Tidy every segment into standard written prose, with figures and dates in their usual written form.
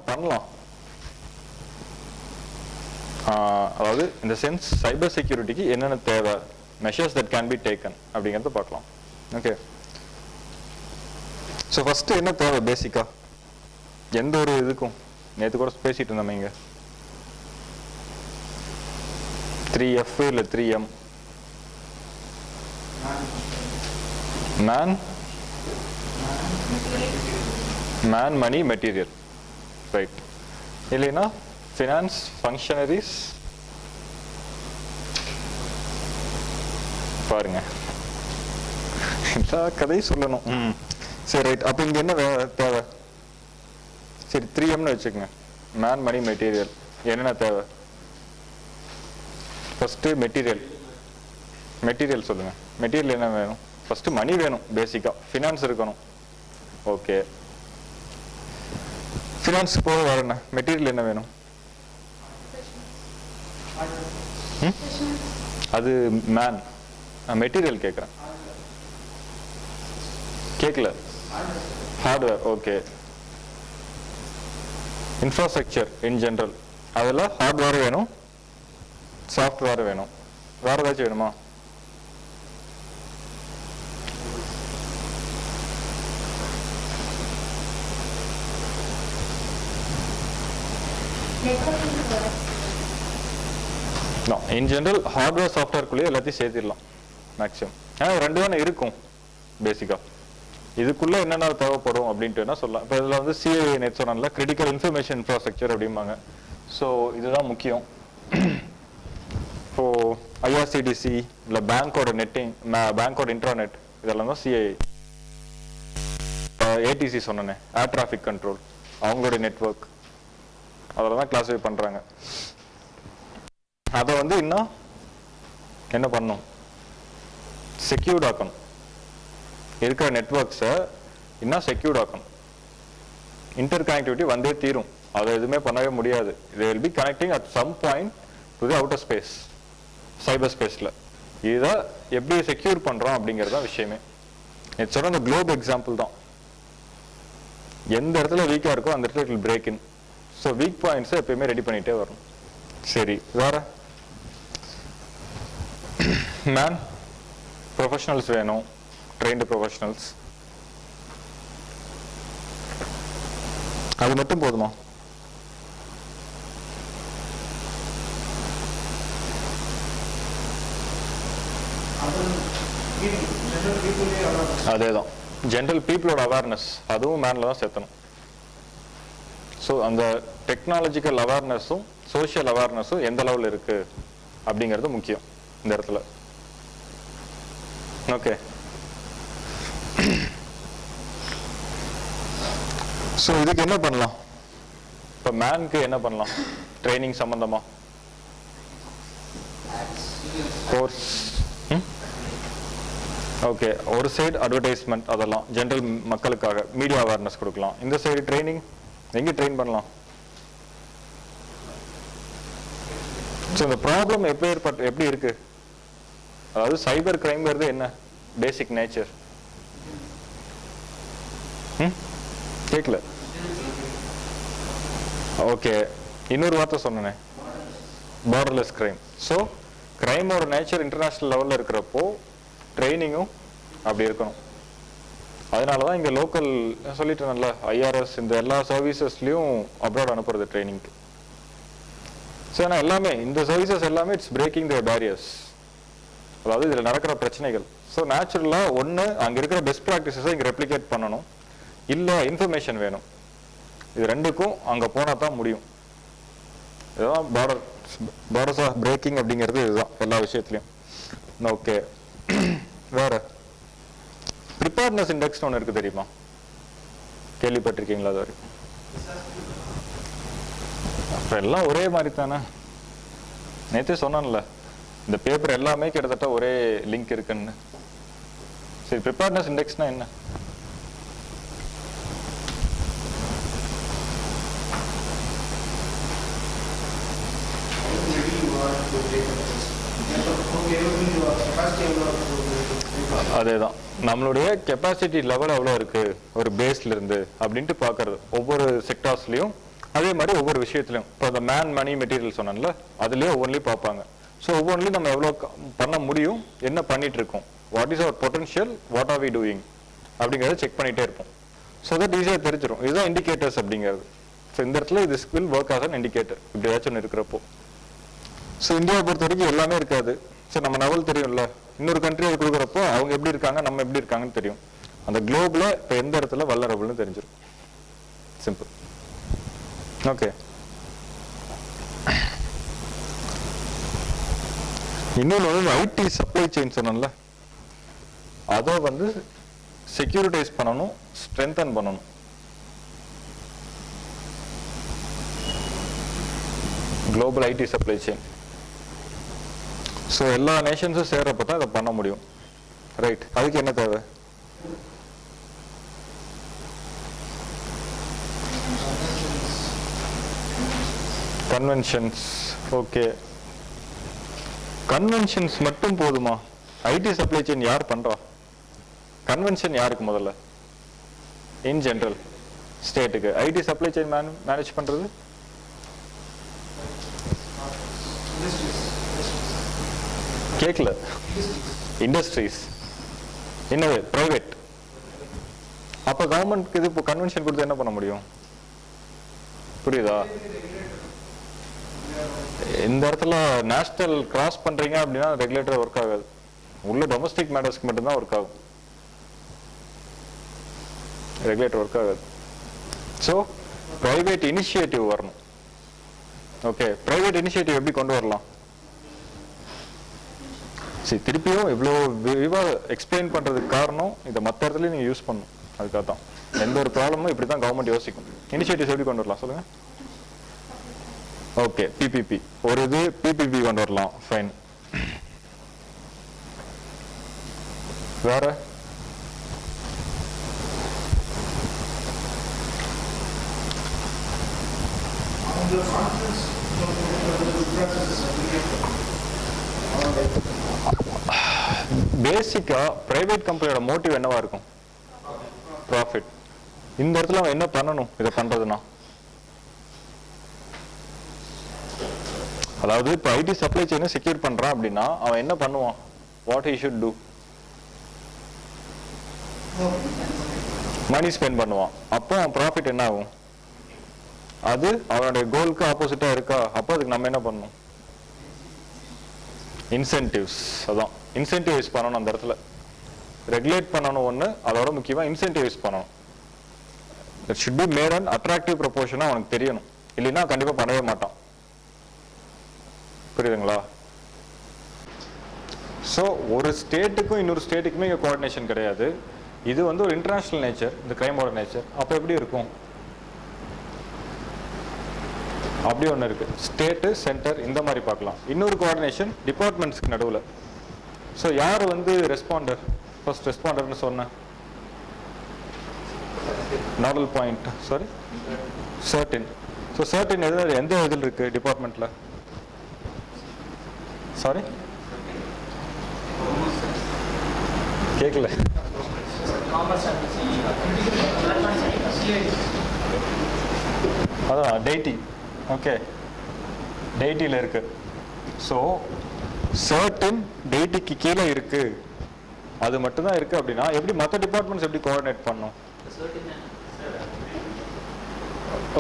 பண்ணலாம். அதாவது இந்த சென்ஸ் சைபர் செக்யூரிட்டிக்கு என்னென்ன தேவை, measures that can be taken அப்படிங்கிறத பார்க்கலாம். ஓகே, ஸோ ஃபர்ஸ்ட் என்ன தேவை பேசிக்கா எந்த ஒரு இதுக்கும்? நேற்று கூட பேசிட்டு இருந்தோம் இங்க 3F இல்ல 3M. மேன் மணி மெட்டீரியல், ரைட்? இல்லைன்னா ஃபினான்ஸ் ஃபங்க்ஷனரிஸ். பாருங்க எல்லா கதையும் சொல்லணும். சரி, ரைட். அப்போ இங்க என்ன தேவை? சரி, 3Mனு வச்சுக்கோங்க. மேன் மணி மெட்டீரியல். என்னென்ன தேவை? ஃபர்ஸ்ட் மெட்டீரியல் சொல்லுங்க. மெட்டீரியல் என்ன வேணும்? ஃபர்ஸ்ட் மணி வேணும், பேசிக்கா ஃபினான்ஸ் இருக்கணும். ஓகே, ஃபினான்ஸ் போக வேற என்ன மெட்டீரியல் என்ன வேணும்? அது மேன். மெட்டீரியல் கேட்குறேன், கேட்கல. ஹார்ட்வேர். ஓகே, இன்ஃப்ராஸ்ட்ரக்சர் இன் ஜெனரல், அதில் ஹார்ட்வேர் வேணும், சாஃப்ட்வேர் வேணும். வேற ஏதாச்சும் வேணுமா? இன் ஜெனரல் ஹார்ட்வேர் சாஃப்ட்வேர்க்குள்ளேயே எல்லாத்தையும் சேர்த்திடலாம் மேக்ஸிமம். ஏன்னா ரெண்டு தானே இருக்கும் பேசிக்கா. இதுக்குள்ள என்னென்ன தேவைப்படும் அப்படின்ட்டு என்ன சொல்லலாம். இப்போ இதில் வந்து சிஏ நெட் சொன்னால கிரிட்டிக்கல் இன்ஃபர்மேஷன் இன்ஃப்ராஸ்ட்ரக்சர் அப்படிம்பாங்க. ஸோ இதுதான் முக்கியம். இப்போ ஐஆர்சிடிசி இல்லை பேங்கோட நெட்டிங், பேங்கோட இன்டர்நெட், இதெல்லாம் தான் சிஐ. ஏடிசி சொன்னேன், ஏர் டிராஃபிக் கண்ட்ரோல், அவங்களோட நெட்வொர்க், அதில் தான் கிளாஸிஃபை பண்ணுறாங்க. அதை வந்து இன்னும் என்ன பண்ணணும்? செக்யூர்ட் ஆக்கணும். இருக்கிற நெட்வொர்க்ஸை இன்னும் செக்யூர்ட் ஆக்கணும். இன்டர் கனெக்டிவிட்டி வந்தே தீரும், அதை எதுவுமே பண்ணவே முடியாது. they will be connecting at some point to the outer space, சைபர் ஸ்பேஸில். இதை எப்படி செக்யூர் பண்ணுறோம் அப்படிங்கிறது தான் விஷயமே. இது சொன்ன அந்த குளோப் எக்ஸாம்பிள் தான். எந்த இடத்துல வீக்காக இருக்கோ அந்த இடத்துல it break in. So weak பாயிண்ட்ஸை எப்பயுமே ரெடி பண்ணிகிட்டே வரணும். சரி, வேற மேன் ப்ரொஃபஷனல்ஸ் வேணும், ட்ரெயின்டு ப்ரொஃபஷனல்ஸ். அது மட்டும் போதுமா? அதேதான், ஜென்ரல் பீப்புளோட அவேர்னஸ், அதுவும் மேன்ல தான் சேர்த்தணும். ஸோ அந்த டெக்னாலஜிக்கல் அவேர்னஸும் சோஷியல் அவேர்னஸும் எந்த லெவலில் இருக்கு அப்படிங்கிறது முக்கியம் இந்த இடத்துல. ஓகே, ஸோ இதுக்கு என்ன பண்ணலாம்? இப்போ மேனுக்கு என்ன பண்ணலாம்? ட்ரைனிங் சம்பந்தமா கோர்ஸ். ஓகே, ஒரு சைடு அட்வர்டைஸ்மெண்ட், அதெல்லாம் ஜென்ரல் மக்களுக்காக மீடியா அவேர்னஸ் கொடுக்கலாம். இந்த சைடு ட்ரைனிங் எங்கே ட்ரெயின் பண்ணலாம்? ஸோ இந்த ப்ராப்ளம் எப்படி இருக்கு? அதாவது சைபர் கிரைம்ங்கிறது என்ன பேசிக் நேச்சர்? கேட்கல. ஓகே, இன்னொரு வார்த்தை சொன்னேன், பார்டர்லெஸ் கிரைம். ஸோ கிரைமோட நேச்சர் இன்டர்நேஷனல் லெவலில் இருக்கிறப்போ ட்ரைனிங்கும் அப்படி இருக்கணும். அதனால தான் இங்கே லோக்கல் சொல்லிட்டேன்ல, ஐஆர்எஸ் இந்த எல்லா சர்வீசஸ்லையும் அப்ராட் அனுப்புறது ட்ரைனிங்க்கு. ஸோ ஏன்னா எல்லாமே இந்த சர்வீசஸ் எல்லாமே இட்ஸ் பிரேக்கிங் த பேரியர்ஸ், அதாவது இதில் நடக்கிற பிரச்சனைகள். ஸோ நேச்சுரலாக ஒன்று அங்கே இருக்கிற பெஸ்ட் ப்ராக்டிசஸை இங்கே ரெப்ளிகேட் பண்ணணும், இல்லை இன்ஃபர்மேஷன் வேணும். இது ரெண்டுக்கும் அங்கே போனால் தான் முடியும். இதுதான் பார்டர்ஸ் ஆஃப் பிரேக்கிங் அப்படிங்கிறது, இதுதான் எல்லா விஷயத்துலையும். ஓகே, வேற ப்ரிப்பேர்னஸ் இண்டெக்ஸ்னு ஒன்று இருக்கு, தெரியுமா? கேள்விப்பட்டிருக்கீங்களா? அது வரைக்கும் அப்போ எல்லாம் ஒரே மாதிரி தானே. நேற்றே சொன்னான்ல, இந்த பேப்பர் எல்லாமே கிட்டத்தட்ட ஒரே லிங்க் இருக்குன்னு. சரி, ப்ரிப்பேர்னஸ் இண்டெக்ஸ்னா என்ன? அதேதான், நம்மளுடைய கெப்பாசிட்டி லெவல் எவ்வளோ இருக்கு ஒரு பேஸ்ல இருந்து அப்படின்ட்டு பார்க்கறது. ஒவ்வொரு செக்டார்ஸ்லையும் அதே மாதிரி ஒவ்வொரு விஷயத்துலையும் இப்போ இந்த மேன் மணி மெட்டீரியல் சொன்னேன்ல அதுலேயே ஒவ்வொன்றிலையும் பார்ப்பாங்க. ஸோ ஒவ்வொன்றிலையும் நம்ம எவ்வளோ பண்ண முடியும், என்ன பண்ணிட்டு இருக்கோம், what is our potential, what are we doing அப்படிங்கிறத செக் பண்ணிகிட்டே இருப்போம். ஸோ தட் ஈஸியாக தெரிஞ்சிடும். இதுதான் இண்டிகேட்டர்ஸ் அப்படிங்கிறது. ஸோ இந்த இடத்துல இது will work as an indicator இப்படி ஏதாச்சும் ஒன்று இருக்கிறப்போ. ஸோ இந்தியாவை பொறுத்த வரைக்கும் எல்லாமே இருக்காது. ஸோ நம்ம லெவல் தெரியும்ல, இன்னொரு கண்ட்ரி அது கொடுக்குறப்போ அவங்க எப்படி இருக்காங்க, நம்ம எப்படி இருக்காங்கன்னு தெரியும். அந்த குளோபில் இப்போ எந்த இடத்துல வல்லரபுள்னு தெரிஞ்சிடும். சிம்பிள். ஓகே, இன்னொன்று வந்து ஐடி சப்ளை செயின் சொன்னோம்ல, அதை வந்து செக்யூரிட்டைஸ் பண்ணணும், ஸ்ட்ரென்தன் பண்ணணும். Global IT supply chain. So எல்லா நேஷன்ஸும் சேர்றப்ப தான் அதை பண்ண முடியும். ரைட், அதுக்கு என்ன தேவை? கன்வென்ஷன்ஸ். ஓகே, கன்வென்ஷன்ஸ் மட்டும் போதுமா? ஐடி சப்ளை செயின் யார் பண்றா? கன்வென்ஷன் யாருக்கு முதல்ல? இன் ஜெனரல் ஸ்டேட்டுக்கு. ஐடி சப்ளை செயின் மேனேஜ் பண்றது கேட்கல. இண்டஸ்ட்ரீஸ். என்னது? பிரைவேட். அப்ப கவர்மெண்ட்க்கு இது இப்போ கன்வென்ஷன் கொடுத்து என்ன பண்ண முடியும்? புரியுதா? இந்த இடத்துல நேஷனல் கிராஸ் பண்றீங்க அப்படின்னா ரெகுலேட்டர் ஒர்க் ஆகாது. உள்ள டொமஸ்டிக் மேட்டர்ஸ்க்கு மட்டும்தான் ஒர்க் ஆகும், ரெகுலேட்டர் ஒர்க் ஆகாது. ஸோ பிரைவேட் இனிஷியேட்டிவ் வரணும். ஓகே, பிரைவேட் இனிஷியேட்டிவ் எப்படி கொண்டு வரலாம்? சரி, திருப்பியும் இவ்வளோ விரிவாக எக்ஸ்பிளைன் பண்றதுக்கு காரணம் இதை மற்ற இடத்துல நீங்க யூஸ் பண்ணணும். அதுக்காக தான் எந்த ஒரு ப்ராப்ளமும் இப்படி தான் கவர்மெண்ட் யோசிக்கும். இனிஷியேட்டிவ்ஸ் எப்படி கொண்டு வரலாம் சொல்லுங்க? ஓகே, பிபிபி ஒரு இது, பிபிபி கொண்டு வரலாம். ஃபைன். வேற? பேசிக்கா பிரைவேட் கம்பெனியோட மோட்டிவ் என்னவா இருக்கும்? ப்ராஃபிட். இந்த இடத்துல அவன் என்ன பண்ணணும் இதை பண்றதுன்னா? அதாவது இப்போ ஐடி சப்ளை செயினை செக்யூர் பண்றான் அப்படின்னா அவன் என்ன பண்ணுவான்? What he should do? Money spend பண்ணுவான். அப்போ அவன் ப்ராஃபிட் என்ன ஆகும்? அது அவனுடைய கோலுக்கு ஆப்போசிட்டா இருக்கா? அப்போ அதுக்கு நம்ம என்ன பண்ணணும்? இன்சென்டிவ்ஸ். அதான் இன்சென்டிவைஸ் பண்ணணும். அந்த இடத்துல ரெகுலேட் பண்ணணும் ஒன்று, அதோட முக்கியமாக இன்சென்டிவைஸ் பண்ணணும். That should be made and attractive ப்ரொபோர்ஷனாக அவனுக்கு தெரியணும். இல்லைன்னா கண்டிப்பாக பண்ணவே மாட்டான். புரியுதுங்களா? ஸோ ஒரு ஸ்டேட்டுக்கும் இன்னொரு ஸ்டேட்டுக்குமே இங்கே கோஆர்டினேஷன் கிடையாது. இது வந்து ஒரு இன்டர்நேஷனல் நேச்சர், இந்த கிரைமோட நேச்சர். அப்போ எப்படி இருக்கும்? அப்படி ஒன்று இருக்கு, ஸ்டேட்டு சென்டர் இந்த மாதிரி பார்க்கலாம். இன்னொரு கோஆர்டினேஷன் டிபார்ட்மெண்ட்ஸ்க்கு நடுவில். ஸோ யார் வந்து ரெஸ்பாண்டர்? ஃபர்ஸ்ட் ரெஸ்பாண்டர்னு சொன்னேன். Nodal point, sorry CERT-In. So CERT-In எந்த இதில் இருக்கு டிபார்ட்மெண்ட்ல? சாரி கேட்கல. அதான் டெய்டி. ஓகே, டெய்டியில் இருக்கு. ஸோ சர்டன் டெய்டிக்கு கீழே இருக்கு, அது மட்டும்தான் இருக்கு. அப்படின்னா எப்படி மற்ற டிபார்ட்மெண்ட்ஸ் எப்படி கோஆர்டினேட் பண்ணும்?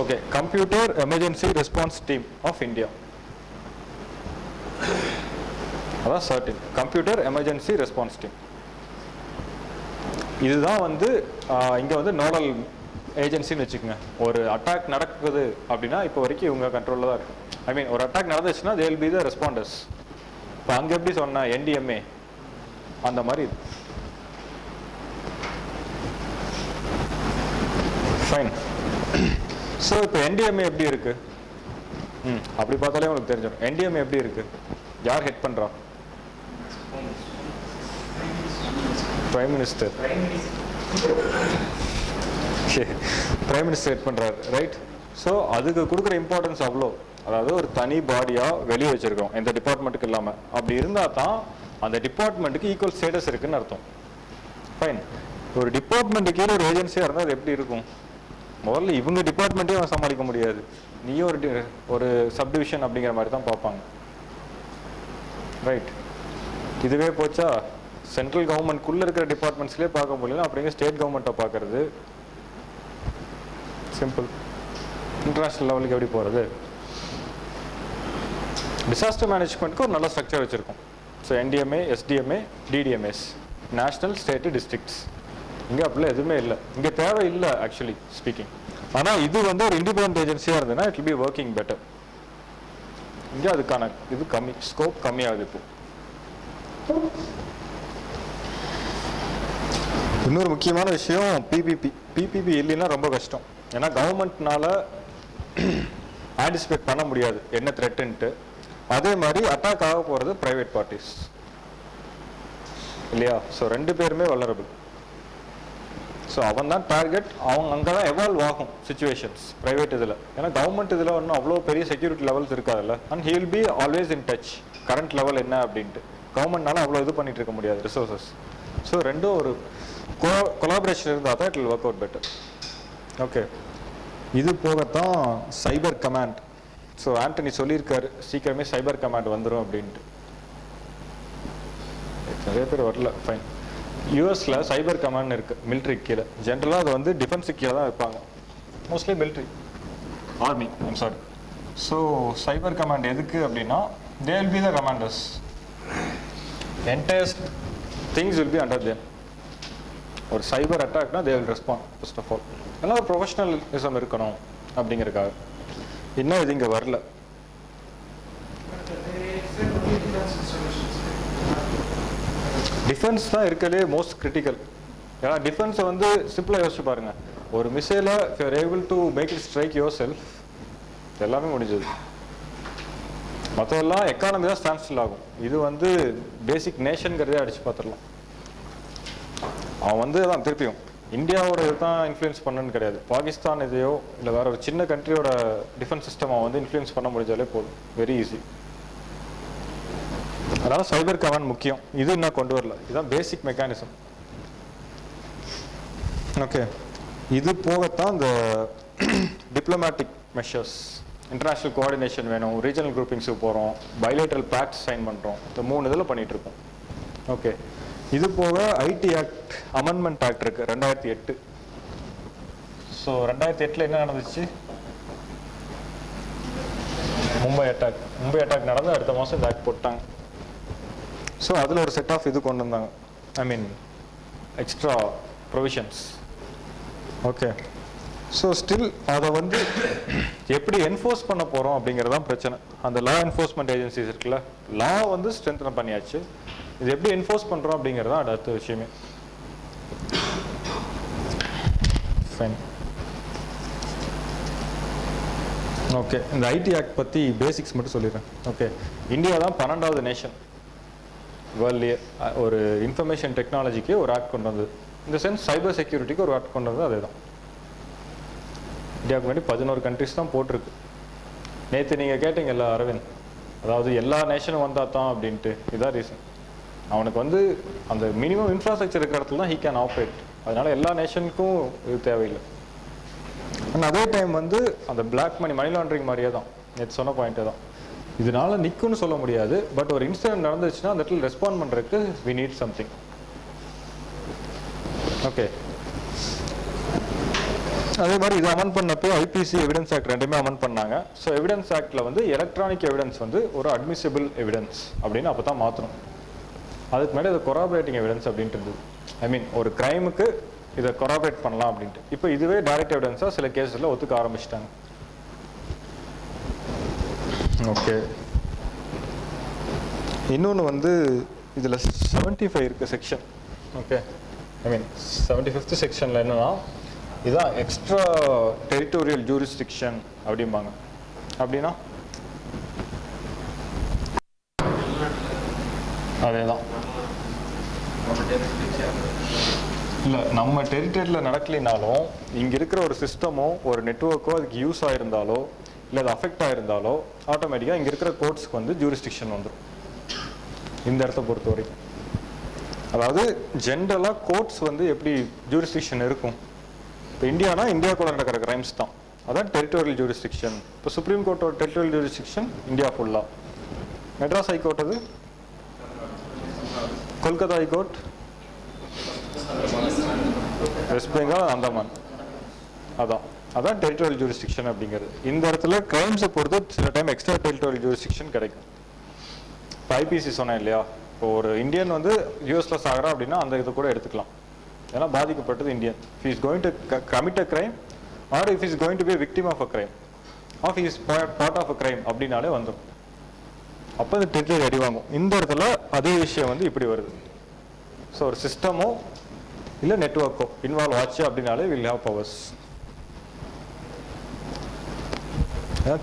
Okay, computer emergency response team of India. அதான் CERT-In computer emergency response team. இதுதான் வந்து இங்க வந்து நோடல் ஏஜென்சின்னு வச்சுக்கோங்க. ஒரு அட்டாக் நடக்குது அப்படின்னா இப்போ வரைக்கும் இவங்க கண்ட்ரோலில் தான் இருக்கு. ஐ மீன் ஒரு அட்டாக் நடந்துச்சுன்னா தே வில் பி த ரெஸ்பாண்டர்ஸ். இப்போ அங்கே எப்படி சொன்ன என்டிஎம்ஏ அந்த மாதிரி. ஃபைன். ஸோ இப்போ என்டிஎம்ஏ எப்படி இருக்கு? அப்படி பார்த்தாலே உங்களுக்கு தெரிஞ்சிடும். என்டிஎம்ஏ எப்படி இருக்கு? யார் ஹெட் பண்றா? Prime minister. Prime minister head பண்றாரு, ரைட்? ஸோ அதுக்கு கொடுக்குற இம்பார்ட்டன்ஸ் அவ்வளோ. அதாவது ஒரு தனி பாடியா வெளியே வச்சிருக்கோம், எந்த டிபார்ட்மெண்ட்டுக்கு இல்லாம. அப்படி இருந்தா தான் அந்த டிபார்ட்மெண்ட்டுக்கு ஈக்குவல் ஸ்டேட்டஸ் இருக்குன்னு அர்த்தம். ஃபைன். ஒரு டிபார்ட்மெண்ட்டுக்கு கீழே ஒரு ஏஜென்சியா இருந்தால் அது எப்படி இருக்கும்? முதல்ல இவங்க டிபார்ட்மெண்ட்டே அவன் சமாளிக்க முடியாது, நீயும் ஒரு சப்டிவிஷன் அப்படிங்கிற மாதிரி தான் பார்ப்பாங்க. ரைட். இதுவே போச்சா சென்ட்ரல் கவர்மெண்ட்குள்ளே இருக்கிற டிபார்ட்மெண்ட்ஸ்லேயே பார்க்க முடியல, அப்படிங்க ஸ்டேட் கவர்மெண்ட்டை பார்க்கறது சிம்பிள். இன்டர்நேஷ்னல் லெவலுக்கு எப்படி போகிறது? டிசாஸ்டர் மேனேஜ்மெண்ட்க்கு ஒரு நல்ல ஸ்ட்ரக்சர் வச்சுருக்கோம். So NDMA, SDMA, DDMS, national, state, districts. இங்கே அப்படிலாம் எதுவுமே இல்லை, இங்கே தேவை இல்லை ஆக்சுவலி ஸ்பீக்கிங். ஆனால் இது வந்து ஒரு இண்டிபெண்டன்ட் ஏஜென்சியாக இருந்ததுன்னா it will be working better. இங்கே அதுக்கான இது கம்மி, ஸ்கோப் கம்மியாகுது. இப்போ இன்னொரு முக்கியமான விஷயம் PPP இல்லைன்னா ரொம்ப கஷ்டம். ஏன்னா கவர்மெண்ட்னால ஆன்டிசிபேட் பண்ண முடியாது என்ன த்ரெட்டுன்ட்டு. அதே மாதிரி அட்டாக் ஆக போகிறது ப்ரைவேட் பார்ட்டிஸ் இல்லையா? ஸோ ரெண்டு பேருமே வல்லரபிள். ஸோ அவன் தான் டார்கெட், அவங்க அங்கே தான் எவால்வ் ஆகும் சுச்சுவேஷன்ஸ் ப்ரைவேட் இதில். ஏன்னா கவர்மெண்ட் இதில் ஒன்றும் அவ்வளோ பெரிய செக்யூரிட்டி லெவல்ஸ் இருக்காதுல்ல. And he will be always in touch current level என்ன அப்படின்ட்டு. கவர்மெண்ட்னால அவ்வளோ இது பண்ணிட்டு இருக்க முடியாது ரிசோர்ஸஸ். ஸோ ரெண்டும் ஒரு கொலாபரேஷன் இருந்தால் தான் it will work out better. Okay, இது போகத்தான் சைபர் கமாண்ட். ஸோ ஆண்டனி சொல்லியிருக்காரு சீக்கிரமே சைபர் கமாண்ட் வந்துடும் அப்படின்ட்டு. நிறைய பேர் வரல, ஃபைன். யூஎஸில் சைபர் கமாண்ட் இருக்கு மிலிட்ரி கீழே. ஜென்ரலாக அது வந்து டிஃபென்ஸுக்கு கீழே தான் இருப்பாங்க, mostly military, army, I'm sorry. So cyber command எதுக்கு அப்படின்னா they will be the commanders. Entire things will be under them. ஒரு சைபர் அட்டாக்னா they will respond first of all. எல்லாம் ஒரு ப்ரொஃபஷனலிசம் இருக்கணும் அப்படிங்கிறதுக்காக. இன்னும் இது இங்கே வரல. டிஃபென்ஸ் தான் இருக்கலே மோஸ்ட் கிரிட்டிக்கல். ஏன்னா டிஃபென்ஸை வந்து சிம்பிளாக யோசிச்சு பாருங்க. ஒரு மிசைலை if you are able to make it strike yourself, எல்லாமே முடிஞ்சது. மற்றதெல்லாம் எக்கானமி தான் ஸ்டாண்ட் ஸ்டில் ஆகும். இது வந்து பேசிக் நேஷனுங்கிறதே அடிச்சு பார்த்துடலாம். அவன் வந்து தான் திருப்பியும் இந்தியாவோட இது தான் இன்ஃப்ளூயன்ஸ் பண்ணணுன்னு கிடையாது. பாகிஸ்தான் இதையோ இல்லை வேற ஒரு சின்ன கண்ட்ரியோட டிஃபென்ஸ் சிஸ்டம் அவன் வந்து இன்ஃப்ளூயன்ஸ் பண்ண முடிஞ்சாலே போதும், வெரி ஈஸி. அதனால சைபர் கமாண்ட் முக்கியம். இது இன்னும் கொண்டு வரல, இதுதான் பேசிக் மெக்கானிசம். ஓகே, இது போகத்தான் இந்த டிப்ளமேட்டிக் மெஷர்ஸ், இன்டர்நேஷ்னல் கோஆர்டினேஷன் வேணும், ரீஜனல் குரூப்பிங்ஸுக்கு போகிறோம், பைலேட்ரல் பேக்ட் சைன் பண்ணுறோம். இந்த 3 இதில் பண்ணிட்டு இருக்கோம். ஓகே, இது போக ஐடி ஆக்ட் அமெண்ட்மெண்ட் ஆக்ட் இருக்கு 2008. ஸோ 2008 என்ன நடந்துச்சு? மும்பை அட்டாக் நடந்து அடுத்த மாதம் இந்த ஆக்ட் போட்டாங்க. ஸோ அதில் ஒரு செட் ஆஃப் இது கொண்டு வந்தாங்க, I mean extra provisions. Okay, so still அதை வந்து எப்படி என்ஃபோர்ஸ் பண்ண போகிறோம் அப்படிங்கிறதான் பிரச்சனை. அந்த லா என்ஃபோர்ஸ்மெண்ட் ஏஜென்சிஸ் இருக்குல்ல, லா வந்து ஸ்ட்ரென்தன் பண்ணியாச்சு, இது எப்படி என்ஃபோர்ஸ் பண்ணுறோம் அப்படிங்கிறதான் அடுத்த விஷயமே. ஃபைன். ஓகே, இந்த ஐடி ஆக்ட் பற்றி பேசிக்ஸ் மட்டும் சொல்லிடுறேன். ஓகே, இந்தியா தான் 12வது நேஷன் வேர்ல்ட்லேயே ஒரு இன்ஃபர்மேஷன் டெக்னாலஜிக்கு ஒரு ஆக்ட் கொண்டு வந்தது. இந்த சென்ஸ் சைபர் செக்யூரிட்டிக்கு ஒரு ஆக்ட் கொண்டு வந்தது அதே தான். இந்தியாவுக்கு வேண்டி 11 கண்ட்ரிஸ் தான் போட்டிருக்கு. நேற்று நீங்கள் கேட்டீங்கல்ல அரவிந்த், அதாவது எல்லா நேஷனும் வந்தால் தான் அப்படின்ட்டு, இதான் ரீசன். அவனுக்கு வந்து அந்த மினிமம் இன்ஃப்ராஸ்ட்ரக்சர் இருக்கிற இடத்துல தான் ஹீ கேன் ஆப்ரேட். அதனால எல்லா நேஷனுக்கும் இது தேவையில்லை. ஆனால் அதே டைம் வந்து அந்த பிளாக் மணி லாண்ட்ரிங் மாதிரியே தான், நேற்று சொன்ன பாயிண்ட்டே தான். இதனால நிற்கும்னு சொல்ல முடியாது, பட் ஒரு இன்சிடென்ட் நடந்துச்சுன்னா அந்த இடத்துல ரெஸ்பாண்ட் பண்ணுறதுக்கு வி நீட் சம்திங். ஓகே, அதே மாதிரி இது அமெண்ட் பண்ணப்போ ஐபிசி எவிடன்ஸ் ஆக்ட் ரெண்டுமே அமெண்ட் பண்ணாங்க. ஸோ எவிடன்ஸ் ஆக்டில் வந்து எலக்ட்ரானிக் எவிடன்ஸ் வந்து ஒரு அட்மிசிபிள் எவிடன்ஸ் அப்படின்னு அப்போ தான் மாற்றணும். அதுக்கு முன்னாடி அது கொராபரேட்டிங் எவிடன்ஸ் அப்படின்ட்டு இருந்தது. ஐ மீன் ஒரு கிரைமுக்கு இதை கொராபரேட் பண்ணலாம் அப்படின்ட்டு. இப்போ இதுவே டைரக்ட் எவிடன்ஸாக சில கேஸில் ஒத்துக்க ஆரம்பிச்சிட்டாங்க. ஓகே, இன்னொன்று வந்து இதில் 75 இருக்குது செக்ஷன். ஓகே, ஐ மீன் 75th செக்ஷனில் என்னன்னா, இதுதான் எக்ஸ்ட்ரா டெரிட்டோரியல் ஜூரிஸ்டிக்ஷன் அப்படிம்பாங்க. அப்படின்னா அதே தான். இல்லை, நம்ம டெரிட்டரியில் நடக்கலினாலும் இங்கே இருக்கிற ஒரு சிஸ்டமோ ஒரு நெட்வொர்க்கோ அதுக்கு யூஸ் ஆகிருந்தாலோ இல்லை அது அஃபெக்ட் ஆகிருந்தாலோ ஆட்டோமேட்டிக்காக இங்கே இருக்கிற கோர்ட்ஸ்க்கு வந்து ஜூரிஸ்டிக்ஷன் வந்துடும் இந்த இடத்த பொறுத்த வரைக்கும். அதாவது ஜென்ரலாக கோர்ட்ஸ் வந்து எப்படி ஜூரிஸ்டிக்ஷன் இருக்கும், இப்போ இந்தியானா இந்தியாவுக்குள்ள நடக்கிற கிரைம்ஸ் தான், அதான் டெரிட்டோரியல் ஜூரிஸ்டிக்ஷன். இப்போ சுப்ரீம் கோர்ட்டோட டெரிட்டோரியல் ஜூரிஸ்டிக்ஷன் இந்தியா ஃபுல்லாக. மெட்ராஸ் ஹைகோர்ட் அது, கொல்கத்தா ஹைகோர்ட் வெஸ்ட் பெங்கால் அந்தமான், அதான் டெரிட்டோரியல் ஜூரிஸ்டிக்ஷன் அப்படிங்கிறது. இந்த இடத்துல கிரைம்ஸை பொறுத்து சில டைம் எக்ஸ்ட்ரா டெரிட்டோரியல் ஜூரிஸ்டிக்ஷன் கிடைக்கும். இப்போ ஐபிசி சொன்னேன் இல்லையா, இப்போ ஒரு இந்தியன் வந்து யூஎஸ்ல சாகிறா அப்படின்னா அந்த இதை கூட எடுத்துக்கலாம், ஏன்னா பாதிக்கப்பட்டது Indian. If is going to commit a crime or if is going to be victim of a crime of is part of a crime அப்படின்னாலே வந்துடும். அப்போ இந்த டெரிட்டரி அடி வாங்கும். இந்த இடத்துல அதே விஷயம் வந்து இப்படி வருது. ஸோ ஒரு சிஸ்டமோ இல்லை நெட்ஒர்க்கோ இன்வால்வ் ஆச்சு அப்படின்னாலே வில் ஹேவ் பவர்ஸ்.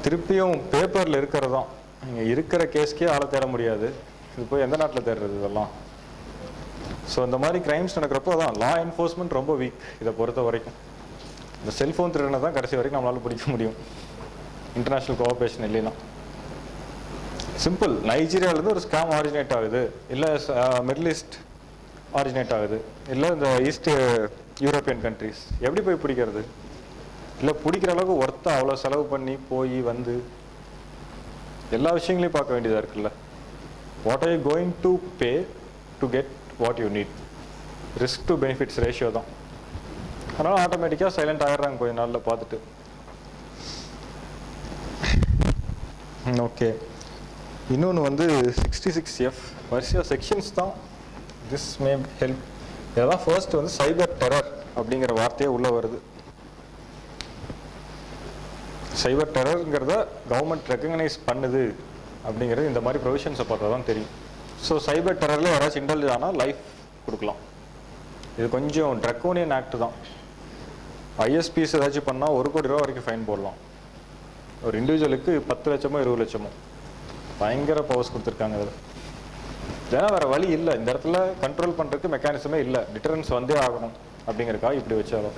திருப்பியும் பேப்பரில் இருக்கிறது தான், நீங்கள் இருக்கிற கேஸ்க்கே ஆளை தேட முடியாது, இது போய் எந்த நாட்டில் தேடுறது இதெல்லாம். ஸோ இந்த மாதிரி கிரைம்ஸ் நடக்கிறப்போ அதான் லா என்ஃபோர்ஸ்மெண்ட் ரொம்ப வீக். இதை பொறுத்த வரைக்கும் இந்த செல்ஃபோன் திருடனை தான் கடைசி வரைக்கும் நம்மளால பிடிக்க முடியும், இன்டர்நேஷ்னல் கோஆபரேஷன் இல்லைன்னா. சிம்பிள், நைஜீரியாவிலேருந்து ஒரு ஸ்கேம் ஆரிஜினேட் ஆகுது, இல்லை மிடில் ஈஸ்ட் ஆரிஜினேட் ஆகுது, இல்லை இந்த ஈஸ்ட் யூரோப்பியன் கண்ட்ரிஸ், எப்படி போய் பிடிக்கிறது? இல்லை பிடிக்கிற அளவுக்கு ஒர்த்தாக அவ்வளோ செலவு பண்ணி போய் வந்து எல்லா விஷயங்களையும் பார்க்க வேண்டியதாக இருக்குல்ல. What are you going to pay to get what you need? Risk to benefits ratio தான். அதனால் ஆட்டோமேட்டிக்காக சைலண்ட் ஆகிடுறாங்க கொஞ்ச நாளில் பார்த்துட்டு. ஓகே, இன்னொன்று வந்து 66F வரிசையாக செக்ஷன்ஸ் தான். This may help. இதெல்லாம் ஃபர்ஸ்ட் வந்து சைபர் டெரர் அப்படிங்கிற வார்த்தையே உள்ளே வருது. சைபர் டெரருங்கிறத கவர்மெண்ட் ரெக்கக்னைஸ் பண்ணுது அப்படிங்கிறது இந்த மாதிரி ப்ரொவிஷன்ஸை பார்த்தா தான் தெரியும். ஸோ சைபர் டெரரில் யாராச்சும் இன்டெலிஜ் ஆனால் லைஃப் கொடுக்கலாம். இது கொஞ்சம் ட்ரக்கோனியன் ஆக்ட் தான். ஐஎஸ்பிஸ் ஏதாச்சும் பண்ணால் 1 கோடி ரூபா வரைக்கும் ஃபைன் போடலாம். ஒரு இண்டிவிஜுவலுக்கு 10 லட்சமோ 20 லட்சமோ பயங்கர பவர்ஸ் கொடுத்துருக்காங்க அதில். ஏன்னா வேறு வழி இல்லை, இந்த இடத்துல கண்ட்ரோல் பண்ணுறதுக்கு மெக்கானிசமே இல்லை, டிட்டரன்ஸ் வந்தே ஆகணும் அப்படிங்கிறக்காக இப்படி வச்சாலும்.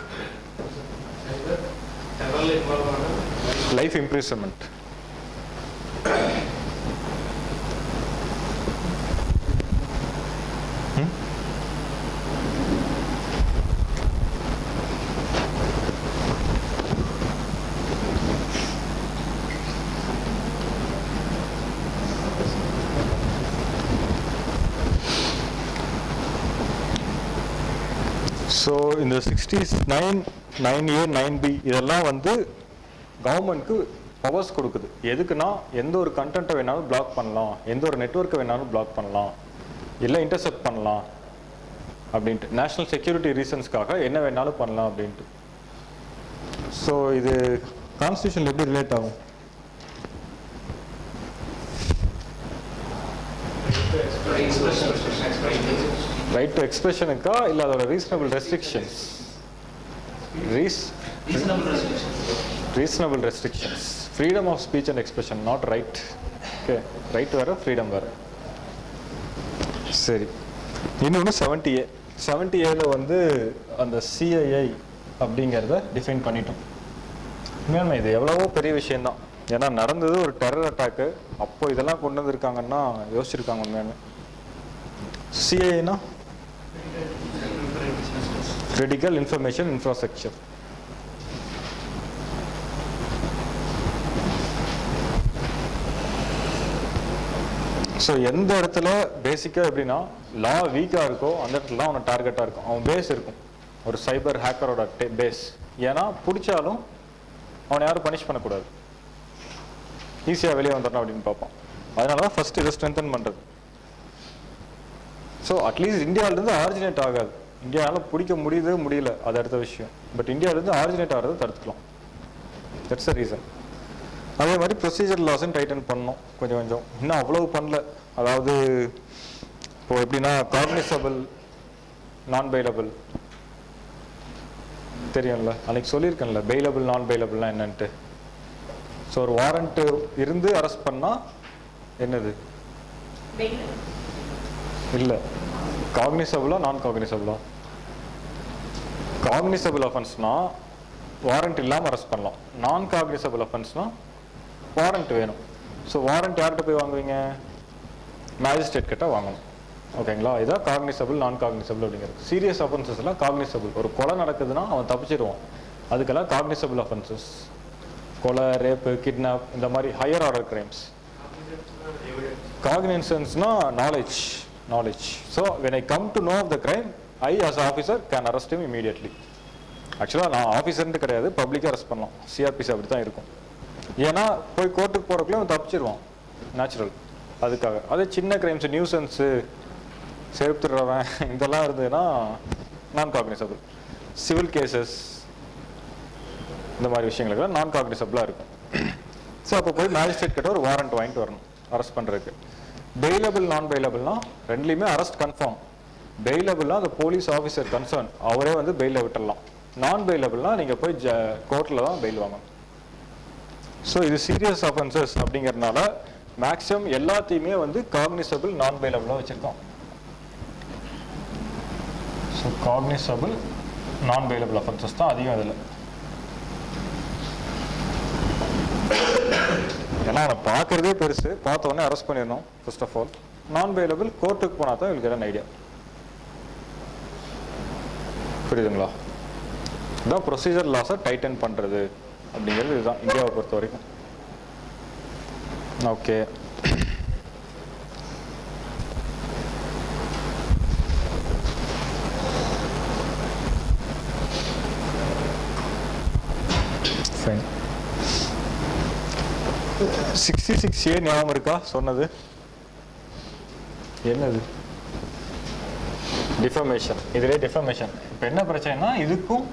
Life imprisonment. ஸோ இந்த 69, 9A, 9B இதெல்லாம் வந்து கவர்மெண்ட்க்கு பவர்ஸ் கொடுக்குது. எதுக்குன்னா எந்த ஒரு கண்டென்ட்டை வேணாலும் பிளாக் பண்ணலாம், எந்த ஒரு நெட்வொர்க்கை வேணாலும் பிளாக் பண்ணலாம், இல்லை இன்டர்செப்ட் பண்ணலாம் அப்படின்ட்டு. நேஷ்னல் செக்யூரிட்டி ரீசன்ஸ்க்காக என்ன வேணாலும் பண்ணலாம் அப்படின்ட்டு. ஸோ இது கான்ஸ்டியூஷன் எப்படி ரிலேட் ஆகும்? ரைட் டு எக்ஸ்பிரஷனுக்கா இல்லை அதோட reasonable restrictions? Reasonable restrictions. Freedom of speech and expression, not right. Okay, right வேறு, ஃப்ரீடம் வேறு. சரி, இன்னொன்று 70A. 70Aல வந்து அந்த சிஐஐ அப்படிங்கிறத டிஃபைன் பண்ணிட்டோம். உண்மையாலுமே இது எவ்வளவோ பெரிய விஷயம்தான். ஏன்னா நடந்தது ஒரு டெரர் அட்டாக்கு, அப்போ இதெல்லாம் கொண்டு வந்திருக்காங்கன்னா யோசிச்சிருக்காங்க உண்மையாலுமே. சிஐனா கிரிட்டிக்கல் இன்ஃபர்மேஷன் இன்ஃப்ராஸ்ட்ரக்சர். ஸோ எந்த இடத்துல பேசிக்காக எப்படின்னா லா வீக்காக இருக்கோ அந்த இடத்துல தான் அவனை டார்கெட்டாக இருக்கும், அவன் பேஸ் இருக்கும், ஒரு சைபர் ஹேக்கரோட பேஸ். ஏன்னா பிடிச்சாலும் அவனை யாரும் பனிஷ் பண்ணக்கூடாது, ஈஸியாக வெளியே வந்துடணும் அப்படின்னு பார்ப்பான். அதனால தான் ஃபர்ஸ்ட் இதை ஸ்ட்ரென்தன் பண்ணுறது. ஸோ அட்லீஸ்ட் இந்தியாவிலேருந்து ஆரிஜினேட் ஆகாது. இந்தியாவில் பிடிக்க முடியல, அது அடுத்த விஷயம். பட் இந்தியாவிலேருந்து ஆரிஜினேட் ஆகிறத தடுத்துக்கலாம். That's the reason. அதே மாதிரி ப்ரொசீஜர் லாஸும் டைட்டன் பண்ணோம் கொஞ்சம் கொஞ்சம். இன்னும் அவ்வளவு பண்ணல. அதாவது இப்போ எப்படின்னா காக்னிசபிள், நான் பெயிலபிள் தெரியும்ல, அன்னைக்கு சொல்லியிருக்கேன்ல பெயிலபிள் நான் பெயிலபிள்னா என்னன்ட்டு. ஸோ ஒரு வாரண்ட்டு இருந்து அரெஸ்ட் பண்ணால் என்னது இல்லை, காக்னிசபிளா நான் காக்னிசபிளா? காக்னிசபிள் அஃபென்ஸ்னா வாரண்ட் இல்லாமல் அரெஸ்ட் பண்ணலாம். நான் காக்னிசபிள் அஃபென்ஸ்னா வாரண்ட் வேணும். ஸோ வாரண்ட் யார்கிட்ட போய் வாங்குவீங்க? மேஜிஸ்ட்ரேட் கிட்ட வாங்கணும். ஓகேங்களா? இதான் காக்னிசபிள் நான் காக்னிசபிள் அப்படிங்கிறது. சீரியஸ் அஃபென்சஸ் எல்லாம் காக்னிசபிள். ஒரு கொலை நடக்குதுன்னா அவன் தப்பிச்சிடுவான், அதுக்கெல்லாம் காக்னிசபிள் அஃபென்சஸ். கொலை, ரேப்பு, கிட்னாப், இந்த மாதிரி ஹையர் ஆர்டர் கிரைம்ஸ். காக்னிசன்ஸ்னா knowledge. So when I come to know of the crime, I as an officer can arrest him immediately. ஆக்சுவலாக நான் ஆஃபீஸர்ன்ட்டு கிடையாது, பப்ளிக்காக அரெஸ்ட் பண்ணலாம். சிஆர்பிசி அப்படி தான் இருக்கும். ஏன்னா போய் கோர்ட்டுக்கு போகிறக்குள்ளே அவன் தப்பிச்சிருவான், நேச்சுரல். அதுக்காக அதே சின்ன கிரைம்ஸ், நியூசன்ஸு, செருப்பு திருடுறவன், இதெல்லாம் இருந்ததுன்னா நான் காக்னிசபிள். சிவில் கேசஸ், இந்த மாதிரி விஷயங்களுக்கு நான் காக்னிசபிளாக இருக்கும். ஸோ அப்போ போய் மேஜிஸ்ட்ரேட் கிட்ட ஒரு வாரண்ட் வாங்கிட்டு வரணும் அரெஸ்ட் பண்ணுறதுக்கு. பெயிலபிள், நான் பெயிலபிள்னா ரெண்டுலேயுமே அரெஸ்ட் கன்ஃபார்ம். பெயிலபிள்னா அந்த போலீஸ் ஆஃபீஸர் கன்சர்ன் அவரே வந்து பெயிலில் விட்டுடலாம். நான் பெயிலபிள்னா நீங்கள் போய் கோர்ட்டில் தான் பெயில் வாங்கணும். ஸோ இது சீரியஸ் அஃபென்சஸ் அப்படிங்கிறதுனால மேக்ஸிமம் எல்லாத்தையுமே வந்து காக்னிசபிள், நான் பெயிலபிளாக வச்சுருக்கோம். ஸோ காக்னிசபிள், நான் பெயிலபிள் அஃபென்சஸ் தான் அதிகம் இதில். ஏன்னா அவனை பார்க்குறதே பெருசு, பார்த்த உடனே அரெஸ்ட் பண்ணிடணும் first of all. Non bailable கோர்ட்டுக்கு போனால் தான் இவங்களுக்கு என்ன ஐடியா. புரியுதுங்களா? இதுதான் ப்ரொசீஜர் லாஸை டைட்டன் பண்ணுறது அப்படிங்கிறது. இதுதான் இந்தியாவை பொறுத்த வரைக்கும். Okay, fine. 66A ஞாபகம் இருக்கா சொன்னது? என்னது? டிஃபமேஷன். இதுலேயே டிஃபமேஷன். இப்போ என்ன பிரச்சனைனா இதுக்கும்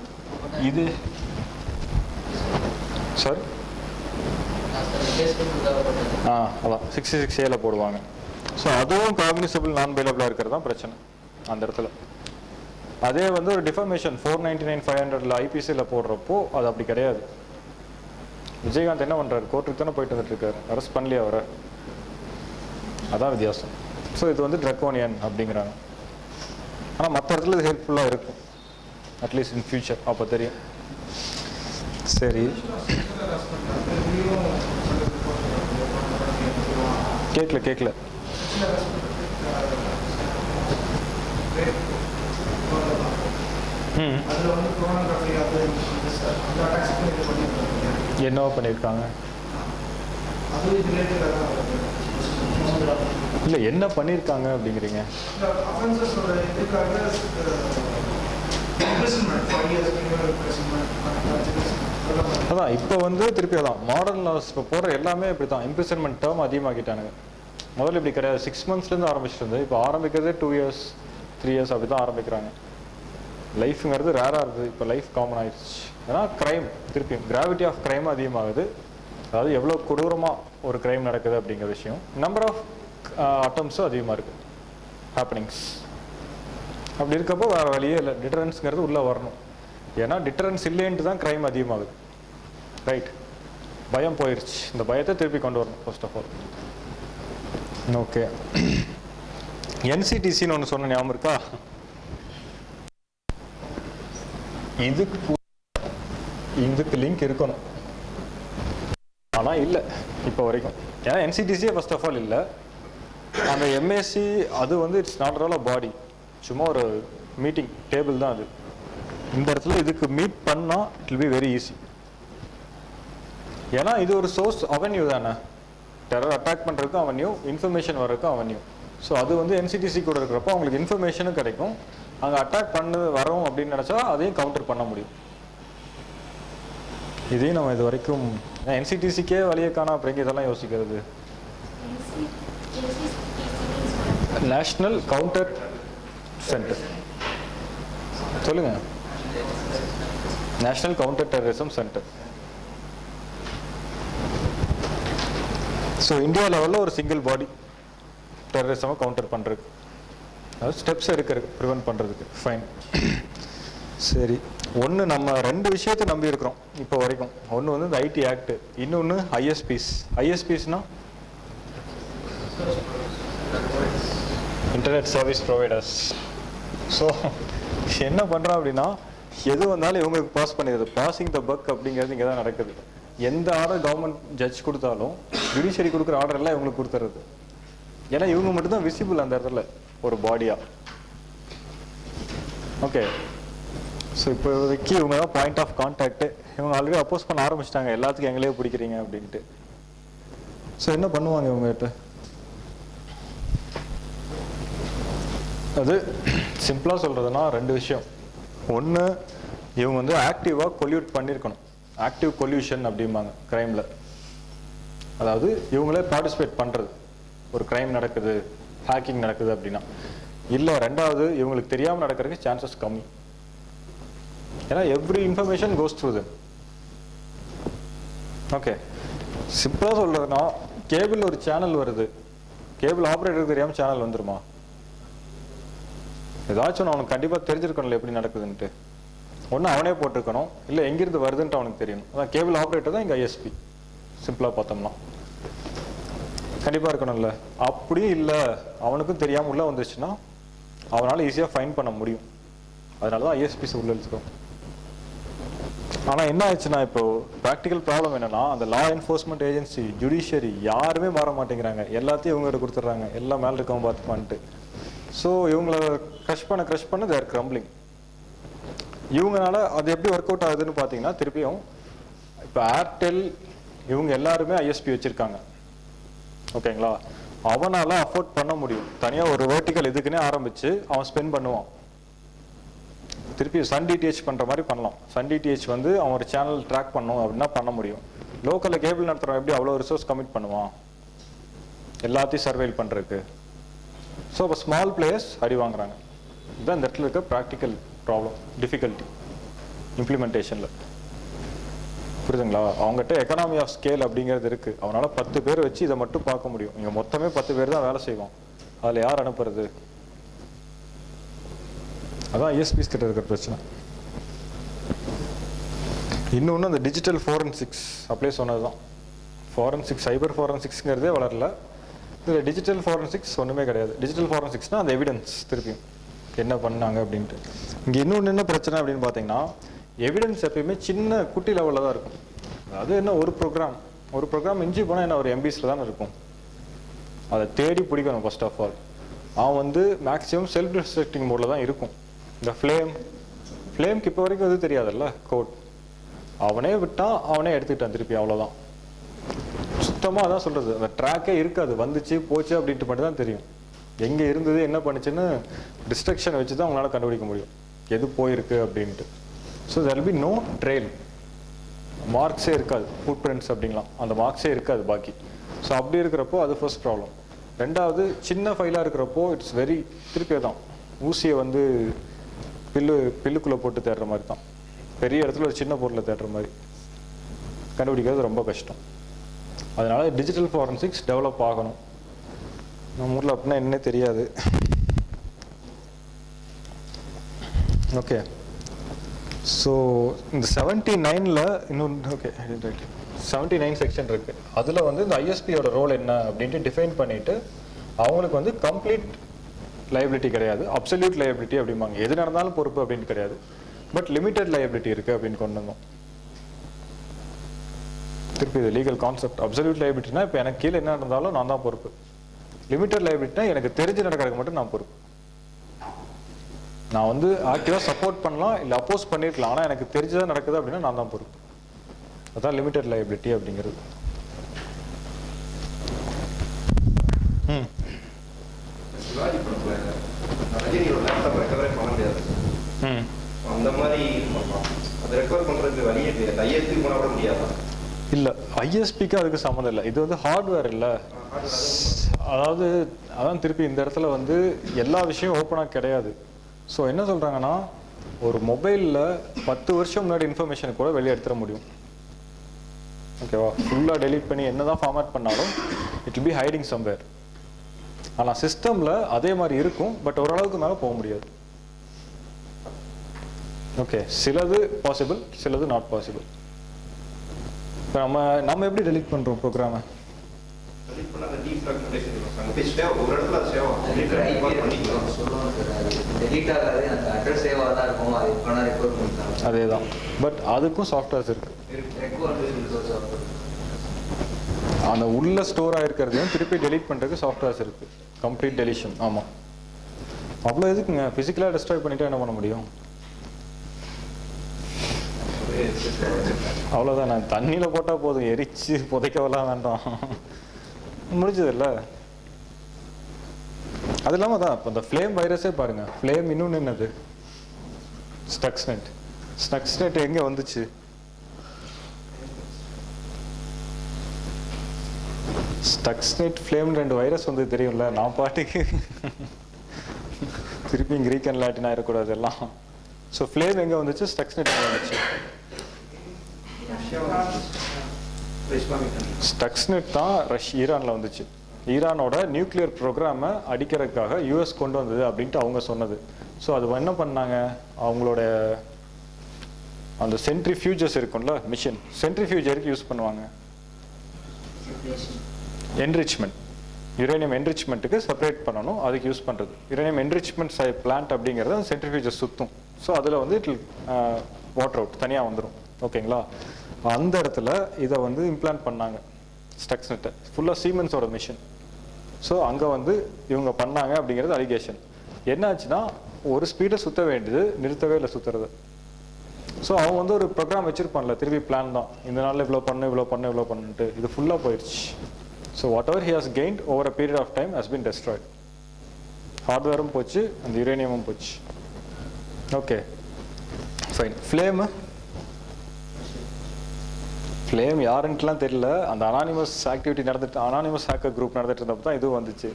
இது சார் அதான் 66A போடுவாங்க. ஸோ அதுவும் காக்னிசபிள், நான் பெயிலபிளாக இருக்கிறது தான் பிரச்சனை அந்த இடத்துல. அதே வந்து ஒரு டிஃபமேஷன் 499, 500 ஐபிசியில் போடுறப்போ அது அப்படி கிடையாது. விஜயகாந்த் என்ன பண்ணுறாரு? கோர்ட்டுக்கு தானே போயிட்டு வந்துட்டு இருக்காரு, அரெஸ்ட் பண்ணலையே அவரை. அதான் வித்தியாசம். ஸோ இது வந்து ட்ரக்கோனியன் அப்படிங்கிறாங்க. ஆனால் மற்ற இடத்துல இது ஹெல்ப்ஃபுல்லாக இருக்கும், அட்லீஸ்ட் இன் ஃபியூச்சர். அப்போ தெரியும். சரி, கேட்கல. என்னவோ பண்ணியிருக்காங்க. இல்லை, என்ன பண்ணியிருக்காங்க அப்படிங்கிறீங்க? அதான் இப்போ வந்து திருப்பி அதான் மாடர்ன் லாஸ் இப்போ போடுற எல்லாமே இப்படி தான். இம்ப்ரிசன்மெண்ட் டேர்ம் அதிகமாக்கிட்டானுங்க. முதல்ல இப்படி கிடையாது, 6 monthsலேருந்து ஆரம்பிச்சுட்டு இருந்தது. இப்போ ஆரம்பிக்கிறதே 2 years 3 years அப்படி தான் ஆரம்பிக்கிறாங்க. லைஃப்ங்கிறது ரேராக இருக்குது, இப்போ லைஃப் காமன் ஆயிடுச்சு. ஏன்னா க்ரைம் திருப்பியும் கிராவிட்டி ஆஃப் க்ரைம் அதிகமாகுது. அதாவது எவ்வளோ கொடூரமாக ஒரு க்ரைம் நடக்குது அப்படிங்கிற விஷயம். நம்பர் ஆஃப் அட்டம்ஸும் அதிகமாக இருக்குது, ஹேப்பனிங்ஸ். அப்படி இருக்கப்போ வேறு வழியே இல்லை, டிட்டரன்ஸுங்கிறது உள்ளே வரணும். ஏன்னா டிட்டரன்ஸ் இல்லைன்ட்டு தான் க்ரைம் அதிகமாகுது. ரைட், பயம் போயிடுச்சு. இந்த பயத்தை திருப்பி கொண்டு வரணும் ஃபர்ஸ்ட் ஆஃப் ஆல். ஓகே, என்சிடிசின்னு ஒன்று சொன்ன ஞாபகம் இருக்கா? இதுக்கு லிங்க் இருக்கணும், ஆனால் இல்லை இப்போ வரைக்கும். ஏன்னா என்சிடிசியே ஃபர்ஸ்ட் ஆஃப் ஆல் இல்லை. அந்த எம்ஏசி அது வந்து இட்ஸ் நாட் ஆல் அ பாடி, சும்மா ஒரு மீட்டிங் டேபிள் தான் அது. இந்த இடத்துல இதுக்கு மீட் பண்ணால் it will be very easy. ஏன்னா இது ஒரு சோர்ஸ் அவென்யூ தானே, டெரர் அட்டாக் பண்ணுறதுக்கும் அவென்யூ, இன்ஃபர்மேஷன் வர்றதுக்கும் அவென்யூ. ஸோ அது வந்து என்சிடிசி கூட இருக்கிறப்போ அவங்களுக்கு இன்ஃபர்மேஷனும் கிடைக்கும். அங்கே அட்டாக் பண்ண வரோம் அப்படின்னு நினச்சா அதையும் கவுண்டர் பண்ண முடியும். இதையும் நம்ம இது வரைக்கும் என்சிடிசிக்கே வழியை காணா அப்படிங்க இதெல்லாம் யோசிக்கிறது. நேஷ்னல் கவுண்டர் சென்டர் சொல்லுங்க. National counter terrorism centre. So India லெவலில் ஒரு சிங்கிள் பாடி டெரரிசமை கவுண்டர் பண்ணுறதுக்கு, அதாவது ஸ்டெப்ஸ் எடுக்கிறது, ப்ரிவென்ட் பண்ணுறதுக்கு. ஃபைன், சரி. ஒன்று நம்ம 2 விஷயத்தை நம்பி இருக்கிறோம் இப்போ வரைக்கும். ஒன்று வந்து இந்த ஐடி ஆக்ட், இன்னொன்று ஐஎஸ்பிஸ். ஐஎஸ்பிஸ்னா இன்டர்நெட் சர்வீஸ் ப்ரொவைடர்ஸ். ஸோ என்ன பண்ணுறோம் அப்படின்னா, எது வந்தாலும் இவங்களுக்கு பாஸ் பண்ணிடுது. பாசிங் த பக் அப்படிங்கிறது இங்கே தான் நடக்குது. எந்த ஆர்டர் கவர்மெண்ட் ஜட்ஜ் கொடுத்தாலும் ஜுடிஷியரி கொடுக்குற ஆர்டர் எல்லாம் இவங்களுக்கு கொடுத்துறது. ஏன்னா இவங்க மட்டும்தான் விசிபிள் அந்த இடத்துல ஒரு பாடியா. ஓகே, ஸோ இப்போதைக்கு இவங்க தான் பாயிண்ட் ஆஃப் கான்டாக்ட். இவங்க ஆல்ரெடி அப்போஸ் பண்ண ஆரம்பிச்சிட்டாங்க, எல்லாத்துக்கும் எங்களே பிடிக்கிறீங்க அப்படின்ட்டு. ஸோ என்ன பண்ணுவாங்க இவங்ககிட்ட? அது சிம்பிளாக சொல்கிறதுனா 2 விஷயம். ஒன்று, இவங்க வந்து ஆக்டிவாக கொல்யூட் பண்ணியிருக்கணும். ஆக்டிவ் கொல்யூஷன் அப்படிம்பாங்க க்ரைமில். அதாவது இவங்களே பார்ட்டிசிபேட் பண்ணுறது, ஒரு க்ரைம் நடக்குது, ஹேக்கிங் நடக்குது அப்படின்னா. இல்லை, 2வது, இவங்களுக்கு தெரியாமல் நடக்கிறதுக்கு சான்சஸ் கம்மி. ஏன்னா every information goes through them. Okay, சிம்பிளாக சொல்கிறதுனா, கேபிள் ஒரு சேனல் வருது, கேபிள் ஆப்ரேட்டருக்கு தெரியாமல் சேனல் வந்துருமா? ஏதாச்சும் அவனுக்கு கண்டிப்பாக தெரிஞ்சிருக்கணும்ல எப்படி நடக்குதுன்ட்டு. ஒன்று அவனே போட்டிருக்கணும், இல்லை எங்கிருந்து வருதுன்ட்டு அவனுக்கு தெரியணும். அதான் கேபிள் ஆப்ரேட்டர் தான் இங்கே ஐஎஸ்பி. சிம்பிளாக பார்த்தோம்னா கண்டிப்பாக இருக்கணும்ல. அப்படியும் இல்லை, அவனுக்கும் தெரியாமல் உள்ளே வந்துச்சுன்னா அவனால் ஈஸியாக ஃபைன் பண்ண முடியும். அதனால தான் ஐஎஸ்பிஸ் உள்ள எடுத்துக்கணும். ஆனால் என்ன ஆயிடுச்சுன்னா, இப்போ ப்ராக்டிக்கல் ப்ராப்ளம் என்னன்னா, அந்த லா என்ஃபோர்ஸ்மெண்ட் ஏஜென்சி, ஜுடிஷியரி யாருமே மாற மாட்டேங்கிறாங்க. எல்லாத்தையும் இவங்ககிட்ட கொடுத்துட்றாங்க, எல்லாம் மேலே இருக்கவங்க பார்த்துப்பான்ட்டு. ஸோ இவங்கள க்ரஷ் பண்ண தேர் கிரம்பிளிங். இவங்களால அது எப்படி ஒர்க் அவுட் ஆகுதுன்னு பார்த்தீங்கன்னா, திருப்பியும் இப்போ ஏர்டெல் இவங்க எல்லாருமே ஐஎஸ்பி வச்சுருக்காங்க, ஓகேங்களா? அவனால் அஃபோர்ட் பண்ண முடியும். தனியாக ஒரு வெர்டிக்கல் இதுக்குன்னே ஆரம்பித்து அவன் ஸ்பெண்ட் பண்ணுவான். திருப்பி சன் டிடிஹெச் பண்ணுற மாதிரி பண்ணலாம். சன் டிடிஹெச் வந்து அவன் ஒரு சேனல் ட்ராக் பண்ணணும் அப்படின்னா பண்ண முடியும். லோக்கலில் கேபிள் நடத்துகிறவன் எப்படி அவ்வளோ ரிசோர்ஸ் கமிட் பண்ணுவான் எல்லாத்தையும் சர்வைல் பண்ணுறதுக்கு? ஸோ இப்போ ஸ்மால் பிளேயர்ஸ் அடி வாங்குறாங்க. இதுதான் இந்த இடத்துல இருக்க ப்ராக்டிக்கல் ப்ராப்ளம், டிஃபிகல்ட்டி இம்ப்ளிமெண்டேஷனில். புரியுதுங்களா? அவங்ககிட்ட எக்கனாமி ஆஃப் ஸ்கேல் அப்படிங்கிறது இருக்குது. அவனால் 10 பேர் வச்சு இதை மட்டும் பார்க்க முடியும். இங்கே மொத்தமே 10 பேர் தான் வேலை செய்வோம். அதில் யார் அனுப்புறது? அதான் ஐஎஸ்பிஸ் கிட்ட இருக்கிற பிரச்சனை. இன்னொன்று அந்த டிஜிட்டல் ஃபோரன்சிக்ஸ் அப்படியே சொன்னது தான். ஃபாரன்சிக்ஸ், சைபர் ஃபாரன்சிக்ஸ்ங்கிறதே வளரல. இதில் டிஜிட்டல் ஃபாரன்சிக்ஸ் ஒன்றுமே கிடையாது. டிஜிட்டல் ஃபாரன்சிக்ஸ்னால் அந்த எவிடன்ஸ் திருப்பியும் என்ன பண்ணாங்க அப்படின்ட்டு. இங்கே இன்னொன்று என்ன பிரச்சனை அப்படின்னு பார்த்தீங்கன்னா, எவிடன்ஸ் எப்பயுமே சின்ன குட்டி லெவலில் தான் இருக்கும். அது என்ன, ஒரு ப்ரோக்ராம் இஞ்சி போனால் என்ன ஒரு எம்பிஸில் தானே இருக்கும். அதை தேடி பிடிக்கணும். ஃபர்ஸ்ட் ஆஃப் ஆல் அவன் வந்து மேக்ஸிமம் செல்ஃப் டிஸ்ட்ரக்டிங் மோடில் தான் இருக்கும். இந்த ஃப்ளேம்க்கு இப்போ வரைக்கும் அது தெரியாதுல்ல கோட். அவனே விட்டான், அவனே எடுத்துக்கிட்டான் திருப்பி, அவ்வளோதான். சுத்தமாக அதான் சொல்கிறது, அந்த ட்ராக்கே இருக்காது. வந்துச்சு போச்சு அப்படின்ட்டு மட்டும் தான் தெரியும். எங்கே இருந்தது, என்ன பண்ணுச்சுன்னு டிஸ்ட்ரக்ஷனை வச்சு தான் அவங்களால கண்டுபிடிக்க முடியும் எது போயிருக்கு அப்படின்ட்டு. So there will be no trail, மார்க்ஸே இருக்காது. ஃபுட் பிரிண்ட்ஸ் அப்படிங்கலாம், அந்த மார்க்ஸே இருக்காது பாக்கி. ஸோ அப்படி இருக்கிறப்போ அது ஃபர்ஸ்ட் ப்ராப்ளம். 2வது, சின்ன ஃபைலாக இருக்கிறப்போ இட்ஸ் வெரி திருப்பியே தான் ஊசியை வந்து பில்லுக்குள்ளே போட்டு தேடுற மாதிரி தான். பெரிய இடத்துல ஒரு சின்ன பொருளை தேடுற மாதிரி கண்டுபிடிக்கிறது ரொம்ப கஷ்டம். அதனால டிஜிட்டல் ஃபாரன்சிக்ஸ் டெவலப் ஆகணும். நம்ம ஊரில் அப்படின்னா என்னன்னே தெரியாது. ஓகே, ஸோ இந்த 79ல் இன்னொன்று, ஓகே ரைட், 79 செக்ஷன் இருக்குது. அதில் வந்து இந்த ஐஎஸ்பியோட ரோல் என்ன அப்படின்ட்டு டிஃபைன் பண்ணிவிட்டு, அவங்களுக்கு வந்து கம்ப்ளீட் லைபிலிட்டி கிடையாது, அப்சல்யூட் லைபிலிட்டி அப்படிம்பாங்க. எது நடந்தாலும் பொறுப்பு அப்படின்னு கிடையாது, பட் லிமிட்டட் லைபிலிட்டி இருக்குது அப்படின்னு கொண்டு வந்தோம். திருப்பி இது லீகல் கான்செப்ட். அப்சல்யூட் லைபிலிட்டினா இப்போ எனக்கு கீழே என்ன நடந்தாலும் நான் தான் பொறுப்பு. லிமிட்டட் லைபிலிட்டினா எனக்கு தெரிஞ்சு நடக்கிறதுக்கு மட்டும் நான் பொறுப்பு. நான் வந்து ஆக்டிவாக சப்போர்ட் பண்ணலாம், இல்லை அப்போஸ் பண்ணியிருக்கலாம், ஆனால் எனக்கு தெரிஞ்சுதான் நடக்குது அப்படின்னா நான் தான் பொறுப்பு. அதுதான் லிமிட்டட் லைபிலிட்டி அப்படிங்கிறது. இல்லை, ஐஎஸ்பிக்கு அதுக்கு சம்மந்தம் இல்லை. இது வந்து ஹார்ட்வேர் இல்லை. அதாவது அதான் திருப்பி இந்த இடத்துல வந்து எல்லா விஷயம் ஓப்பனாக கிடையாது. ஸோ என்ன சொல்கிறாங்கன்னா, ஒரு மொபைலில் 10 வருஷம் முன்னாடி இன்ஃபர்மேஷன் கூட வெளியே எடுத்துட முடியும். ஓகேவா? ஃபுல்லாக டெலீட் பண்ணி என்ன தான் ஃபார்மேட் பண்ணாலும் it will B hiding somewhere. ஆனால் சிஸ்டமில் அதே மாதிரி இருக்கும், பட் ஓரளவுக்கு மேலே போக முடியாது. ஓகே, சிலது பாசிபிள், சிலது நாட் பாசிபிள். இப்போ நம்ம எப்படி டெலீட் பண்ணுறோம் ப்ரோக்ராமை? அதே தான், பட் அதுக்கும் சாஃப்ட்வேர்ஸ் இருக்கு. அந்த உள்ள ஸ்டோர் ஆகிருக்கிறதையும் திருப்பி டெலீட் பண்ணுறதுக்கு சாஃப்ட்வேர்ஸ் இருக்கு. Complete deletion. ஆமாம், அவ்வளோ எதுக்குங்க? ஃபிசிக்கலாக டெஸ்ட்ராய் பண்ணிட்டா என்ன பண்ண முடியும்? அவ்வளோதான், நான் தண்ணியில் போட்டால் போதும், எரிச்சு புதைக்கவெல்லாம் வேண்டாம், முடிஞ்சது இல்லை. அது இல்லாமல் தான் இப்போ இந்த ஃப்ளேம் வைரஸே பாருங்க, ஃப்ளேம் இன்னொன்று என்னது, ஸ்டக்ஸ்நெட். ஸ்டக்ஸ்நெட் எங்கே வந்துச்சு? ஸ்டக்ஸ்நெட் ஃப்ளேம் 2 வைரஸ் வந்து தெரியும்ல, நான் பாட்டுக்கு திருப்பி கிரீக் அண்ட் லாட்டின் ஆயிடக்கூடாது எல்லாம். ஸோ ஃப்ளேம் எங்கே வந்துச்சு, ஸ்டக்ஸ்நெட் எங்கே வந்துச்சு? ஸ்டக்ஸ்நெட் தான் ஈரானில் வந்துச்சு. ஈரானோட நியூக்ளியர் ப்ரோக்ராமை அடிக்கிறதுக்காக யூஎஸ் கொண்டு வந்தது அப்படின்ட்டு அவங்க சொன்னது. ஸோ அது என்ன பண்ணாங்க, அவங்களோட அந்த சென்ட்ரிஃபியூஜஸ் இருக்கும்ல மிஷின், சென்ட்ரிஃபியூஜ் எதுக்கு யூஸ் பண்ணுவாங்க? என்ரிச்மெண்ட், யுரேனியம் என்ரிச்மெண்ட்டுக்கு செப்பரேட் பண்ணணும், அதுக்கு யூஸ் பண்ணுறது. யுரேனியம் என்ரிச்மெண்ட் பிளான்ட் அப்படிங்கிறது அந்த சென்ட்ரிஃபியூஜஸ் சுற்றும். ஸோ அதில் வந்து இட் வாட்டர் அவுட் தனியாக வந்துடும். ஓகேங்களா? அந்த இடத்துல இதை வந்து இம்ப்ளான்ட் பண்ணாங்க ஸ்டக்ஸ்நெட்டை, ஃபுல்லாக சீமென்ஸோட மிஷின். ஸோ அங்கே வந்து இவங்க பண்ணாங்க அப்படிங்கிறது அலிகேஷன். என்னாச்சுன்னா ஒரு ஸ்பீடை சுற்ற வேண்டியது நிறுத்தவே இல்லை சுற்றுறது. ஸோ அவங்க வந்து ஒரு ப்ரோக்ராம் வச்சிருப்பான்ல, திருப்பி பிளான் தான், இந்த நாளில் இவ்வளோ பண்ணு இவ்வளோ பண்ணு இவ்வளோ பண்ணிட்டு இது ஃபுல்லாக போயிடுச்சு. So whatever he has gained over a period of time has been destroyed. ஹார்ட்வேரும் போச்சு, அந்த யுரேனியமும் போச்சு. Okay fine. ஃப்ளேமு, ஃப்ளேம் யாருன்ட்டுலாம் தெரியல. அந்த அனானிமஸ் ஆக்டிவிட்டி நடந்துட்டு, அனானிமஸ் ஹேக்கர் குரூப் நடந்துட்டு இருந்தப்போ தான் இது வந்துச்சு.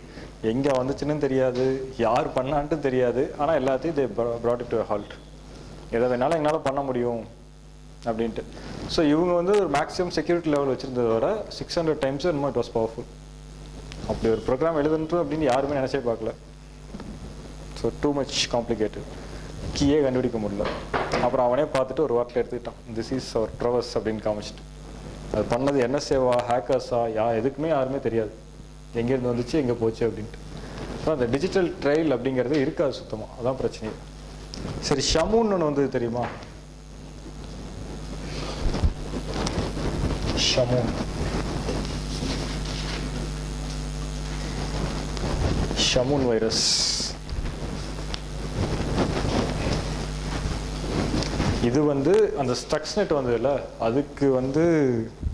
எங்கே வந்துச்சுன்னு தெரியாது, யார் பண்ணான்ட்டு தெரியாது. ஆனால் எல்லாத்தையும் தே brought it to a halt. எதை வேணாலும் எங்களால் பண்ண முடியும் அப்படின்ட்டு. ஸோ இவங்க வந்து ஒரு மேக்ஸிமம் செக்யூரிட்டி லெவல் வச்சுருந்ததை விட 600 டைம்ஸ் என்னமோ இட் வாஸ் பவர்ஃபுல். அப்படி ஒரு ப்ரோக்ராம் எழுதுன்ட்டு அப்படின்னு யாருமே நினச்சே பார்க்கல. ஸோ டூ மச் காம்ப்ளிகேட்டட், கீயே கண்டுபிடிக்க முடியல. அப்புறம் அவனே பார்த்துட்டு ஒரு வார்த்தை எடுத்துக்கிட்டான், திஸ் இஸ் அவர் ப்ரவர்ஸ் அப்படின்னு காமிச்சிட்டு. அது பண்ணது என்எஸ்ஏவா ஹேக்கர்ஸா எதுக்குமே யாருமே தெரியாது எங்கேருந்து வந்துச்சு எங்கே போச்சு அப்படின்ட்டு. அப்புறம் அந்த டிஜிட்டல் ட்ரையல் அப்படிங்கிறது இருக்காது சுத்தமாக, அதான் பிரச்சனை. சரி, ஷமூன் ஒன்று வந்தது தெரியுமா? ஷமூன், ஷமூன் வைரஸ். இது வந்து அந்த ஸ்டக்ஸ்நெட் வந்ததுல, அதுக்கு வந்து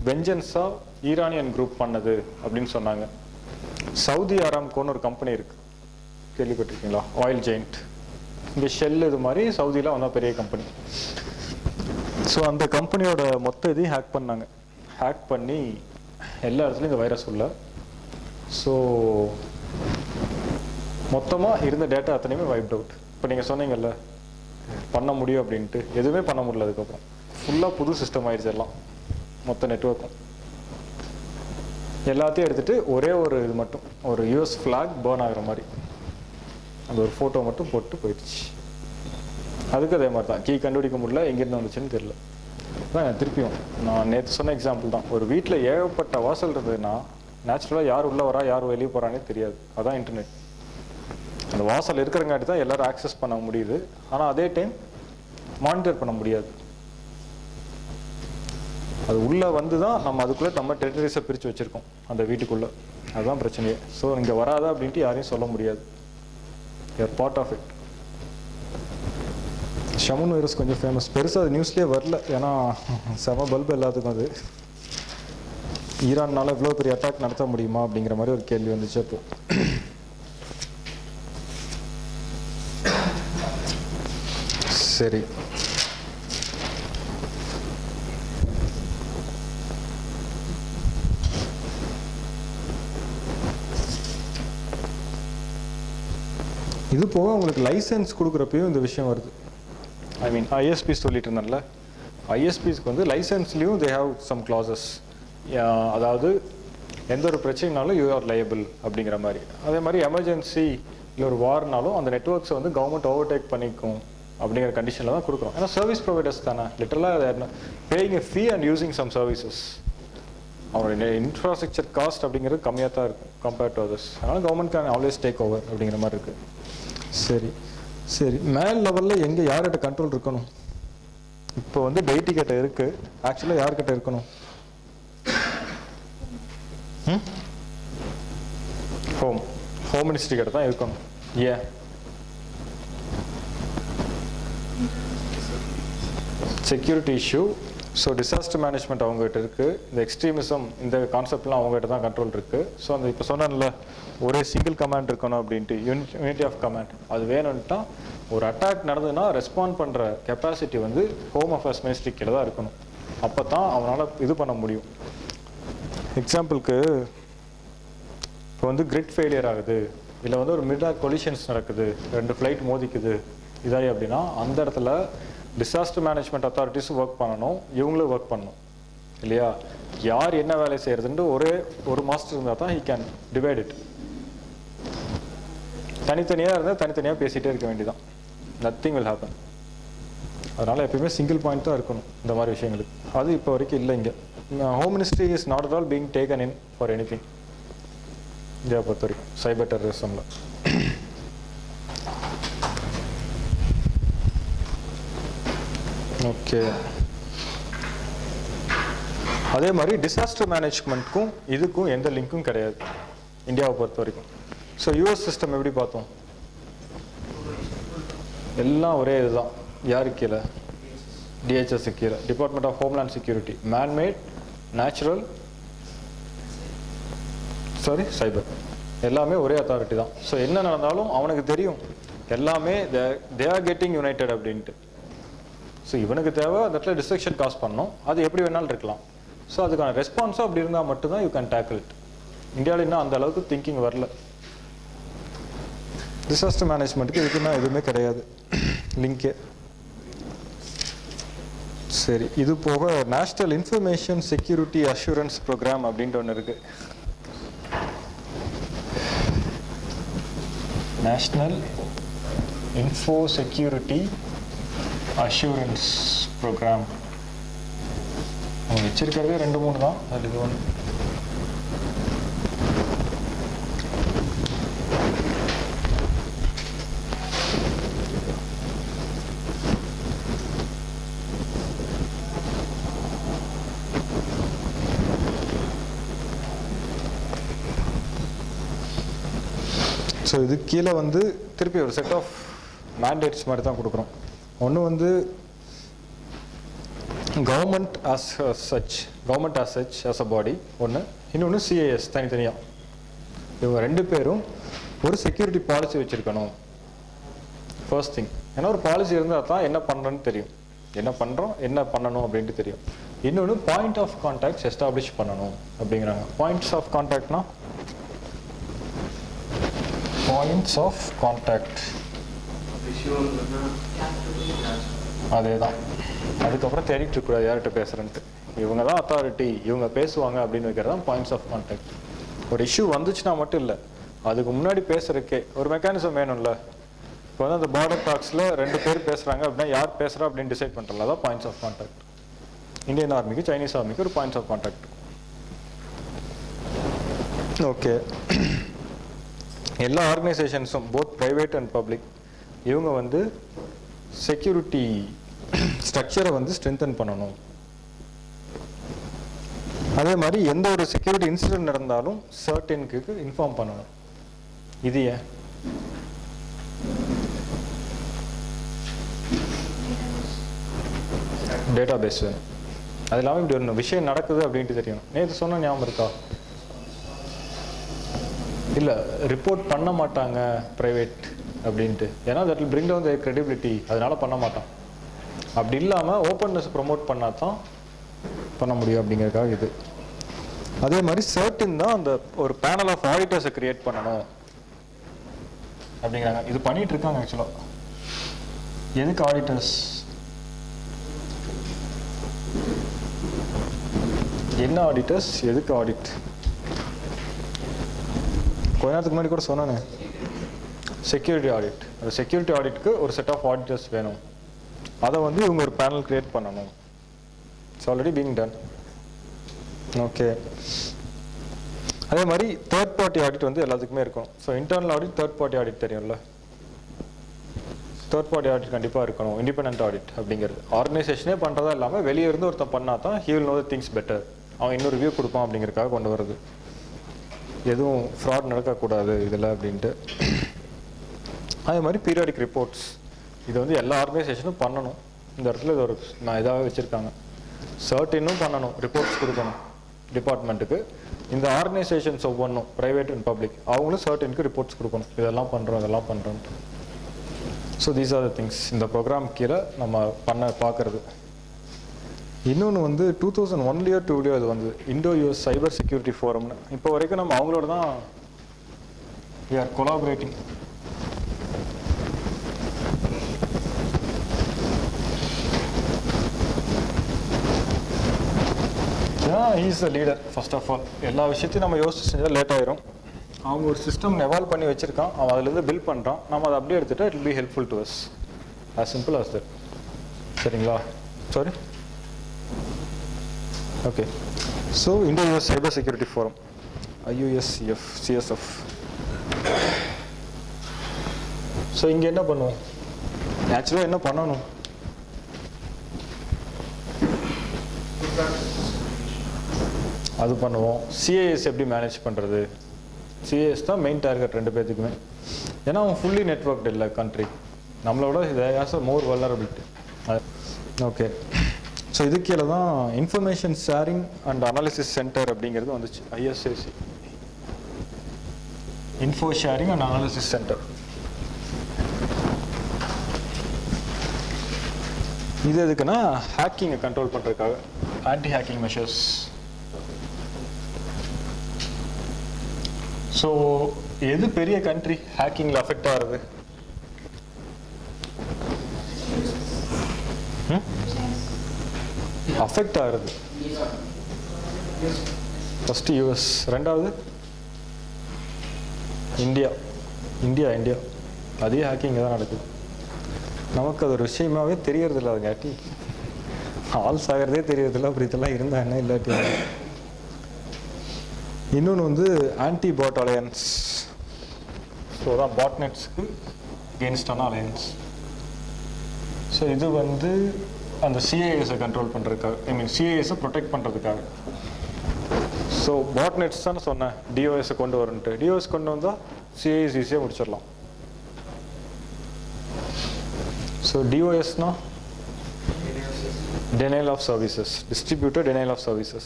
வெஞ்சன்ஸா ஈரானியன் குரூப் பண்ணது அப்படின்னு சொன்னாங்க. சவுதி ஆராம்கோன்னு ஒரு கம்பெனி இருக்கு, கேள்விப்பட்டிருக்கீங்களா? ஆயில் ஜெயிண்ட், இங்கே ஷெல் இது மாதிரி சவுதியில் வந்தால் பெரிய கம்பெனி. ஸோ அந்த கம்பெனியோட மொத்த இதையும் ஹேக் பண்ணாங்க. ஹேக் பண்ணி எல்லா இடத்துலையும் இந்த வைரஸ் உள்ள. ஸோ மொத்தமாக இருந்த டேட்டா அத்தனையுமே வைப்ட் அவுட். இப்போ நீங்கள் சொன்னீங்கல்ல பண்ண முடியும் அப்படின்ட்டு, எதுவுமே பண்ண முடியல. அதுக்கப்புறம் ஃபுல்லாக புது சிஸ்டம் ஆயிடுச்சு எல்லாம், மொத்த நெட்வொர்க்கும். எல்லாத்தையும் எடுத்துகிட்டு ஒரே ஒரு இது மட்டும், ஒரு யூஎஸ் ஃப்ளாக் பேர்ன் ஆகிற மாதிரி அந்த ஒரு ஃபோட்டோ மட்டும் போட்டு போயிடுச்சு. அதுக்கு அதே மாதிரி தான், கீ கண்டுபிடிக்க முடியல, எங்கேருந்து வந்துச்சுன்னு தெரியல. அதான் திருப்பியும் நான் நேற்று சொன்ன எக்ஸாம்பிள் தான். ஒரு வீட்டில் ஏகப்பட்ட வாசல் இருந்ததுன்னா நேச்சுரலாக யார் உள்ளே வரா யார் வெளியே போகிறானே தெரியாது. அதான் இன்டர்நெட். அந்த வாசல் இருக்கிறங்காட்டி தான் எல்லாரும் ஆக்சஸ் பண்ண முடியுது. ஆனால் அதே டைம் மானிட்டர் பண்ண முடியாது. அது உள்ளே வந்து தான் நம்ம அதுக்குள்ளே நம்ம டெரிட்டரிஸை பிரித்து வச்சுருக்கோம் அந்த வீட்டுக்குள்ளே. அதுதான் பிரச்சனையே. ஸோ இங்கே வராதா அப்படின்ட்டு யாரையும் சொல்ல முடியாது. You're part of it. Shamoon virus கொஞ்சம் ஃபேமஸ். பெருசாக அது நியூஸ்லேயே வரல, ஏன்னா செம பல்பு எல்லாத்துக்கும். அது ஈரான்னால இவ்வளோ பெரிய அட்டாக் நடத்த முடியுமா அப்படிங்கிற மாதிரி ஒரு கேள்வி வந்துச்சு அப்போ. சரி, இது போக உங்களுக்கு லைசன்ஸ் கொடுக்குறப்பையும் இந்த விஷயம் வருது. ஐ மீன் ஐஎஸ்பி சொல்லிட்டு இருந்தேன்ல, ஐஎஸ்பிஸ்க்கு வந்து லைசன்ஸ்லேயும் தே ஹாவ் சம் கிளாசஸ். அதாவது எந்த ஒரு பிரச்சனைனாலும் யூ ஆர் லையபிள் அப்படிங்கிற மாதிரி. அதே மாதிரி எமர்ஜென்சி இல்லை ஒரு வார்னாலும் அந்த நெட்வொர்க்ஸை வந்து கவர்மெண்ட் ஓவர்டேக் பண்ணிக்கும் அப்படிங்கிற கண்டிஷனில் தான் கொடுக்குறோம். ஏன்னா சர்வீஸ் ப்ரொவைடர்ஸ் தானே, லிட்டரலாக paying a fee and using some services. அவங்களுடைய இன்ஃப்ராஸ்ட்ரக்சர் காஸ்ட் அப்படிங்கிறது கம்மியாக தான் இருக்கும் கம்பேர்ட் டு அதர்ஸ். அதனால் government can always take over அப்படிங்கிற மாதிரி இருக்குது. சரி சரி, மேல் லெவலில் எங்கே யார்கிட்ட கண்ட்ரோல் இருக்கணும்? இப்போ வந்து டெய்டி கிட்ட இருக்குது. ஆக்சுவலாக யார்கிட்ட இருக்கணும்? ஹோம் மினிஸ்ட்ரி கிட்ட தான் இருக்கணும். ஏன்? Security issue. So disaster management அவங்ககிட்ட இருக்குது. இந்த எக்ஸ்ட்ரீமிசம் இந்த கான்செப்ட்லாம் அவங்ககிட்ட தான் கண்ட்ரோல் இருக்குது. ஸோ அந்த இப்போ சொன்னேன்ல ஒரே சிங்கிள் கமாண்ட் இருக்கணும் அப்படின்ட்டு, யூனிட்டி ஆஃப் கமாண்ட் அது வேணும்ட்டா ஒரு அட்டாக் நடந்ததுன்னா ரெஸ்பாண்ட் பண்ணுற கெப்பாசிட்டி வந்து ஹோம் அஃபேர்ஸ் மினிஸ்ட்ரி கீழே தான் இருக்கணும். அப்போ தான் அவனால் இது பண்ண முடியும். எக்ஸாம்பிளுக்கு இப்போ வந்து கிரிட் ஃபெயிலியர் ஆகுது, இல்லை வந்து ஒரு மிட் கொலிஷன்ஸ் நடக்குது, 2 ஃப்ளைட் மோதிக்குது இதாரி அப்படின்னா அந்த இடத்துல டிசாஸ்டர் மேனேஜ்மெண்ட் அத்தாரிட்டிஸும் ஒர்க் பண்ணணும், இவங்களும் ஒர்க் பண்ணணும் இல்லையா? யார் என்ன வேலை செய்யறதுன்ட்டு ஒரு மாஸ்டர் இருந்தால் தான் ஹி கேன் டிவைட் இட். தனித்தனியாக இருந்தால் தனித்தனியாக பேசிகிட்டே இருக்க வேண்டியதான், நத்திங் வில் ஹேப்பன். அதனால் எப்பயுமே சிங்கிள் பாயிண்ட் தான் இருக்கணும் இந்த மாதிரி விஷயங்களுக்கு. அது இப்போ வரைக்கும் இல்லை இங்கே. Home ministry is not at all being taken in for anything India பொறுத்த வரைக்கும் சைபர் டெரரிசமில். ஓகே, அதே மாதிரி டிசாஸ்டர் மேனேஜ்மெண்ட்க்கும் இதுக்கும் எந்த லிங்க்கும் கிடையாது இந்தியாவை பொறுத்த வரைக்கும். ஸோ யூஎஸ் சிஸ்டம் எப்படி பார்த்தோம், எல்லாம் ஒரே இதுதான். யாருக்கு கீழே? டிஹெச்எஸ் கீழே, department of homeland security. Manmade, natural, cyber, எல்லாமே ஒரே அத்தாரிட்டி தான். ஸோ என்ன நடந்தாலும் அவனுக்கு தெரியும் எல்லாமே தே ஆர் கெட்டிங் யுனைடெட் அப்படின்ட்டு. ஸோ இவனுக்கு தேவை அந்த இடத்துல டிஸ்ட்ரக்ஷன் காஸ் பண்ணணும், அது எப்படி வேணாலும் இருக்கலாம். ஸோ அதுக்கான ரெஸ்பான்ஸும் அப்படி இருந்தால் மட்டும்தான் யூ கேன் டேக்கிள் இட். இந்தியாவில் இன்னும் அந்த அளவுக்கு திங்கிங் வரல. டிசாஸ்டர் மேனேஜ்மெண்ட்டுக்கு இதுக்குன்னா எதுவுமே கிடையாது லிங்கே. சரி, இது போக national information security assurance programme அப்படின்ட்டு ஒன்று இருக்கு. National info security assurance programme அவங்க வச்சிருக்கிறதே 2-3 தான், அது இது ஒன்று. ஸோ இது கீழே வந்து திருப்பி ஒரு செட் ஆஃப் மேண்டேட்ஸ் மாதிரி தான் கொடுக்குறோம். ஒன்று வந்து government as such as a body ஒன்று, இன்னொன்று சிஐஎஸ் தனித்தனியாக. இவங்க 2 பேரும் ஒரு செக்யூரிட்டி பாலிசி வச்சுருக்கணும் ஃபர்ஸ்ட் திங். ஏன்னா ஒரு பாலிசி இருந்தால் தான் என்ன பண்ணுறோன்னு தெரியும், என்ன பண்ணுறோம் என்ன பண்ணணும் அப்படின்ட்டு தெரியும். இன்னொன்று பாயிண்ட் ஆஃப் கான்டாக்ட்ஸ் எஸ்டாப்ளிஷ் பண்ணணும் அப்படிங்கிறாங்க. பாயிண்ட்ஸ் ஆஃப் கான்டாக்ட்னா பாயிண்ட்ஸ் ஆஃப் கான்டாக்ட் அதே தான். அதுக்கப்புறம் தேடிட்டு இருக்கக்கூடாது யார்கிட்ட பேசுகிறேன்ட்டு, இவங்க தான் அத்தாரிட்டி, இவங்க பேசுவாங்க அப்படின்னு வைக்கிறது தான் பாயிண்ட்ஸ் ஆஃப் கான்டாக்ட். ஒரு இஷ்யூ வந்துச்சுன்னா மட்டும் இல்லை, அதுக்கு முன்னாடி பேசுறதுக்கே ஒரு மெக்கானிசம் வேணும்ல. இப்போ வந்து அந்த பார்டர் டாக்ஸில் 2 பேர் பேசுகிறாங்க அப்படின்னா யார் பேசுகிறா அப்படின்னு டிசைட் பண்ணுறல, அதான் பாயிண்ட்ஸ் ஆஃப் கான்டாக்ட். இந்தியன் ஆர்மிக்கு சைனீஸ் ஆர்மிக்கு ஒரு பாயிண்ட்ஸ் ஆஃப் கான்டாக்ட். ஓகே, எல்லா ஆர்கனைசேஷன்ஸும் போத் ப்ரைவேட் அண்ட் பப்ளிக் இவங்க வந்து செக்யூரிட்டி ஸ்ட்ரக்சரை வந்து ஸ்ட்ரென்தன் பண்ணணும். அதே மாதிரி எந்த ஒரு செக்யூரிட்டி இன்சிடென்ட் நடந்தாலும் சர்டனுக்கு இன்ஃபார்ம் பண்ணணும். இது ஏன்? டேட்டா பேஸ் வேணும். அது இல்லாமல் இப்படி ஒரு விஷயம் நடக்குது அப்படின்ட்டு தெரியணும். நேற்று சொன்ன ஞாபகம் இருக்கா? இல்லை, ரிப்போர்ட் பண்ண மாட்டாங்க ப்ரைவேட் அப்படின்ட்டு, ஏன்னா that will bring down the credibility, அதனால பண்ண மாட்டான். அப்படி இல்லாமல் ஓப்பன்னஸ் ப்ரொமோட் பண்ணால் தான் பண்ண முடியும் அப்படிங்கிறதுக்காக இது. அதே மாதிரி சர்டன் தான் அந்த ஒரு பேனல் ஆஃப் ஆடிட்டர்ஸை கிரியேட் பண்ணணும் அப்படிங்கிறாங்க. இது பண்ணிட்டு இருக்காங்க ஆக்சுவலாக. எதுக்கு ஆடிட்டர்ஸ்? என்ன ஆடிட்டர்ஸ், எதுக்கு ஆடிட்? கொஞ்ச நேரத்துக்கு முன்னாடி கூட சொன்னானே, செக்யூரிட்டி ஆடிட். அந்த செக்யூரிட்டி ஆடிட்க்கு ஒரு செட் ஆஃப் ஆடிட்டர்ஸ் வேணும், அதை வந்து இவங்க ஒரு பேனல் கிரியேட் பண்ணணும். It's already being ton. Okay, அதே மாதிரி தேர்ட் பார்ட்டி ஆடிட் வந்து எல்லாத்துக்குமே இருக்கும். So internal audit, third party audit தெரியும்ல. தேர்ட் பார்ட்டி ஆடிட் கண்டிப்பாக இருக்கணும். இண்டிபெண்டன்ட் ஆடிட் அப்படிங்கிறது ஆர்கனைசேஷனே பண்ணுறதா இல்லாமல் வெளியே இருந்து ஒருத்தன் பண்ணால் தான் he will know the things better, அவன் இன்னொரு ரிவ்யூ கொடுப்பான் அப்படிங்கிறதுக்காக கொண்டு வருது. எதுவும் ஃப்ராட் நடக்கக்கூடாது இதில் அப்படின்ட்டு. அதே மாதிரி பீரியாடிக் ரிப்போர்ட்ஸ், இது வந்து எல்லா ஆர்கனைசேஷனும் பண்ணணும். இந்த இடத்துல இது ஒரு நான் இதாகவே வச்சுருக்காங்க. சர்டினும் பண்ணணும், ரிப்போர்ட்ஸ் கொடுக்கணும் டிபார்ட்மெண்ட்டுக்கு. இந்த ஆர்கனைசேஷன்ஸ் ஒவ்வொன்றும் ப்ரைவேட் அண்ட் பப்ளிக் அவங்களும் சர்டினுக்கு ரிப்போர்ட்ஸ் கொடுக்கணும், இதெல்லாம் பண்ணுறோம் இதெல்லாம் பண்ணுறோம். So these are the things இந்த ப்ரோக்ராம் கீழே நம்ம பார்க்குறது. இன்னொன்று வந்து 2001 2 இது வந்து இண்டோ யூஎஸ் சைபர் செக்யூரிட்டி ஃபோரம்னு. இப்போ வரைக்கும் நம்ம அவங்களோட தான் we are collaborating. he is the leader first of all. எல்லா விஷயத்தையும் நம்ம யோசிச்சு செஞ்சால் லேட் ஆயிரும். அவங்க ஒரு சிஸ்டம் எவால்வ் பண்ணி வச்சிருக்கான், அவன் அதுலேருந்து பில்ட் பண்ணுறான், நம்ம அதை அப்படியே எடுத்துகிட்டு it will be helpful to us, as simple as that. சரிங்களா? Sorry, okay. So Indo US cyber security forum, IUSCF CSF. So இங்கே என்ன பண்ணுவோம், ஆக்சுவலாக என்ன பண்ணணும், அது பண்ணுவோம். சிஏஎஸ் எப்படி மேனேஜ் பண்ணுறது, சிஏஎஸ் தான் மெயின் டார்கெட் ரெண்டு பேர்த்துக்குமே. ஏன்னா அவன் ஃபுல்லி நெட்ஒர்க்டு இல்லை கண்ட்ரி, நம்மளோட has more vulnerability. Okay. So இது கீழே தான் information sharing and analysis centre அப்படிங்கிறது வந்துச்சு, ISAC, info sharing and analysis centre. இது எதுக்குன்னா ஹேக்கிங்கை கண்ட்ரோல் பண்ணுறதுக்காக, ஆன்டி ஹேக்கிங் மெஷர்ஸ். ஸோ எது பெரிய கண்ட்ரி ஹேக்கிங்கில் அஃபெக்ட் ஆகிறது? அஃபெக்ட் ஆகிறது ஃபஸ்ட்டு US, ரெண்டாவது இந்தியா. அதே ஹேக்கிங் தான் நடக்குது. நமக்கு அது ஒரு விஷயமாகவே தெரியறதில்ல, அதுங்காட்டி ஆள் சாகிறதே தெரியறதில்ல. அப்படி இதெல்லாம் இருந்தால் என்ன இல்லாட்டி. இன்னொன்று வந்து ஆன்டி பாட் அலையன்ஸ். ஸோ அதான் பாட்நெட்ஸ்க்கு அகெயின்ஸ்டான அலையன்ஸ். ஸோ இது வந்து அந்த சிஏஎஸை கண்ட்ரோல் பண்ணுறதுக்காக, ஐ மீன் சிஏஎஸை ப்ரொடெக்ட் பண்ணுறதுக்காக. ஸோ பாட்நெட்ஸ் தான் சொன்னேன் டிஓஎஸை கொண்டு வரன்ட்டு. டிஓஎஸ் கொண்டு வந்தால் சிஏஎஸ் ஈஸியாக முடிச்சிடலாம். ஸோ டிஓஎஸ்னா denial of services, distributed denial of services.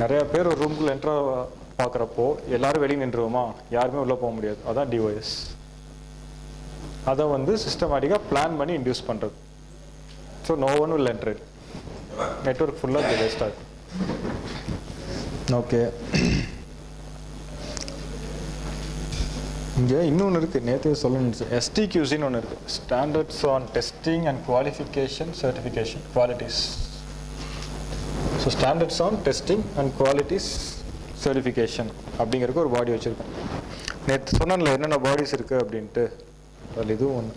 நிறைய பேர் ஒரு ரூம்குள்ள என்ட்ரா பார்க்குறப்போ எல்லாரும் வெளியே நின்றுவோமா, யாருமே உள்ளே போக முடியாது. அதான் டிஓஎஸ். அதை வந்து சிஸ்டமேட்டிக்காக பிளான் பண்ணி இன்டியூஸ் பண்ணுறது. So no one will enter, network ஃபுல்லாக வேஸ்ட் ஆகும். ஓகே. இங்கே இன்னொன்று இருக்குது, நேற்று சொல்லணுச்சு, STQCன்னு ஒன்று இருக்குது, standards on testing and qualification certification qualities. So standards on testing and qualities certification அப்படிங்கிறதுக்கு ஒரு பாடி வச்சுருக்கோம். நேற்று சொன்னல என்னென்ன பாடிஸ் இருக்குது அப்படின்ட்டு, அதில் இதுவும் ஒன்று.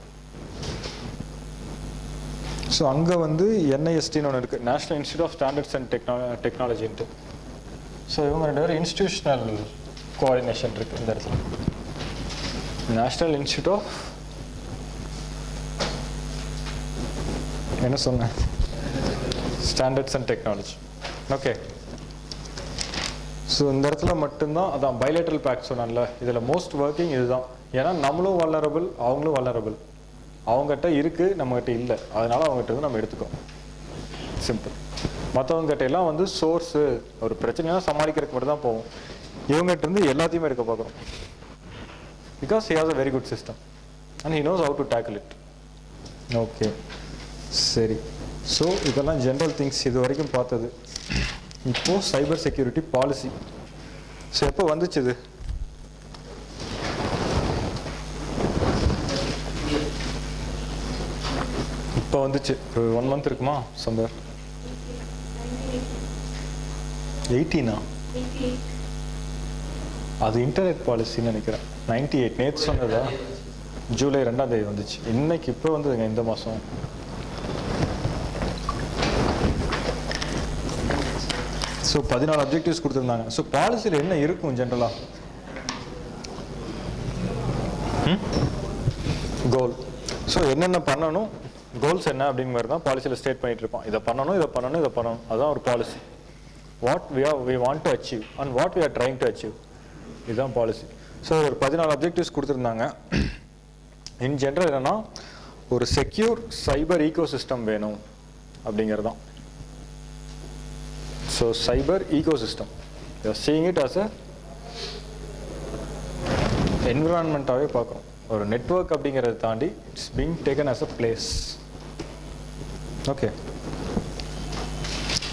ஸோ அங்கே வந்து NISTன்னு ஒன்று இருக்குது, national institute of standards and டெக்னாலஜின்ட்டு. ஸோ இவங்க ரெண்டு பேரும் இன்ஸ்டிடியூஷனல் கோஆர்டினேஷன் இருக்குது இந்த இடத்துல. நேஷ்னல் இன்ஸ்டியூட் ஆஃப் என்ன சொன்னேன், standards and technology. Okay. So இந்த இடத்துல மட்டும்தான் அதான் பைலேட்ரல் பேக்ட் சொன்னான்ல, இதில் மோஸ்ட் ஒர்க்கிங் இதுதான். ஏன்னா நம்மளும் வல்னரபிள், அவங்களும் வல்னரபிள். அவங்ககிட்ட இருக்குது, நம்மகிட்ட இல்லை, அதனால அவங்ககிட்ட இருந்து நம்ம எடுத்துக்கோம். சிம்பிள். மற்றவங்ககிட்ட எல்லாம் வந்து சோர்ஸு ஒரு பிரச்சனையாக சமாளிக்கிறதுக்கு மட்டும் தான் போவோம். இவங்ககிட்ட இருந்து எல்லாத்தையுமே எடுக்க பார்க்குறோம். Because he has a very good system and he knows how to tackle it. Okay. சரி. ஸோ இதெல்லாம் ஜென்ரல் திங்ஸ் இது வரைக்கும் பார்த்தது. இப்போது சைபர் செக்யூரிட்டி பாலிசி. ஸோ எப்போ வந்துச்சு இது? இப்போ வந்துச்சு, ஒரு 1 month இருக்குமா சம்பர்? 18 அது இன்டர்நெட் பாலிசின்னு நினைக்கிறேன். 98 நேற்று சொன்னதா, ஜூலை 2ஆம் தேதி வந்துச்சு. இன்னைக்கு இப்போ வந்ததுங்க இந்த மாதம். ஸோ 14 அப்ஜெக்டிவ்ஸ் கொடுத்துருந்தாங்க. ஸோ பாலிசியில் என்ன இருக்கும் ஜென்ரலாக? கோல். ஸோ என்னென்ன பண்ணணும், கோல்ஸ் என்ன அப்படிங்கிற தான் பாலிசியில் ஸ்டேட் பண்ணிட்டு இருப்பான். இதை பண்ணணும், இதை பண்ணணும், இதை பண்ணணும். அதுதான் ஒரு policy. What we want to achieve and what we are trying to achieve. இதுதான் பாலிசி. ஸோ ஒரு 14 அப்ஜெக்டிவ்ஸ் கொடுத்துருந்தாங்க. இன் ஜென்ரல் என்னென்னா, ஒரு செக்யூர் சைபர் ஈகோசிஸ்டம் வேணும் அப்படிங்கிறது தான். So cyber ecosystem seeing it as a என்விரான்மெண்ட்டாகவே பார்க்குறோம். ஒரு நெட்வொர்க் அப்படிங்கிறத தாண்டி it's being taken as a place. Okay,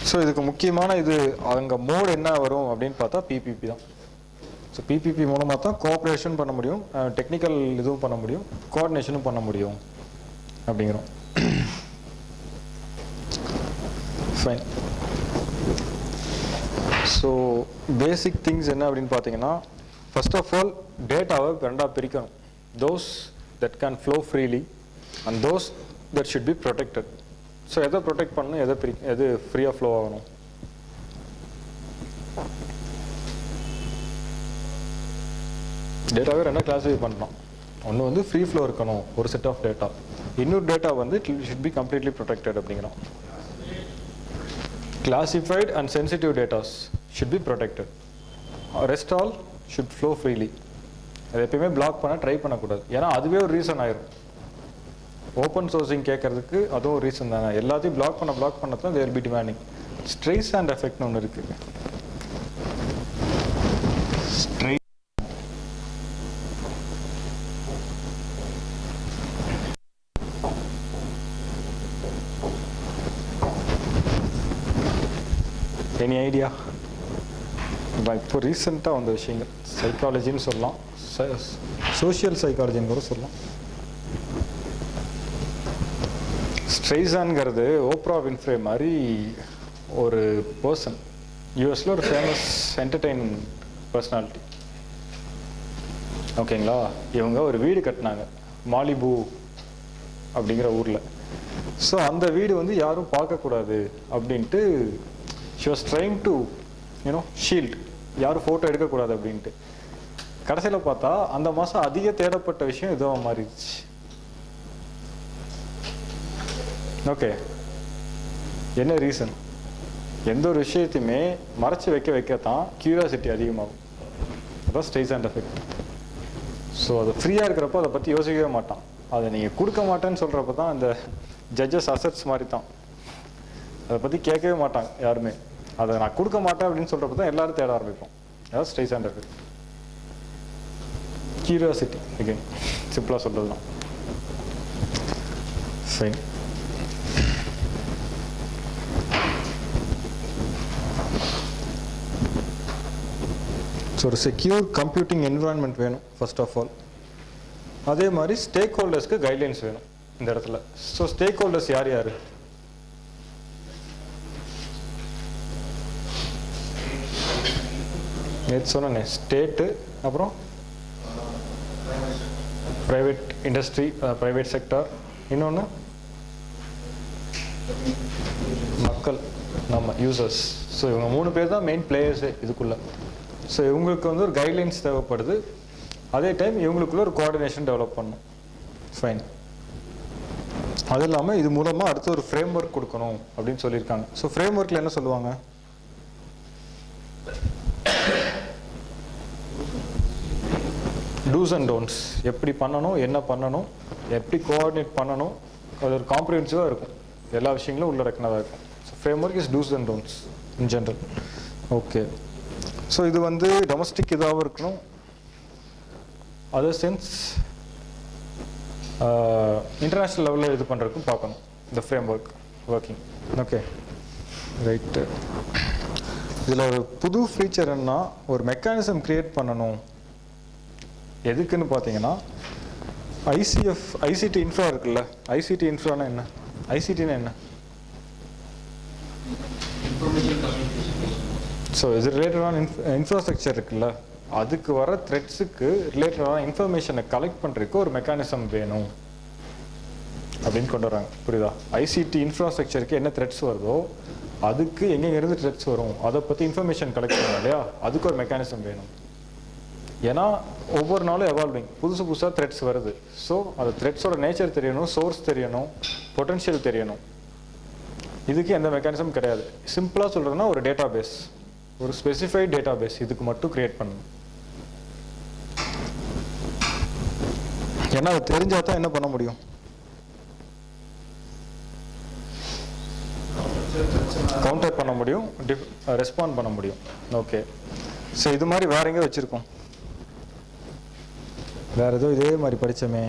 so இதுக்கு முக்கியமான இது அங்கே மோட் என்ன வரும் அப்படின்னு பார்த்தா பிபிபி தான். ஸோ பிபிபி மூலமாக தான் கோஆப்ரேஷன் பண்ண முடியும், டெக்னிக்கல் இதுவும் பண்ண முடியும், கோஆர்டினேஷனும் பண்ண முடியும் அப்படிங்கிறோம். ஃபைன். ஸோ பேசிக் திங்ஸ் என்ன அப்படின்னு பார்த்தீங்கன்னா, ஃபர்ஸ்ட் ஆஃப் ஆல் டேட்டாவை ரெண்டாக பிரிக்கணும். Those that can flow freely and those that should be protected. So எதை ப்ரொடெக்ட் பண்ணணும், எது ஃப்ரீயாக ஃப்ளோ ஆகணும். டேட்டாவே ரெண்டாக கிளாஸிஃபை பண்ணலாம். ஒன்று வந்து ஃப்ரீ ஃப்ளோ இருக்கணும் ஒரு செட் ஆஃப் டேட்டா, இன்னொரு டேட்டா வந்து it should be completely protected அப்படிங்கிறோம். Classified and sensitive datas should be protected, rest all should flow freely. அதை எப்பயுமே பிளாக் பண்ண ட்ரை பண்ணக்கூடாது, ஏன்னா அதுவே ஒரு ரீசன் ஆயிரும். ஓப்பன் சோர்சிங் கேட்கறதுக்கு அதுவும் ஒரு ரீசன் தானே. எல்லாத்தையும் பிளாக் பண்ண தான் there be demanding. Stress and எஃபெக்ட்னு ஒன்று இருக்குது. Any idea? இப்போ ரீசெண்டாக வந்த விஷயங்கள் சைக்காலஜின்னு சொல்லலாம், சோஷியல் சைக்காலஜின்னு கூட சொல்லலாம். ஸ்ட்ரெய்சான்ங்கிறது ஓப்ரா வின்ஃப்ரே மாதிரி ஒரு பர்சன், யூஎஸில் ஒரு ஃபேமஸ் என்டர்டெயின்மெண்ட் பர்சனாலிட்டி. ஓகேங்களா? இவங்க ஒரு வீடு கட்டினாங்க மாலிபூ அப்படிங்கிற ஊரில். ஸோ அந்த வீடு வந்து யாரும் பார்க்கக்கூடாது அப்படின்ட்டு she was trying to shield, யாரும் ஃபோட்டோ எடுக்கக்கூடாது அப்படின்ட்டு. கடைசியில் பார்த்தா அந்த மாதம் அதிக தேடப்பட்ட விஷயம் இதுவாக மாறிடுச்சு. ஓகே, என்ன ரீசன்? எந்த ஒரு விஷயத்தையுமே மறைச்சி வைக்கத்தான் கியூரியாசிட்டி அதிகமாகும். அதான் ஸ்ட்ரெஸ் அண்ட் எஃபெக்ட். ஸோ அது ஃப்ரீயாக இருக்கிறப்போ அதை பற்றி யோசிக்கவே மாட்டான். அதை நீங்கள் கொடுக்க மாட்டேன்னு சொல்கிறப்ப தான் இந்த ஜட்ஜஸ் அசட்ஸ் மாதிரி தான், அதை பற்றி கேட்கவே மாட்டாங்க யாருமே. அதை நான் கொடுக்க மாட்டேன் அப்படின்னு சொல்கிறப்ப தான் எல்லாரும் தேட ஆரம்பிப்போம். அதாவது stress and effect. Curiosity again சிம்பிளாக சொல்கிறது தான். சரி, ஸோ ஒரு செக்யூர் கம்ப்யூட்டிங் என்விரான்மெண்ட் வேணும் ஃபர்ஸ்ட் ஆஃப் ஆல். அதே மாதிரி ஸ்டேக் ஹோல்டர்ஸ்க்கு கைட்லைன்ஸ் வேணும் இந்த இடத்துல. ஸோ ஸ்டேக் ஹோல்டர்ஸ் யார் யார்? நேற்று சொன்னேன், ஸ்டேட்டு, அப்புறம் ப்ரைவேட் இண்டஸ்ட்ரி, ப்ரைவேட் செக்டார், இன்னொன்று மக்கள், நம்ம யூசர்ஸ். ஸோ இவங்க 3 பேர் தான் மெயின் பிளேயர்ஸே இதுக்குள்ளே. ஸோ இவங்களுக்கு வந்து ஒரு கைட்லைன்ஸ் தேவைப்படுது, அதே டைம் இவங்களுக்குள்ள ஒரு கோஆர்டினேஷன் டெவலப் பண்ணணும். ஃபைன். அது இல்லாமல் இது மூலமாக அடுத்து ஒரு ஃப்ரேம் ஒர்க் கொடுக்கணும் அப்படின்னு சொல்லியிருக்காங்க. ஸோ ஃப்ரேம் ஒர்க்கில் என்ன சொல்லுவாங்க? டூஸ் அண்ட் டோன்ட்ஸ், எப்படி பண்ணணும், என்ன பண்ணணும், எப்படி கோஆர்டினேட் பண்ணணும், அது ஒரு காம்ப்ரிஹென்சிவாக இருக்கும், எல்லா விஷயங்களும் உள்ளடக்கினதாக இருக்கும். So framework is do's and don'ts in general. Okay, so இது வந்து டொமஸ்டிக் இதாகவும் இருக்கணும், அதர் சென்ஸ் இன்டர்நேஷ்னல் லெவலில் இது பண்ணுறதுக்கும் பார்க்கணும் இந்த frame work working. Okay, right. இதில் ஒரு புது ஃபீச்சர் என்ன, ஒரு மெக்கானிசம் க்ரியேட் பண்ணணும். எதுக்குன்னு பார்த்தீங்கன்னா, ஐசிடி இன்ஃப்ரா இருக்குல்ல, ஐசிடி இன்ஃப்ரானா என்ன? ஐசிடினா என்ன? ஸோ இது ரிலேட்டடான இன்ஃப்ராஸ்ட்ரக்சர் இருக்குல்ல, அதுக்கு வர த்ரெட்ஸுக்கு ரிலேட்டடான இன்ஃபர்மேஷனை கலெக்ட் பண்ணுறதுக்கு ஒரு மெக்கானிசம் வேணும் அப்படின்னு கொண்டு வராங்க. புரியுதா? ஐசிடி இன்ஃப்ராஸ்ட்ரக்சருக்கு என்ன த்ரெட்ஸ் வருதோ அதுக்கு எங்கெங்கிருந்து த்ரெட்ஸ் வரும் அதை பற்றி இன்ஃபர்மேஷன் கலெக்ட் பண்ணணும் இல்லையா, அதுக்கு ஒரு மெக்கானிசம் வேணும். ஏன்னா ஒவ்வொரு நாளும் எவால்விங், புதுசாக த்ரெட்ஸ் வருது. ஸோ அது த்ரெட்ஸோட நேச்சர் தெரியணும், சோர்ஸ் தெரியணும், பொட்டன்ஷியல் தெரியணும். இதுக்கு எந்த மெக்கானிசம் கிடையாது. சிம்பிளாக சொல்கிறதுனா ஒரு டேட்டா பேஸ், ஒரு ஸ்பெசிஃபைட் டேட்டா பேஸ் இதுக்கு மட்டும் கிரியேட் பண்ணணும். ஏன்னா அது தெரிஞ்சால் தான் என்ன பண்ண முடியும், கவுண்டர் பண்ண முடியும், ரெஸ்பாண்ட் பண்ண முடியும். ஓகே, ஸோ இது மாதிரி வேற எங்கே வச்சுருக்கோம்? வேற ஏதோ இதே மாதிரி படித்தோமே,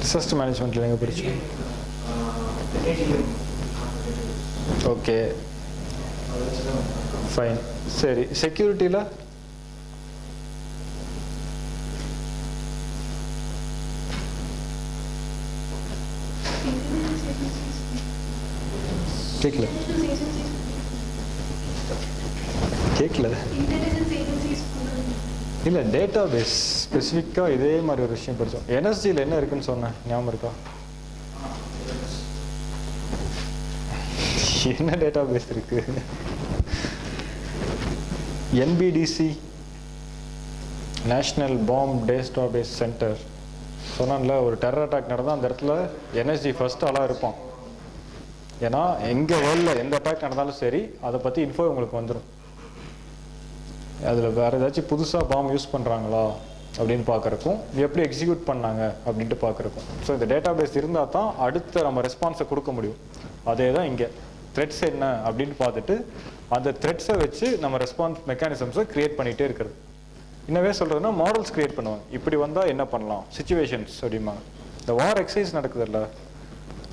டிசாஸ்டர் மேனேஜ்மெண்ட்டில் எங்கே படித்தோம்? Okay fine. சரி, செக்யூரிட்டியில் கேட்கல இல்லை, டேட்டா பேஸ் ஸ்பெசிஃபிக்காக இதே மாதிரி ஒரு விஷயம் படித்தோம். என்எஸ்ஜியில் என்ன இருக்குன்னு சொன்னேன், ஞாபகம் இருக்கா? என்ன டேட்டா பேஸ் இருக்கு? NBDC, national bomb database centre. சொன்னான்ல, ஒரு டெரர் அட்டாக் நடந்தால் அந்த இடத்துல என்எஸ்ஜி ஃபர்ஸ்ட் ஆளாக இருப்பான். ஏன்னா எங்கே வேர்ல்டில் எந்த அட்டாக் நடந்தாலும் சரி, அதை பற்றி இன்ஃபோ உங்களுக்கு வந்துடும். அதில் வேறு ஏதாச்சும் புதுசாக பாம் யூஸ் பண்ணுறாங்களா அப்படின்னு பார்க்குறக்கும், எப்படி எக்ஸிக்யூட் பண்ணாங்க அப்படின்ட்டு பார்க்குறக்கும். ஸோ இந்த டேட்டா பேஸ் இருந்தால் தான் அடுத்த நம்ம ரெஸ்பான்ஸை கொடுக்க முடியும். அதே தான் இங்கே த்ரெட்ஸ் என்ன அப்படின்னு பார்த்துட்டு அந்த த்ரெட்ஸை வச்சு நம்ம ரெஸ்பான்ஸ் மெக்கானிசம்ஸை க்ரியேட் பண்ணிகிட்டே இருக்கிறது. இன்னவே சொல்கிறதுனா மாடல்ஸ் க்ரியேட் பண்ணுவாங்க. இப்படி வந்தால் என்ன பண்ணலாம், சிச்சுவேஷன்ஸ் அப்படிம்பாங்க. இந்த வார் எக்ஸசைஸ் நடக்குதுல்ல,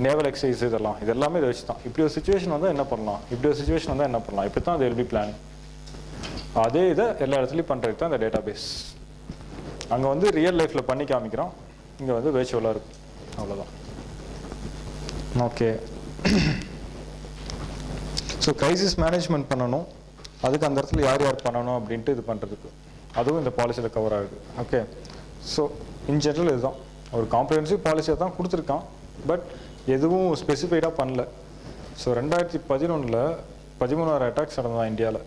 நேவல் எக்ஸசைஸ், இது எல்லாமே இதை வச்சு தான். இப்படி ஒரு சுச்சுவேஷன் வந்தால் என்ன பண்ணலாம், இப்படி ஒரு சுச்சுவேஷன் வந்தால் என்ன பண்ணலாம், இப்படி தான் அது எல்பி பிளான். அதே இதை எல்லா இடத்துலையும் பண்ணுறதுக்கு தான் இந்த டேட்டா பேஸ். அங்கே வந்து ரியல் லைஃப்பில் பண்ணி காமிக்கிறோம், இங்கே வந்து வேர்ச்சுவலாக இருக்கும், அவ்வளோதான். ஓகே, ஸோ க்ரைசிஸ் மேனேஜ்மெண்ட் பண்ணணும், அதுக்கு அந்த இடத்துல யார் யார் பண்ணணும் அப்படின்ட்டு இது பண்ணுறதுக்கு அதுவும் இந்த பாலிசியில் கவர் ஆகுது. ஓகே, ஸோ இன் ஜென்ரல் இதுதான் ஒரு காம்ப்ரிஹென்சிவ் பாலிசியை தான் கொடுத்துருக்கான், பட் எதுவும் ஸ்பெசிஃபைடாக பண்ணல. ஸோ 2011 13,000 அட்டாக்ஸ் நடந்தான் இந்தியாவில்.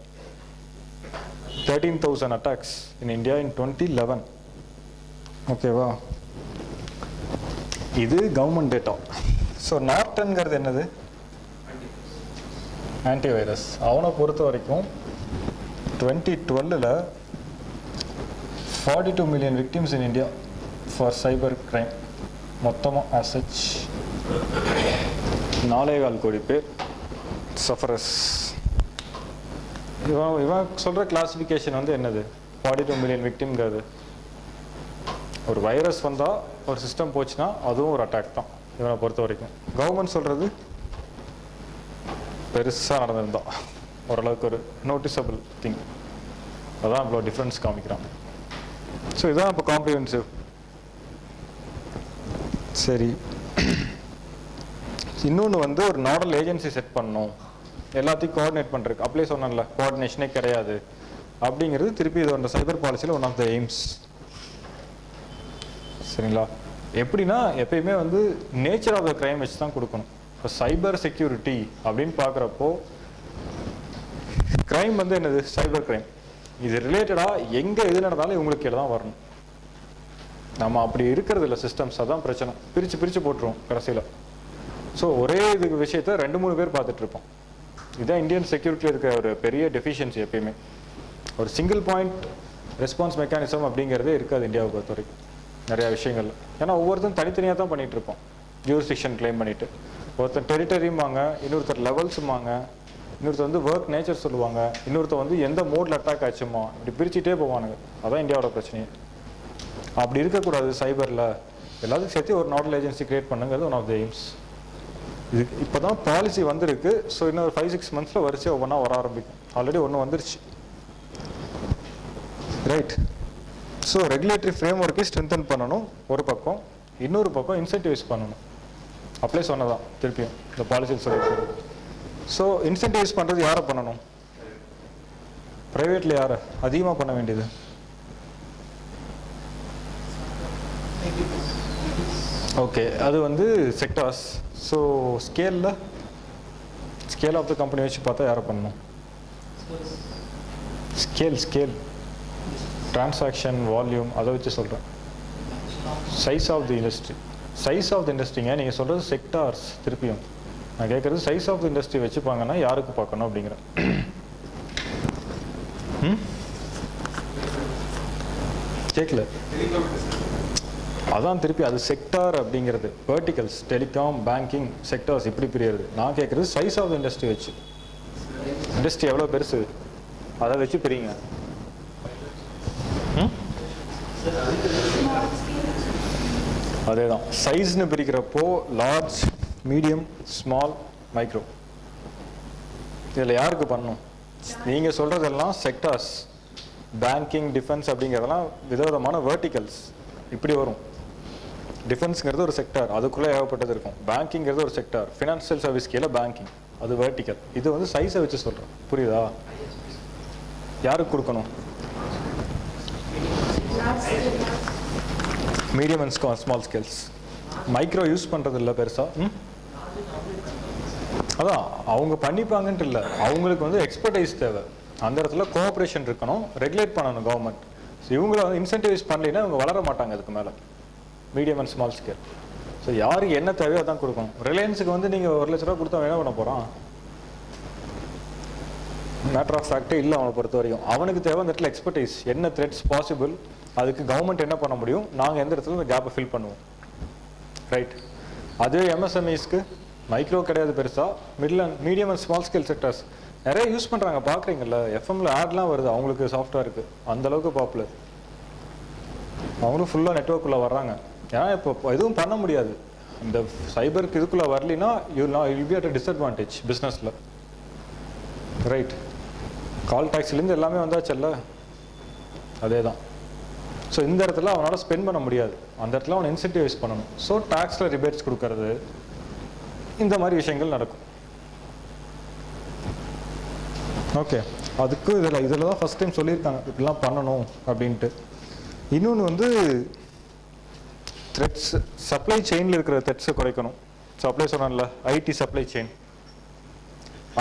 13,000 attacks in India in 2011. ஓகேவா, இது கவர்மெண்ட் டேட்டா. ஸோ நார்டன்கிறது என்னது, ஆன்டிவைரஸ். அவனை பொறுத்த வரைக்கும் 2012 42 million victims in India for cyber crime. மொத்தமாக as such 4.25 கோடி பேர் சஃபரஸ். இவன் சொல்கிற கிளாசிஃபிகேஷன் வந்து என்னது, 42 million விக்டிம்ங்கிறது. ஒரு வைரஸ் வந்தால் ஒரு சிஸ்டம் போச்சுன்னா அதுவும் ஒரு அட்டாக் தான் இவனை பொறுத்த வரைக்கும். கவர்மெண்ட் சொல்கிறது பெருசாக நடந்திருந்தா ஓரளவுக்கு ஒரு நோட்டிசபிள் திங், அதான் இவ்வளோ டிஃப்ரென்ஸ் காமிக்கிறான். ஸோ இதுதான் இப்போ காம்ப்ரிஹென்சிவ். சரி, இன்னொன்று வந்து ஒரு நாடல் ஏஜென்சி செட் பண்ணணும், எல்லாத்தையும் கோஆர்டினேட் பண்ணுறதுக்கு. அப்படியே சொன்னான்ல, கோஆர்டினேஷனே கிடையாது அப்படிங்கிறது திருப்பி இது அந்த சைபர் பாலிசியில் ஒன் ஆஃப் த எய்ம்ஸ். சரிங்களா, எப்படின்னா எப்பயுமே வந்து நேச்சர் ஆஃப் த கிரைம் வச்சு தான் கொடுக்கணும். இப்போ சைபர் செக்யூரிட்டி அப்படின்னு பார்க்குறப்போ கிரைம் வந்து என்னது, சைபர் கிரைம். இது ரிலேட்டடாக எங்கே எது நடந்தாலும் இவங்களுக்கு கீழே தான் வரணும். நம்ம அப்படி இருக்கிறது இல்லை சிஸ்டம்ஸ், அதான் பிரச்சனை. பிரித்து போட்டுருவோம் கடைசியில். ஸோ ஒரே இது விஷயத்த 2-3 பேர் பார்த்துட்டு இருப்போம். இதுதான் இந்தியன் செக்யூரிட்டியில் இருக்கிற ஒரு பெரிய டெஃபிஷியன்சி. எப்பயுமே ஒரு சிங்கிள் பாயிண்ட் ரெஸ்பான்ஸ் மெக்கானிசம் அப்படிங்கிறதே இருக்காது இந்தியாவை பொறுத்த வரைக்கும் நிறையா விஷயங்கள்ல. ஏன்னா ஒவ்வொருத்தரும் தனித்தனியாக தான் பண்ணிகிட்டு இருப்போம். ஜூரிஸ்டிக்ஷன் கிளைம் பண்ணிவிட்டு ஒருத்தர் டெரிட்டரியும்பாங்க, இன்னொருத்தர் லெவல்ஸுமாங்க, இன்னொருத்தர் வந்து ஒர்க் நேச்சர் சொல்லுவாங்க, இன்னொருத்தர் வந்து எந்த மோடில் அட்டாக் ஆச்சுமா, இப்படி பிரிச்சுட்டே போவானுங்க. அதான் இந்தியாவோட பிரச்சனையே. அப்படி இருக்கக்கூடாது சைபரில். எல்லாத்துக்கும் சேர்த்து ஒரு நாடல் ஏஜென்சி கிரியேட் பண்ணுங்கிறது ஒன் ஆஃப் த எய்ம்ஸ். இது இப்போ தான் பாலிசி வந்திருக்கு. ஸோ இன்னும் ஒரு 5-6 மந்த்ஸில் வரிசையாக ஒவ்வொன்றா வர ஆரம்பிக்கும். ஆல்ரெடி ஒன்று வந்துருச்சு, ரைட். ஸோ ரெகுலேட்டரி ஃப்ரேம் ஒர்க்கை ஸ்ட்ரென்தன் பண்ணணும் ஒரு பக்கம், இன்னொரு பக்கம் இன்சென்டிவைஸ் பண்ணணும். அப்ளை சொன்னதான் திருப்பியும் இந்த பாலிசியில் சொல்லியிருக்காரு. ஸோ இன்சென்டிவைஸ் பண்ணுறது யாரை பண்ணணும், ப்ரைவேட்டில் யாரை அதிகமாக பண்ண வேண்டியது? ஓகே, அது வந்து sectors. So scale of the company வச்சு பார்த்தா யாரை பண்ணணும்? ஸ்கேல் டிரான்சாக்ஷன் வால்யூம் அதை வச்சு சொல்கிறேன். சைஸ் ஆஃப் தி இண்டஸ்ட்ரிங்க. நீங்கள் சொல்கிறது செக்டார்ஸ். திருப்பியும் நான் கேட்குறது சைஸ் ஆஃப் தி இண்டஸ்ட்ரி வச்சுப்பாங்கன்னா யாருக்கு பார்க்கணும் அப்படிங்கிறேன். கேட்கல. அதான் திருப்பி அது செக்டார் அப்படிங்கிறது. வெர்டிகல்ஸ், டெலிகாம், பேங்கிங், செக்டார்ஸ் இப்படி பிரியுறது. நான் கேட்குறது சைஸ் ஆஃப் இண்டஸ்ட்ரி வச்சு. இண்டஸ்ட்ரி எவ்வளோ பெருசு அதை வச்சு பிரிங்க. அதே தான் சைஸ்னு பிரிக்கிறப்போ லார்ஜ், மீடியம், ஸ்மால், மைக்ரோ. இதில் யாருக்கு பண்ணணும்? நீங்கள் சொல்கிறதெல்லாம் செக்டார்ஸ். பேங்கிங், டிஃபென்ஸ் அப்படிங்கிறதெல்லாம் விதவிதமான வெர்டிகல்ஸ் இப்படி வரும். டிஃபென்ஸுங்கிறது ஒரு செக்டார், அதுக்குள்ளே ஏகப்பட்டது இருக்கும். பேங்கிங்கிறது ஒரு செக்டார், ஃபினான்ஷியல் சர்வீஸ் கீழே பேங்கிங், அது வெர்டிக்கல். இது வந்து சைஸை வச்சு சொல்கிறேன். புரியுதா? யாருக்கு கொடுக்கணும்? Medium and small scales. Micro use பண்ணுறது இல்லை பெருசாக. அதான் அவங்க பண்ணிப்பாங்கன்ட்டு இல்லை, அவங்களுக்கு வந்து எக்ஸ்பர்டைஸ் தேவை. அந்த இடத்துல கோஆப்ரேஷன் இருக்கணும், ரெகுலேட் பண்ணணும் கவர்மெண்ட். இவங்கள வந்து இன்சென்டிவைஸ் பண்ணலைன்னா இவங்க வளர மாட்டாங்க அதுக்கு மேலே. Medium and small scale. So யாருக்கு என்ன தேவையோ அதான் கொடுக்கணும். ரிலையன்ஸுக்கு வந்து நீங்கள் 1 லட்ச ரூபா கொடுத்தா என்ன பண்ண போகிறான்? மேட்டர் ஆஃப் ஃபேக்டே இல்லை அவனை பொறுத்த வரைக்கும். அவனுக்கு தேவை அந்த இடத்துல எக்ஸ்பர்டைஸ், என்ன த்ரெட்ஸ் பாசிபிள், அதுக்கு கவர்மெண்ட் என்ன பண்ண முடியும், நாங்கள் எந்த இடத்துல இந்த கேப்பை ஃபில் பண்ணுவோம். ரைட். அதுவே எம்எஸ்எம்இஸ்க்கு மைக்ரோ கிடையாது பெருசாக, medium and small scale sectors நிறைய யூஸ் பண்ணுறாங்க. பார்க்குறீங்கல்ல, எஃப்எம்ல ஆட்லாம் வருது அவங்களுக்கு சாஃப்ட்வேருக்கு, அந்தளவுக்கு பாப்புலர். அவங்களும் ஃபுல்லாக நெட்ஒர்க்குள்ளே வர்றாங்க. ஏன்னா இப்போ எதுவும் பண்ண முடியாது, இந்த சைபருக்கு இதுக்குள்ளே வரலினா you'll be at a disadvantage பிஸ்னஸில். ரைட். கால் டாக்ஸிலேருந்து எல்லாமே வந்தாச்சல்ல, அதே தான். ஸோ இந்த இடத்துல அவனால் ஸ்பெண்ட் பண்ண முடியாது, அந்த இடத்துல அவனை இன்சென்டிவைஸ் பண்ணணும். ஸோ டாக்ஸில் ரிபேட்ஸ் கொடுக்கறது, இந்த மாதிரி விஷயங்கள் நடக்கும். ஓகே, அதுக்கு இதில் தான் ஃபஸ்ட் டைம் சொல்லியிருக்காங்க இப்படிலாம் பண்ணணும் அப்படின்ட்டு. இன்னொன்று வந்து த்ரெட்ஸ், சப்ளை செயினில் இருக்கிற த்ரெட்ஸை குறைக்கணும். சப்ளை சொன்னான்ல, ஐடி சப்ளை செயின்,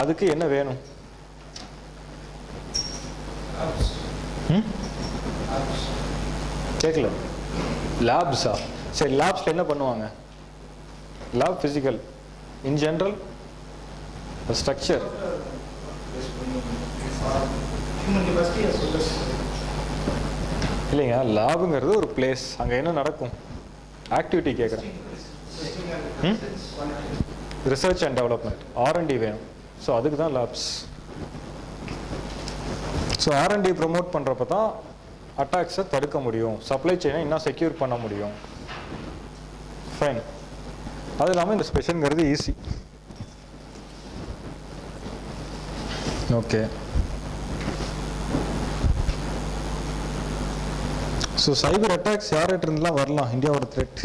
அதுக்கு என்ன வேணும்? கேட்கல. லேப்ஸா? சரி, லேப்ஸில் என்ன பண்ணுவாங்க? Lab physical, in general structure. இல்லைங்க, லேபுங்கிறது ஒரு பிளேஸ், அங்கே என்ன நடக்கும்? ஆக்டிவிட்டி கேட்குறேன். ரிசர்ச் அண்ட் டெவலப்மெண்ட், R&D வேணும். ஸோ அதுக்கு தான் லேப்ஸ். ஸோ R&D ப்ரொமோட் பண்ணுறப்ப தான் அட்டாக்ஸை தடுக்க முடியும், சப்ளை செயினை இன்னும் செக்யூர் பண்ண முடியும். ஃபைன். அது இல்லாமல் இந்த ஸ்பெஷலுங்கிறது easy. Okay. So cyber attacks யார்கிட்ட இருந்துலாம் வரலாம்? இந்தியாவோட த்ரெட்.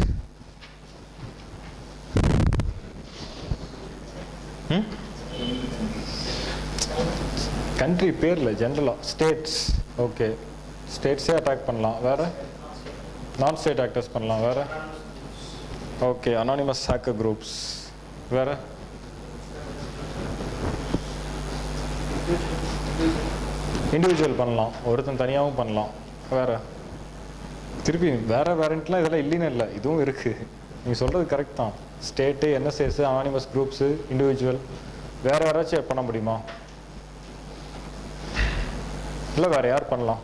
கண்ட்ரி பேர்ல ஜென்ரலாக ஸ்டேட்ஸ். ஓகே, ஸ்டேட்ஸே அட்டாக் பண்ணலாம். வேறு நான் ஸ்டேட் ஆக்டர்ஸ் பண்ணலாம். வேறு ஓகே, அனானிமஸ் ஹேக்கர் குரூப்ஸ். வேறு இண்டிவிஜுவல் பண்ணலாம், ஒருத்தன் தனியாகவும் பண்ணலாம். வேறு திருப்பி வேறெண்ட்லாம் இதெல்லாம் இல்லைன்னு இல்லை, இதுவும் இருக்குது. நீங்கள் சொல்கிறது கரெக்ட் தான். State, NSS, anonymous groups, individual. வேறு யாராச்சும் பண்ண முடியுமா? இல்லை, வேறு யார் பண்ணலாம்?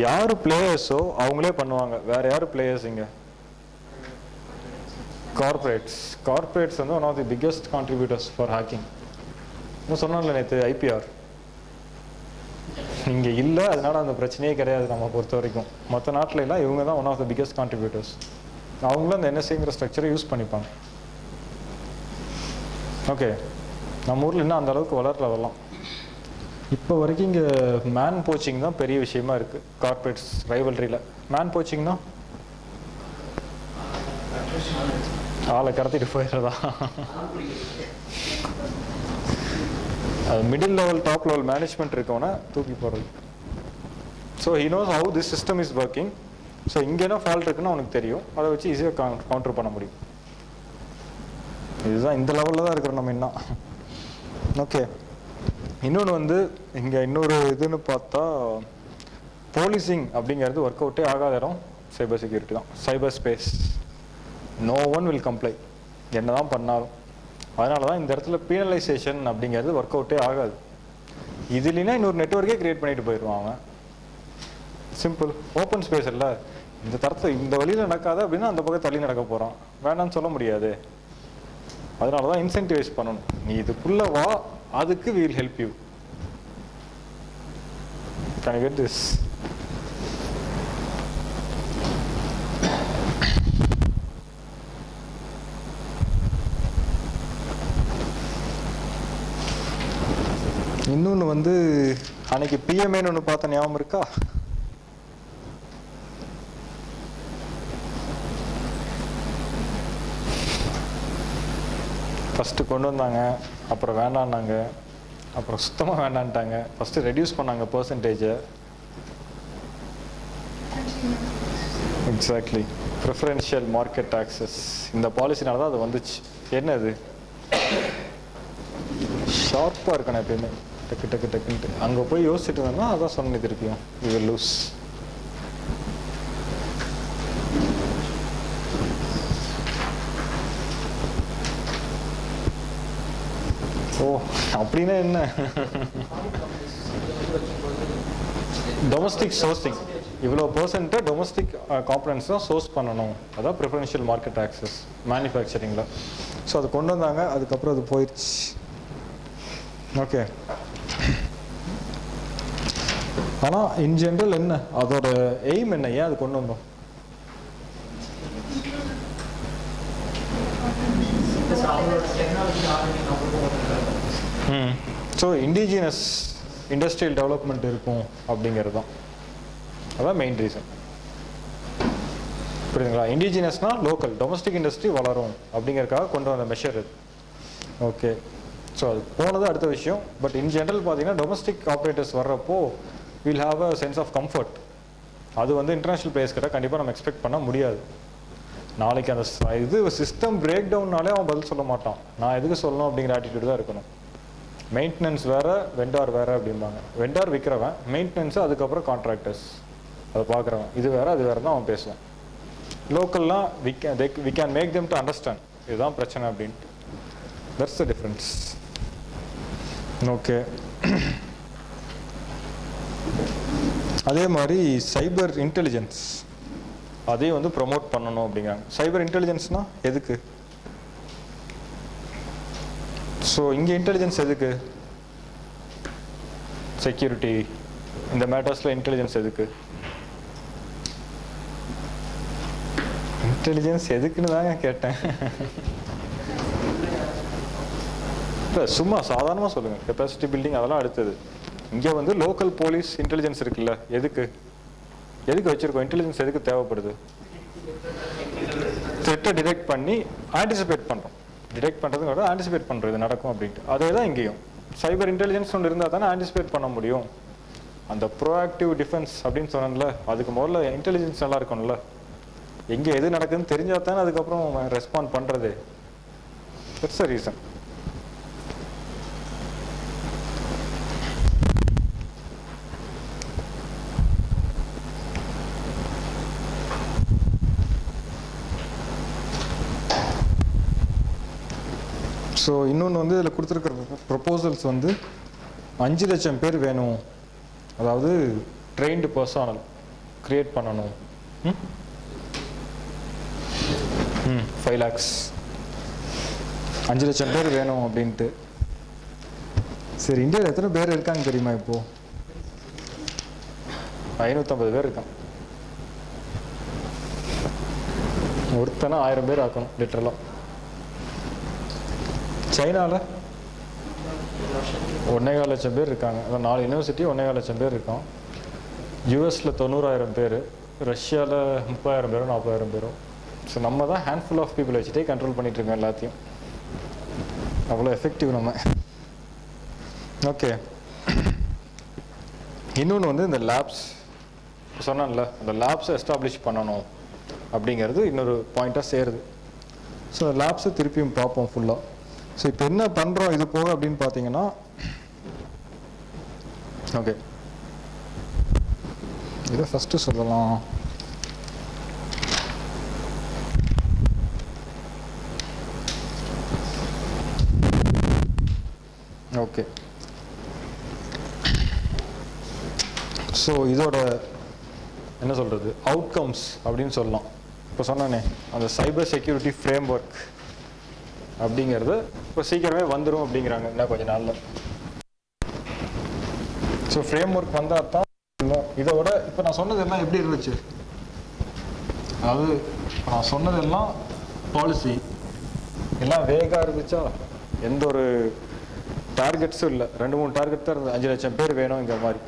யார் பிளேயர்ஸோ அவங்களே பண்ணுவாங்க. வேறு யார் பிளேயர்ஸ் இங்கே? கார்பரேட்ஸ் வந்து one of the biggest contributors for hacking. இன்னும் சொன்னால நேற்று IPR இங்கே இல்லை, அதனால அந்த பிரச்சனையே கிடையாது நம்ம பொறுத்த வரைக்கும். மற்ற நாட்டில் எல்லாம் இவங்க தான் one of the biggest contributors. அவங்களும் அந்த NSAங்கிற ஸ்ட்ரக்சரை யூஸ் பண்ணிப்பாங்க. ஓகே, நம்ம ஊரில் இன்னும் அந்த அளவுக்கு வளரல அதெல்லாம். இப்போ வரைக்கும் இங்கே மேன் போச்சிங் தான் பெரிய விஷயமா இருக்குது கார்பரேட்ஸ் ரைவல்ரியில். மேன் போச்சிங்னா ஆளை கடத்திட்டு போயிடுறதா? அது middle level, top level management இருக்கவனா தூக்கி போடுறது. So he knows how this system is working. So இங்கே என்ன ஃபால்ட் இருக்குன்னு அவனுக்கு தெரியும், அதை வச்சு ஈஸியாக கவுண்டர் பண்ண முடியும். இதுதான் இந்த லெவலில் தான் இருக்கிறோம் நம்ம இன்னும். ஓகே, இன்னொன்று வந்து இங்கே இன்னொரு இதுன்னு பார்த்தா போலீசிங் அப்படிங்கிறது ஒர்க் அவுட்டே ஆகாத இடம் சைபர் செக்யூரிட்டி தான். Cyber space no one will comply, என்ன தான் பண்ணாலும். அதனால தான் இந்த இடத்துல பீனலைசேஷன் அப்படிங்கிறது ஒர்க் அவுட்டே ஆகாது. இதுலனா இன்னொரு நெட்வொர்க்கே கிரியேட் பண்ணிட்டு போயிடுவான் அவன். சிம்பிள். ஓப்பன் ஸ்பேஸ் இல்லை, இந்த தரத்தை இந்த வழியில் நடக்காது அப்படின்னா அந்த பக்கம் தள்ளி நடக்க போகிறான், வேணான்னு சொல்ல முடியாது. அதனால தான் இன்சென்டிவைஸ் பண்ணணும். நீ இதுக்குள்ள வா, அதுக்கு we will help you. Can you get this? இன்னொன்று வந்து அன்னைக்கு பிஎம்ஏன்னு ஒன்று பார்த்த ஞாபகம் இருக்கா? ஃபஸ்ட்டு கொண்டு வந்தாங்க, அப்புறம் வேண்டான்னாங்க, அப்புறம் சுத்தமாக வேண்டான்ட்டாங்க. ஃபஸ்ட்டு ரெடியூஸ் பண்ணாங்க பர்சன்டேஜை. Exactly, preferential market access. இந்த பாலிசினால தான் அது வந்துச்சு. என்ன அது? ஷார்ப்பாக இருக்கணும் எப்பயுமே, டக்கு டக்கு டக்குன்ட்டு. அங்கே போய் யோசிச்சுட்டு இருந்தோம்னா அதான் சொன்னது திருப்பியும் யூ வில் லூஸ். ஓ அப்படின்னா என்ன? டொமஸ்டிக் சோர்சிங், இவ்வளோ பர்சன்ட்டு டொமஸ்டிக் காம்பனன்ட்ஸ் தான் சோர்ஸ் பண்ணணும். அதான் ப்ரிஃபரன்ஷியல் மார்க்கெட் ஆக்சஸ் மேனுஃபேக்சரிங்கில். ஸோ அது கொண்டு வந்தாங்க, அதுக்கப்புறம் அது போயிடுச்சு. ஓகே. ஆனால் இன் ஜென்ரல் என்ன அதோட எய்ம் என்ன? ஏன் அது கொண்டு வந்தோம்? ஸோ இண்டிஜினஸ் இண்டஸ்ட்ரியல் டெவலப்மெண்ட் இருக்கும் அப்படிங்கிறது தான். அதான் மெயின் ரீசன். புரியுதுங்களா? இண்டிஜினஸ்னா லோக்கல், டொமஸ்டிக் இண்டஸ்ட்ரி வளரும் அப்படிங்கிறதுக்காக கொண்டு வந்த மெஷர் இது. ஓகே. ஸோ அது போனது அடுத்த விஷயம். பட் இன் ஜென்ரல் பார்த்தீங்கன்னா டொமஸ்டிக் ஆப்ரேட்டர்ஸ் வர்றப்போ will have a sense of comfort. அது வந்து இன்டர்நேஷ்னல் பிளேயர்ஸ் கிட்ட கண்டிப்பாக நம்ம எக்ஸ்பெக்ட் பண்ண முடியாது. நாளைக்கு அந்த இது சிஸ்டம் பிரேக் டவுன்னாலே அவன் பதில் சொல்ல மாட்டான். நான் எதுக்கு சொல்லணும் அப்படிங்கிற ஆட்டிடியூட் தான் இருக்கணும். மெயின்டெனன்ஸ் வேறு, வெண்டார் வேறு அப்படிம்பாங்க. வெண்டார் விற்கிறவன், மெயின்டெனன்ஸு அதுக்கப்புறம் கான்ட்ராக்டர்ஸ் அதை பார்க்குறவன். இது வேறு அது வேறு தான் அவன் பேசுவான். லோக்கல்லாம் we can make them to understand இதுதான் பிரச்சனை அப்படின்ட்டு. That's the difference. ஓகே. அதே மாதிரி சைபர் இன்டெலிஜென்ஸ் அதையும் வந்து ப்ரொமோட் பண்ணணும் அப்படிங்கிறாங்க. சைபர் இன்டெலிஜென்ஸ்னா எதுக்கு? ஸோ இங்கே இன்டெலிஜென்ஸ் எதுக்கு? செக்யூரிட்டி இந்த மேட்டர்ஸில் இன்டெலிஜென்ஸ் எதுக்கு? இன்டெலிஜென்ஸ் எதுக்குன்னு தாங்க கேட்டேன். இல்லை சும்மா சாதாரணமாக சொல்லுங்கள். கெப்பாசிட்டி பில்டிங் அதெல்லாம் அடுத்தது. இங்கே வந்து லோக்கல் போலீஸ் இன்டெலிஜென்ஸ் இருக்குல்ல, எதுக்கு வச்சுருக்கோம்? இன்டெலிஜென்ஸ் எதுக்கு தேவைப்படுது? த்ரெட்டை டிடெக்ட் பண்ணி ஆன்டிசிபேட் பண்ணுறோம். டிடெக்ட் பண்ணுறதுங்கிறத ஆன்டிசிபேட் பண்ணுறது இது நடக்கும் அப்படின்ட்டு. அதே தான் இங்கேயும் சைபர் இன்டெலிஜென்ஸ் ஒன்று இருந்தால் தானே ஆன்டிசிபேட் பண்ண முடியும். அந்த ப்ரோஆக்டிவ் டிஃபென்ஸ் அப்படின்னு சொன்னேன்ல, அதுக்கு முதல்ல இன்டெலிஜென்ஸ் நல்லா இருக்கணும்ல. எங்கே எது நடக்குதுன்னு தெரிஞ்சால் தானே அதுக்கப்புறம் ரெஸ்பாண்ட் பண்ணுறது. That's a reason. ஸோ இன்னொன்று வந்து இதில் கொடுத்துருக்கிற ப்ரொப்போசல்ஸ் வந்து 5 லட்சம் பேர் வேணும், அதாவது ட்ரெயின்டு பர்சனல் க்ரியேட் பண்ணணும். 5 lakhs 5 லட்சம் பேர் வேணும் அப்படின்ட்டு. சரி, இந்தியாவில் எத்தனை பேர் இருக்காங்க தெரியுமா? இப்போது 550 பேர் இருக்கான். ஒருத்தனை 1000 பேர் ஆக்கணும் லிட்டரலாக. சைனாவில் 1.25 லட்சம் பேர் இருக்காங்க. அதான் 4 யூனிவர்சிட்டி 1.25 லட்சம் பேர் இருக்கான். யூஎஸில் 90,000 பேர், ரஷ்யாவில் 30,000 பேரும் 40,000 பேரும். ஸோ நம்ம தான் ஹேண்ட்ஃபுல் ஆஃப் பீப்புள் வச்சுட்டே கண்ட்ரோல் பண்ணிட்டு இருக்கோம் எல்லாத்தையும். அவ்வளோ எஃபெக்டிவ் நம்ம. ஓகே. இன்னொன்று வந்து இந்த லேப்ஸ் சொன்னான்ல, அந்த லேப்ஸை எஸ்டாப்ளிஷ் பண்ணணும் அப்படிங்கிறது இன்னொரு பாயிண்ட்டாக சேருது. ஸோ லேப்ஸை திருப்பியும் பார்ப்போம் ஃபுல்லாக. ஸோ இப்போ என்ன பண்ணுறோம் இது போக அப்படின்னு பார்த்தீங்கன்னா, ஓகே இதை ஃபஸ்ட்டு சொல்லலாம். ஓகே, ஸோ இதோட என்ன சொல்கிறது அவுட்கம்ஸ் அப்படின்னு சொல்லலாம். இப்போ சொன்னானே அந்த சைபர் செக்யூரிட்டி ஃப்ரேம் ஒர்க் அப்படிங்கிறது இப்போ சீக்கிரமே வந்துடும் அப்படிங்கிறாங்க இன்னும் கொஞ்சம் நாளில். ஸோ ஃப்ரேம் ஒர்க் வந்தால் தான் இதோட இப்போ நான் சொன்னதெல்லாம் எப்படி இருந்துச்சு, அதாவது நான் சொன்னதெல்லாம் பாலிசி எல்லாம் வேகாக இருந்துச்சா, எந்த ஒரு டார்கெட்ஸும் இல்லை, 2-3 டார்கெட் தான் இருந்தது, 5 லட்சம் பேர் வேணுங்கிற மாதிரி.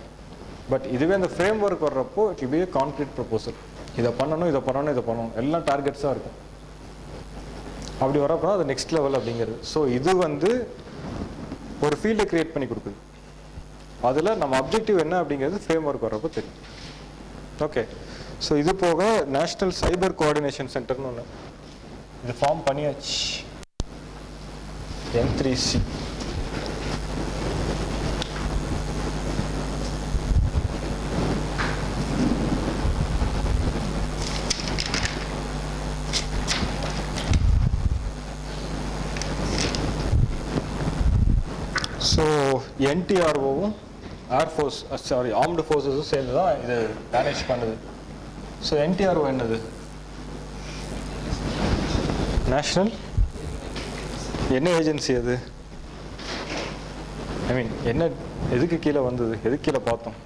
பட் இதுவே அந்த ஃப்ரேம் ஒர்க் வர்றப்போ it will B a concrete proposal. இதை பண்ணணும் இதை பண்ணணும் இதை பண்ணணும் எல்லாம் டார்கெட்ஸாக இருக்கும். அப்படி வரப்போ அது நெக்ஸ்ட் லெவல் அப்படிங்கிறது. ஸோ இது வந்து ஒரு ஃபீல்டை கிரியேட் பண்ணி கொடுக்குது. அதில் நம்ம அப்ஜெக்டிவ் என்ன அப்படிங்கிறது ஃப்ரேம் ஒர்க் வர்றப்போ தெரியும். ஓகே, ஸோ இது போக நேஷ்னல் சைபர் கோஆர்டினேஷன் சென்டர்னு ஒன்று இது ஃபார்ம் பண்ணியாச்சு, N3C. ஸோ NTROவும் ஏர்ஃபோர்ஸ் ஆர்ம்டு ஃபோர்ஸஸும் சேர்ந்து தான் இது மேனேஜ் பண்ணுது. ஸோ NTRO என்னது, நேஷ்னல் என்ன ஏஜென்சி அது, ஐ மீன் என்ன எதுக்கு கீழே வந்தது, எதுக்கு கீழே பார்த்தோம்,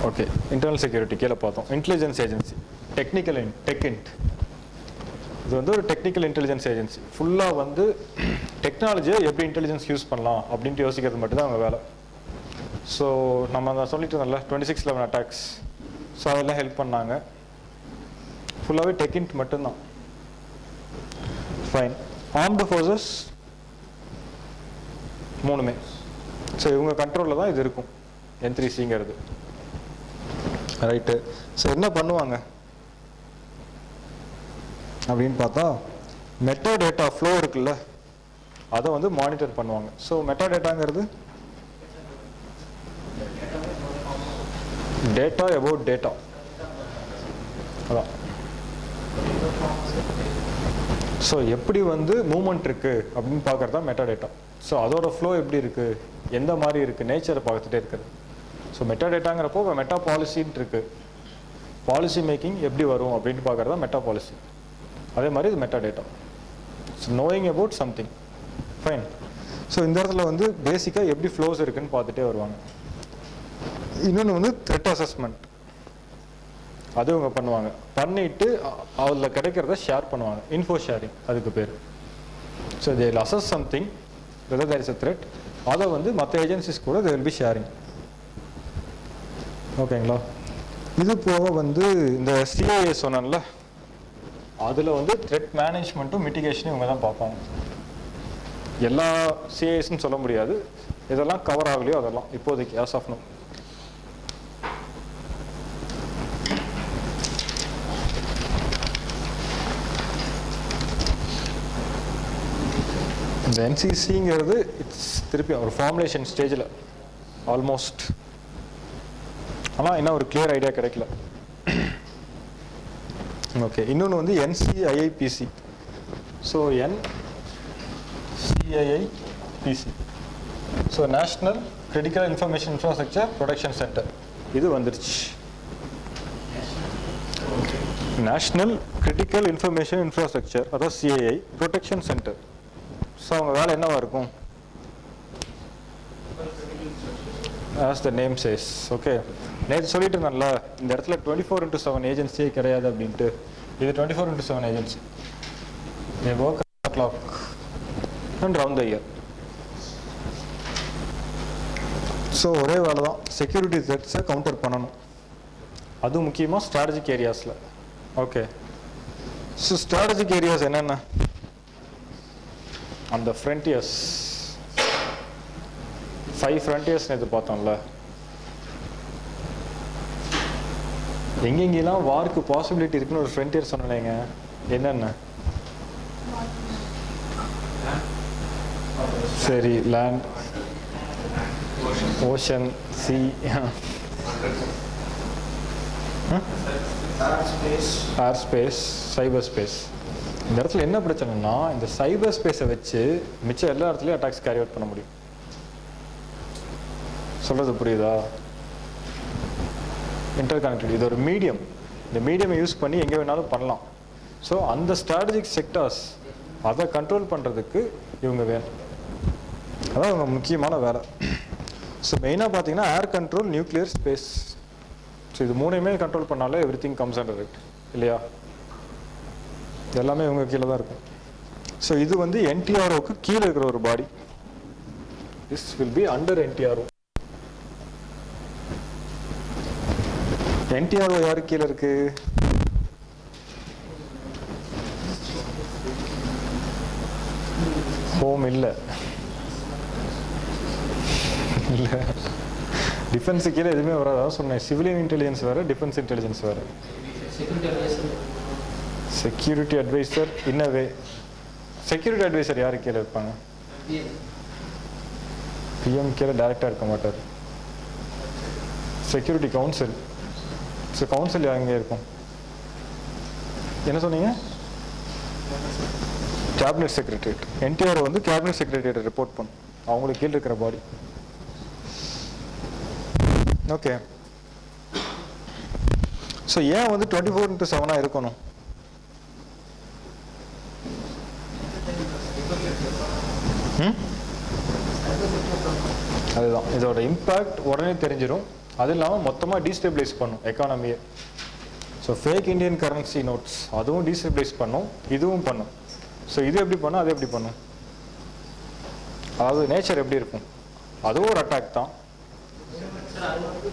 ஓகே இன்டர்னல் செக்யூரிட்டி கீழே பார்த்தோம். இன்டெலிஜென்ஸ் ஏஜென்சி, டெக்இன்ட் இது வந்து ஒரு டெக்னிக்கல் இன்டெலிஜென்ஸ் ஏஜென்சி. ஃபுல்லாக வந்து டெக்னாலஜியை எப்படி இன்டெலிஜென்ஸ் யூஸ் பண்ணலாம் அப்படின்ட்டு யோசிக்கிறது மட்டும் தான் அவங்க வேலை. ஸோ நம்ம அதை சொல்லிட்டு இருந்தோம்ல 26/11 அட்டாக்ஸ், ஸோ அதெல்லாம் ஹெல்ப் பண்ணாங்க. ஃபுல்லாகவே டெக்இன்ட் மட்டும்தான். ஃபைன், ஆர்ம்டு ஃபோர்ஸஸ் 3மே ஸோ இவங்க கண்ட்ரோலில் தான் இது இருக்கும் N3Cங்கிறது. ரைட்டு, ஸோ என்ன பண்ணுவாங்க அப்படின்னு பார்த்தா மெட்டா டேட்டா ஃப்ளோ இருக்குல்ல அதை வந்து மானிட்டர் பண்ணுவாங்க. ஸோ மெட்டா டேட்டாங்கிறது டேட்டா அபவுட் டேட்டா, அதான். ஸோ எப்படி வந்து மூவ்மெண்ட் இருக்கு அப்படின்னு பார்க்கறது தான் மெட்டா டேட்டா. ஸோ அதோட ஃப்ளோ எப்படி இருக்கு, எந்த மாதிரி இருக்கு, நேச்சரை பார்த்துட்டே இருக்குது. ஸோ மெட்டா டேட்டாங்கிறப்போ மெட்டா பாலிசின்னு இருக்கு, பாலிசி மேக்கிங் எப்படி வரும் அப்படின்னு பார்க்கறது தான் மெட்டா பாலிசி. அதே மாதிரி இது meta data. So knowing about something. Fine, so இந்த இடத்துல வந்து பேசிக்காக எப்படி ஃப்ளோஸ் இருக்குன்னு பார்த்துட்டே வருவாங்க. இன்னொன்று வந்து த்ரெட் அசஸ்மெண்ட், அது இவங்க பண்ணுவாங்க. பண்ணிட்டு அதில் கிடைக்கிறத ஷேர் பண்ணுவாங்க, இன்ஃபோ ஷேரிங் அதுக்கு பேர். So they will assess something whether there is a threat, அதை வந்து மற்ற ஏஜென்சிஸ் கூட தே வில் பி ஷேரிங். ஓகேங்களா? இது போக வந்து இந்த சிஐஏ சொன்னேன்ல, அதில் வந்து த்ரெட் மேனேஜ்மெண்ட்டும் மிட்டிகேஷனும் இவங்க தான் பார்ப்பாங்க. எல்லா சிஐஎஸ்ன்னு சொல்ல முடியாது, இதெல்லாம் கவர் ஆகலையோ அதெல்லாம் இப்போதைக்கு ஆஸ் ஆஃப் நோ. இந்த NCCங்கிறது இட்ஸ் திருப்பி ஒரு ஃபார்முலேஷன் ஸ்டேஜில் ஆல்மோஸ்ட், ஆனால் இன்னும் ஒரு கிளியர் ஐடியா கிடைக்கல. ஓகே, இன்னொன்று வந்து NCIIPC. So NCIIPC, so national critical information infrastructure protection centre, இது வந்துருச்சு. நேஷ்னல் கிரிட்டிக்கல் இன்ஃபர்மேஷன் இன்ஃப்ராஸ்ட்ரக்சர், அதாவது CII ப்ரொடெக்ஷன் சென்டர். ஸோ அவங்க வேலை என்னவா இருக்கும்? as the name says. Okay, நேற்று சொல்லிட்டு இருந்தேன்ல இந்த இடத்துல 24/7 ஏஜென்சியே கிடையாது அப்படின்ட்டு. இது 24/7 agency. they work at the clock and round the year. So ஒரே வேலை தான், செக்யூரிட்டி த்ரெட்ஸை கவுண்டர் பண்ணணும். அதுவும் முக்கியமாக ஸ்ட்ராட்டஜிக் ஏரியாஸில். ஓகே, ஸோ ஸ்ட்ராட்டஜிக் ஏரியாஸ் என்னென்ன? அந்த ஃப்ரண்டியர்ஸ் 5 ஃப்ரண்டியர்ஸ் நேற்று பார்த்தோம்ல, எங்கெங்கெல்லாம் வார்க்கு பாசிபிலிட்டி இருக்குன்னு ஒரு ஃப்ரண்டியர் சொன்னேங்க. என்னென்ன? சரி, land, ocean, sea, air space, cyber space. இந்த இடத்துல என்ன பிரச்சனைனா, இந்த சைபர் ஸ்பேஸை வச்சு மிச்சம் எல்லா இடத்துலையும் அட்டாக்ஸ் கேரி அவுட் பண்ண முடியும். சொல்றது புரியுதா? இன்டர் கனெக்டிவிட்டி இது ஒரு மீடியம். இந்த மீடியமை யூஸ் பண்ணி எங்கே வேணாலும் பண்ணலாம். ஸோ அந்த ஸ்ட்ராட்டஜிக் செக்டார்ஸ் அதை கண்ட்ரோல் பண்ணுறதுக்கு இவங்க வேணும். அதான் இவங்க முக்கியமான வேலை. ஸோ மெயினாக பார்த்தீங்கன்னா ஏர் கண்ட்ரோல், நியூக்ளியர், ஸ்பேஸ். ஸோ இது மூணையுமே கண்ட்ரோல் பண்ணாலே every thing comes under it இல்லையா? எல்லாமே இவங்க கீழே தான் இருக்கும். ஸோ இது வந்து என்டிஆர்ஓக்கு கீழே இருக்கிற ஒரு body. This will be under NTRO. NTRO யாருக்கு கீழே இருக்கு? ஹோம் இல்லை, இல்லை டிஃபென்ஸு கீழே எதுவுமே வராது. அதான் சொன்னேன், சிவிலியன் இன்டெலிஜென்ஸ் வேறு, டிஃபென்ஸ் இன்டெலிஜென்ஸ் வேறு. செக்யூரிட்டி அட்வைசர் இன் அ வே. செக்யூரிட்டி அட்வைசர் யாரு கீழே இருப்பாங்க? பிஎம் கீழே டைரக்டாக இருக்க மாட்டார். Security council. ஸோ கவுன்சில் எங்கே இருக்கும்? என்ன சொன்னீங்க? Cabinet secretariat. என்டிஆர் வந்து கேபினட் செக்ரட்டரியேட் ரிப்போர்ட் பண்ணும். அவங்களுக்கு கீழே இருக்கிற பாடி. ஓகே. ஸோ ஏன் வந்து 24/7 இருக்கணும்? அதுதான் இதோட இம்பேக்ட் உடனே தெரிஞ்சிடும். அது இல்லாமல் மொத்தமாக டீஸ்டெபிளைஸ் பண்ணும் எக்கானமியை. So fake Indian currency notes அதுவும் டீஸ்டெபிளைஸ் பண்ணும், இதுவும் பண்ணும். ஸோ இது எப்படி பண்ணும், அது எப்படி பண்ணும்? அதாவது நேச்சர் எப்படி இருக்கும்? அதுவும் ஒரு அட்டாக் தான்,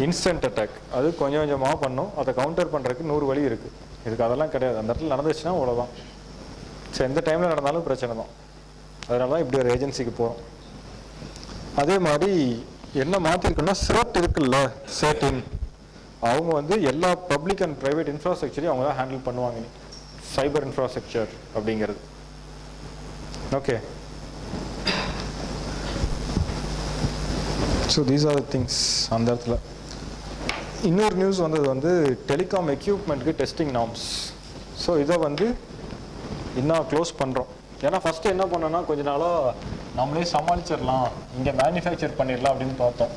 இன்ஸ்டன்ட் அட்டாக். அது கொஞ்சம் கொஞ்சமாக பண்ணும். அதை கவுண்டர் பண்ணுறதுக்கு 100 வழி இருக்குது. இதுக்கு அதெல்லாம் கிடையாது. அந்த இடத்துல நடந்துச்சுன்னா அவ்வளோதான். ஸோ எந்த டைமில் நடந்தாலும் பிரச்சனை தான். அதனால தான் இப்படி ஒரு ஏஜென்சிக்கு போகிறோம். அதே மாதிரி என்ன மாற்றிருக்குன்னா, செர்ட் இருக்குல்ல, செர்டின், அவங்க வந்து எல்லா பப்ளிக் அண்ட் ப்ரைவேட் இன்ஃப்ராஸ்ட்ரக்சரையும் அவங்க தான் ஹேண்டில் பண்ணுவாங்க. சைபர் இன்ஃப்ராஸ்ட்ரக்சர் அப்படிங்கிறது. Okay. So these are the things. அந்த இடத்துல இன்னொரு நியூஸ் வந்தது வந்து டெலிகாம் எக்யூப்மெண்ட்க்கு டெஸ்டிங் நார்ம்ஸ். ஸோ இதை வந்து இன்னும் க்ளோஸ் பண்ணுறோம். ஏன்னா ஃபஸ்ட்டு என்ன பண்ணோன்னா, கொஞ்ச நாளாக நம்மளே சமாளிச்சிடலாம், இங்கே மேனுஃபேக்சர் பண்ணிடலாம் அப்படின்னு பார்த்தோம்.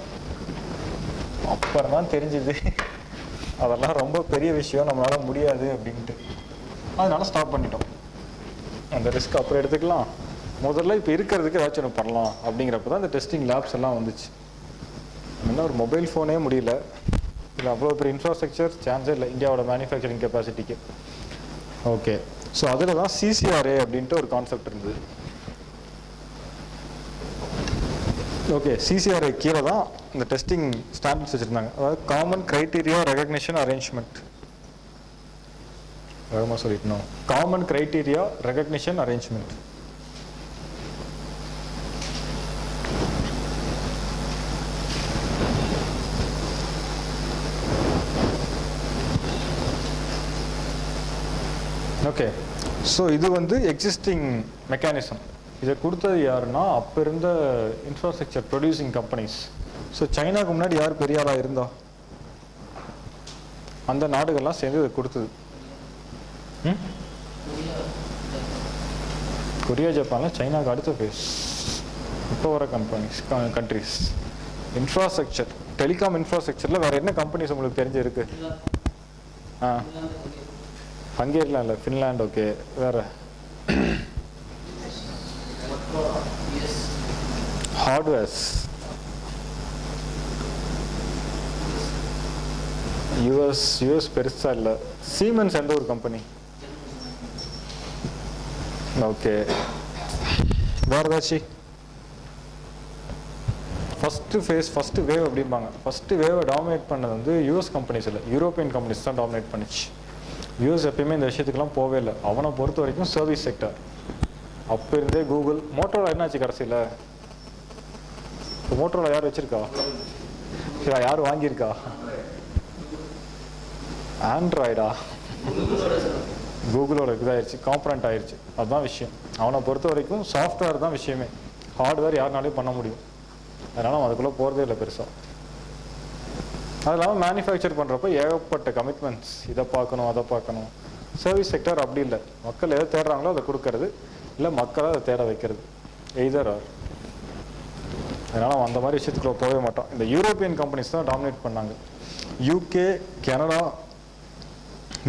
அப்புறம் தான் தெரிஞ்சுது அதெல்லாம் ரொம்ப பெரிய விஷயம், நம்மளால முடியாது அப்படின்ட்டு. அதனால ஸ்டாப் பண்ணிட்டோம். அந்த ரிஸ்க் அப்புறம் எடுத்துக்கலாம், முதல்ல இப்போ இருக்கிறதுக்கு ஏதாச்சும் ஒன்று பண்ணலாம் அப்படிங்கிறப்ப தான் இந்த டெஸ்டிங் லேப்ஸ் எல்லாம் வந்துச்சு. இன்னும் ஒரு மொபைல் ஃபோனே முடியல, இல்லை அவ்வளோ பெரிய இன்ஃப்ராஸ்ட்ரக்சர் சான்ஸே இல்லை இந்தியாவோட மேனுஃபேக்சரிங் கெப்பாசிட்டிக்கு. ஓகே. ஸோ அதில் தான் சிசிஆர்ஏ அப்படின்ட்டு ஒரு கான்செப்ட் இருந்தது. ஓகே. சிசிஆர்ஏ கீழே தான் இந்த டெஸ்டிங் ஸ்டாண்டர்ட்ஸ் வச்சுருந்தாங்க. அதாவது காமன் க்ரைட்டீரியா ரெகக்னிஷன் அரேஞ்ச்மெண்ட். வேகமாக சொல்லிட்டணும். Common criteria recognition arrangement. Okay. So இது வந்து எக்ஸிஸ்டிங் மெக்கானிசம். இதை கொடுத்தது யாருன்னா, அப்போ இருந்த இன்ஃப்ராஸ்ட்ரக்சர் ப்ரொடியூசிங் கம்பெனிஸ். ஸோ சைனாவுக்கு முன்னாடி யார் பெரிய ஆளாக இருந்தா, அந்த நாடுகள்லாம் சேர்ந்து இதை கொடுத்தது. கொரியா, ஜப்பான்ல சைனாவுக்கு அடுத்த ஃபேஸ். இப்போ வர கண்ட்ரிஸ் இன்ஃப்ராஸ்ட்ரக்சர், டெலிகாம் இன்ஃப்ராஸ்ட்ரக்சரில் வேறு என்ன கம்பெனிஸ் உங்களுக்கு தெரிஞ்சு இருக்கு? ஹங்கேரிலாம் இல்லை, ஃபின்லாண்ட். ஓகே. வேறு ஹார்ட்வேர்ஸ், யூஎஸ் பெருசா இல்லை. சீமென்ஸ் எந்த ஒரு கம்பெனி? ஓகே. வேற ஏதாச்சும்? ஃபர்ஸ்ட் வேவ் அப்படிம்பாங்க. ஃபர்ஸ்ட் வேவை டாமினேட் பண்ணது வந்து யூஎஸ் கம்பெனிஸ் இல்லை, யூரோப்பியன் கம்பெனிஸ் தான் டாமினேட் பண்ணிச்சு. யூஎஸ் எப்பயுமே இந்த விஷயத்துக்குலாம் போவே இல்லை. அவனை பொறுத்த வரைக்கும் சர்வீஸ் செக்டர். அப்போ இருந்தே கூகுள், மோட்டோரோலா என்னாச்சு கடைசியில்? இப்போ மோட்டோரோலா யார் வச்சிருக்கா? யார் வாங்கியிருக்கா? ஆண்ட்ராய்டா? கூகுளோட இதாகிடுச்சு, காம்பனண்ட் ஆயிடுச்சு. அதுதான் விஷயம். அவனை பொறுத்த வரைக்கும் சாஃப்ட்வேர் தான் விஷயமே. ஹார்ட்வேர் யாருனாலையும் பண்ண முடியும். அதனால அவன் அதுக்குள்ளே போகிறதே இல்லை பெருசாக. அது இல்லாமல் மேனுஃபேக்சர் பண்ணுறப்போ ஏகப்பட்ட கமிட்மெண்ட்ஸ், இதை பார்க்கணும் அதை பார்க்கணும். சர்வீஸ் செக்டர் அப்படி இல்லை, மக்கள் எதை தேடுறாங்களோ அதை கொடுக்கறது, இல்லை மக்களை அதை தேட வைக்கிறது, எய்தர் ஆர். அதனால் அந்த மாதிரி விஷயத்துக்குள்ள போகவே மாட்டோம். இந்த யூரோப்பியன் கம்பெனிஸ் தான் டாமினேட் பண்ணாங்க. UK, Canada,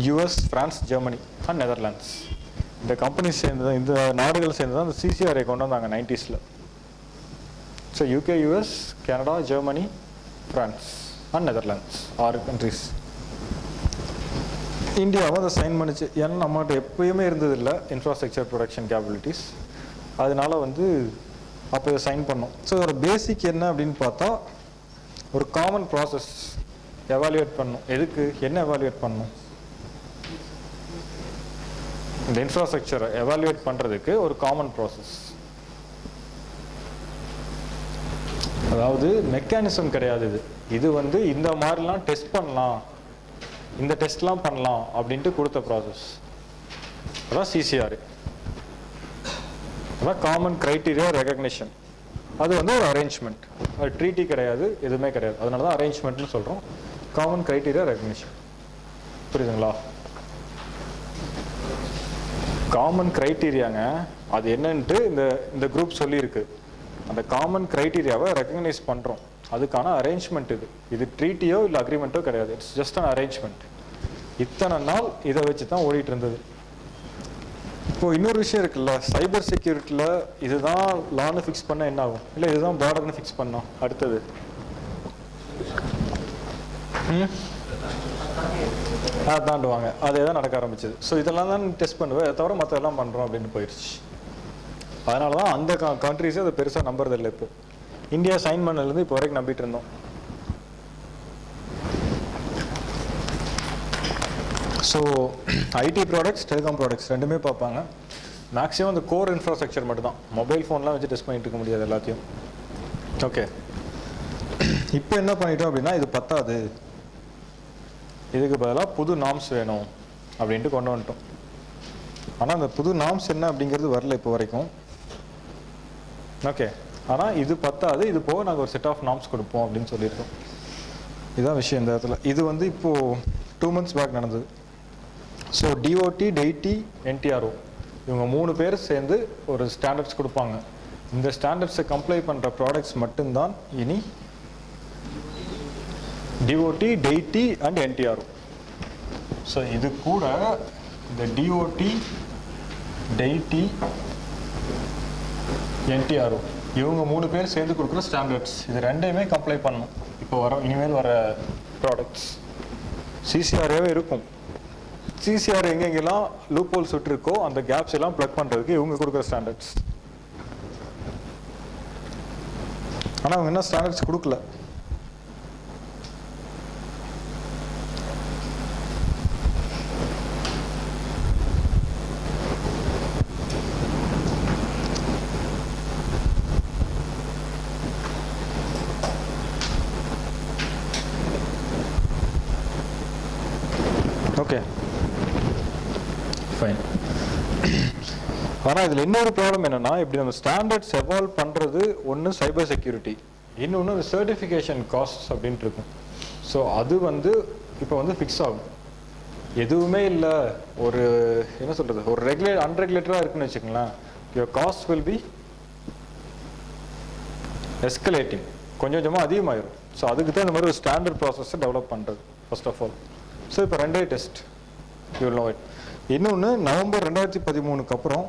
US, France, Germany and Netherlands, இந்த கம்பெனிஸ் சேர்ந்து தான், இந்த நாடுகள் சேர்ந்து தான் இந்த சிசிஆர்ஐ கொண்டு வந்தாங்க 90s. So UK, US, Canada, Germany, France and Netherlands 6 countries. இந்தியாவும் அதை சைன் பண்ணிச்சு. ஏன்னா நம்மகிட்ட எப்பயுமே இருந்தது இல்லை இன்ஃப்ராஸ்ட்ரக்சர் ப்ரொடக்ஷன் கேப்பபிலிட்டிஸ். அதனால வந்து அப்போ இதை சைன் பண்ணோம். ஸோ ஒரு பேசிக் என்ன அப்படின்னு பார்த்தா, ஒரு காமன் ப்ராசஸ் எவாலுவேட் பண்ணணும். எதுக்கு, என்ன எவாலுவேட் பண்ணணும்? இந்த இன்ஃப்ராஸ்ட்ரக்சரை எவாலுவேட் பண்ணுறதுக்கு ஒரு காமன் ப்ராசஸ். அதாவது மெக்கானிசம் கிடையாது இது. இது வந்து இந்த மாதிரிலாம் டெஸ்ட் பண்ணலாம், இந்த டெஸ்ட்லாம் பண்ணலாம் அப்படின்ட்டு கொடுத்த ப்ராசஸ். அதான் சிசிஆர். அதான் காமன் கிரைட்டீரியா ரெகக்னிஷன். அது வந்து ஒரு அரேஞ்ச்மெண்ட், அது ட்ரீட்டி கிடையாது, எதுவுமே கிடையாது. அதனால தான் அரேஞ்ச்மெண்ட்னு சொல்கிறோம். Common criteria recognition. புரியுதுங்களா? காமன் கிரைட்டீரியாங்க, அது என்னன்ட்டு இந்த குரூப் சொல்லியிருக்கு. அந்த காமன் கிரைட்டீரியாவை ரெகக்னைஸ் பண்ணுறோம், அதுக்கான அரேஞ்ச்மெண்ட் இது. இது ட்ரீட்டியோ இல்லை அக்ரிமெண்ட்டோ கிடையாது, இட்ஸ் ஜஸ்ட் அன் அரேஞ்ச்மெண்ட். இத்தனை நாள் இதை வச்சு தான் ஓடிட்டு இருந்தது. இப்போ இன்னொரு விஷயம் இருக்குல்ல, சைபர் செக்யூரிட்டியில் இதுதான் லான்னு ஃபிக்ஸ் பண்ணால் என்ன ஆகும், இல்லை இதுதான் பார்டர்னு ஃபிக்ஸ் பண்ணோம், அடுத்தது தாண்டுவாங்க, அதே தான் நடக்க ஆரம்பிச்சது. ஸோ இதெல்லாம் தான் டெஸ்ட் பண்ணுவேன், அதை தவிர மற்ற எல்லாம் பண்ணுறோம் அப்படின்னு போயிடுச்சு. அதனால தான் அந்த கண்ட்ரிஸே அதை பெருசாக நம்புறதில்லை. இப்போ இந்தியா சைன் பண்ணலேருந்து இப்போ வரைக்கும் நம்பிட்டு இருந்தோம். So IT products, telecom products ரெண்டுமே பார்ப்பாங்க. மேக்ஸிமம் அந்த கோர் இன்ஃப்ராஸ்ட்ரக்சர் மட்டும் தான், மொபைல் ஃபோன்லாம் வச்சு டெஸ்ட் பண்ணிட்டு இருக்க முடியாது எல்லாத்தையும். ஓகே, இப்போ என்ன பண்ணிட்டோம் அப்படின்னா, இது பத்தாது, இதுக்கு பதிலாக புது நார்ம்ஸ் வேணும் அப்படின்ட்டு கொண்டு வந்துட்டோம். ஆனால் அந்த புது நார்ம்ஸ் என்ன அப்படிங்கிறது வரல இப்போ வரைக்கும். ஓகே, ஆனால் இது பத்தாது, இது போக நாங்கள் ஒரு செட் ஆஃப் நார்ம்ஸ் கொடுப்போம் அப்படின்னு சொல்லியிருக்கோம். இதுதான் விஷயம் இந்த இடத்துல. இது வந்து இப்போது 2 months பேக் நடந்தது. ஸோ டிஓடி, டெய்டி, என்டிஆர்ஓ இவங்க 3 பேர் சேர்ந்து ஒரு ஸ்டாண்டர்ட்ஸ் கொடுப்பாங்க. இந்த ஸ்டாண்டர்ட்ஸை கம்ப்ளை பண்ணுற ப்ராடக்ட்ஸ் மட்டும்தான் இனி DOT, deity and NTRO. So இது கூட இந்த டிஓடி, டெய்டி, என்டிஆர்ஓ இவங்க 3 பேர் சேர்ந்து கொடுக்குற ஸ்டாண்டர்ட்ஸ், இது ரெண்டையுமே கம்ப்ளை பண்ணணும். இப்போ இனிமேல் வர ப்ராடக்ட்ஸ் சிசிஆர்ஏவே இருக்கும். சிசிஆர் எங்கெங்கெல்லாம் லூப் ஹோல்ஸ் விட்டுருக்கோ அந்த கேப்ஸ் எல்லாம் ப்ளக் பண்ணுறதுக்கு இவங்க கொடுக்குற ஸ்டாண்டர்ட்ஸ். ஆனால் அவங்க என்ன ஸ்டாண்டர்ட்ஸ் கொடுக்கல. Okay fine. ஆனால் இதில் இன்னொரு ப்ராப்ளம் என்னென்னா, இப்படி நம்ம ஸ்டாண்டர்ட்ஸ் எவால்வ் பண்ணுறது ஒன்று சைபர் செக்யூரிட்டி, இன்னொன்று சர்டிஃபிகேஷன் காஸ்ட்ஸ் அப்படின்ட்டு இருக்கும். ஸோ அது வந்து இப்போ வந்து ஃபிக்ஸ் ஆகும். எதுவுமே இல்லை, ஒரு என்ன சொல்கிறது, ஒரு அன்ரெகுலேட்டடாக இருக்குன்னு வச்சுக்கோங்களேன், யுவர் காஸ்ட் வில் பி எஸ்கலேட்டிங், கொஞ்சம் கொஞ்சமாக அதிகமாகிடும். ஸோ அதுக்கு தான் இந்த மாதிரி ஒரு ஸ்டாண்டர்ட் ப்ராசஸை டெவலப் பண்ணுறது ஃபர்ஸ்ட் ஆஃப் ஆல். ஸோ இப்போ 2 test you will know it. இன்னொன்று, நவம்பர் 2013 அப்புறம்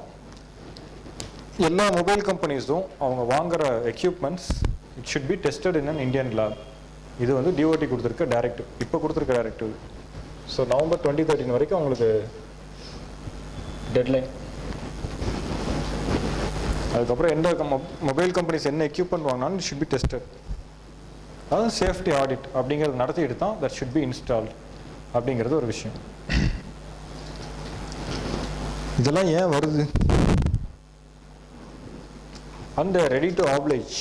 எல்லா மொபைல் கம்பெனிஸும் அவங்க வாங்குற equipments it should B tested in an Indian lab. இது வந்து டிஓடி கொடுத்துருக்க டைரக்டிவ், இப்போ கொடுத்துருக்க டைரக்டிவ். ஸோ நவம்பர் 2013 வரைக்கும் அவங்களுக்கு டெட்லைன். அதுக்கப்புறம் எந்த மொபைல் கம்பெனிஸ் என்ன எக்யூப்மெண்ட் வாங்கினாலும் இட் ஷுட் பி டெஸ்டட். அதாவது சேஃப்டி ஆடிட் அப்படிங்கிறது நடத்திட்டு தான் தட் ஷுட் பி இன்ஸ்டால்ட் அப்படிங்கிறது ஒரு விஷயம். இதெல்லாம் ஏன் வருது? அந்த ரெடி டு ஆப்ளைஜ்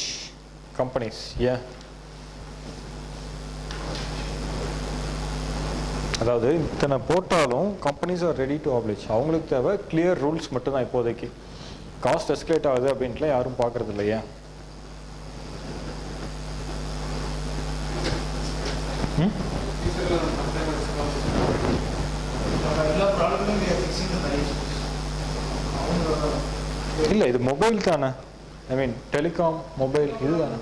கம்பெனிஸ் ஏன், அதாவது இத்தனை போட்டாலும் கம்பெனிஸ் ஆர் ரெடி டு ஆப்ளைஜ். அவங்களுக்கு தேவை கிளியர் ரூல்ஸ் மட்டும்தான். இப்போதைக்கு காஸ்ட் எஸ்கலேட் ஆகுது அப்படின்ட்டுலாம் யாரும் பார்க்கறது இல்லை. ஏன்? இல்லை, இது மொபைல் தானே, ஐ மீன் டெலிகாம் மொபைல் இது தானே.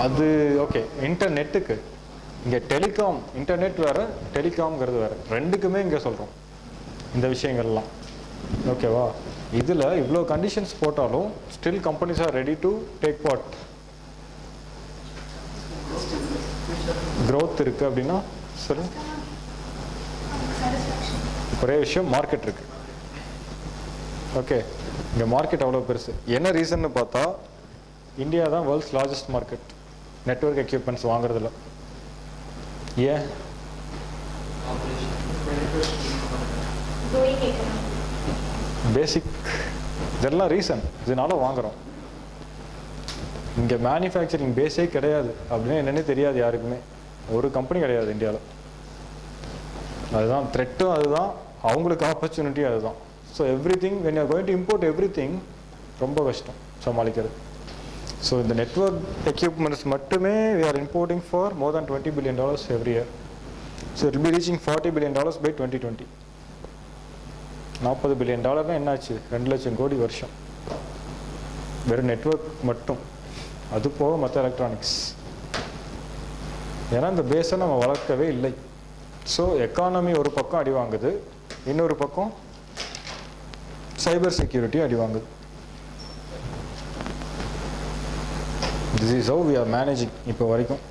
அது ஓகே, இன்டர்நெட்டுக்கு. இங்கே டெலிகாம், இன்டர்நெட் வேறு, டெலிகாம்ங்கிறது வேறு, ரெண்டுக்குமே இங்கே சொல்கிறோம் இந்த விஷயங்கள்லாம். ஓகேவா? இதில் இவ்வளோ கண்டிஷன்ஸ் போட்டாலும் still companies are ready to take part. Growth இருக்குது அப்படின்னா சரி, ஒரே விஷயம் மார்க்கெட் இருக்கு. ஓகே, இங்கே மார்க்கெட் அவ்வளோ பெருசு. என்ன ரீசன்னு பார்த்தா இந்தியா தான் world's largest market network equipments வாங்குறதுல. ஏன்? பேசிக், இதெல்லாம் ரீசன். இதனால வாங்குறோம். இங்கே மேனுஃபேக்சரிங் பேஸே கிடையாது அப்படின்னு என்னன்னே தெரியாது யாருக்குமே. ஒரு கம்பெனி கிடையாது இந்தியாவில். அதுதான் த்ரெட்டும், அதுதான் அவங்களுக்கு ஆப்பர்ச்சுனிட்டி, அதுதான். So everything when you're going to import everything ரொம்ப கஷ்டம் சமாளிக்கிறது. ஸோ இந்த நெட்வொர்க் எக்யூப்மெண்ட்ஸ் மட்டுமே we are importing for more than $20 billion every year. So it will be reaching $40 billion by 2020. $40 billion என்னாச்சு? 2 லட்சம் கோடி வருஷம் வெறும் நெட்வொர்க் மட்டும். அது போக மற்ற எலக்ட்ரானிக்ஸ். ஏன்னா இந்த பேஸை நம்ம வளர்க்கவே இல்லை. ஸோ எக்கானமி ஒரு பக்கம் அடி வாங்குது, இன்னொரு பக்கம் சைபர் செக்யூரிட்டி அடி வாங்குது. This is how we are managing இப்போ வரைக்கும்.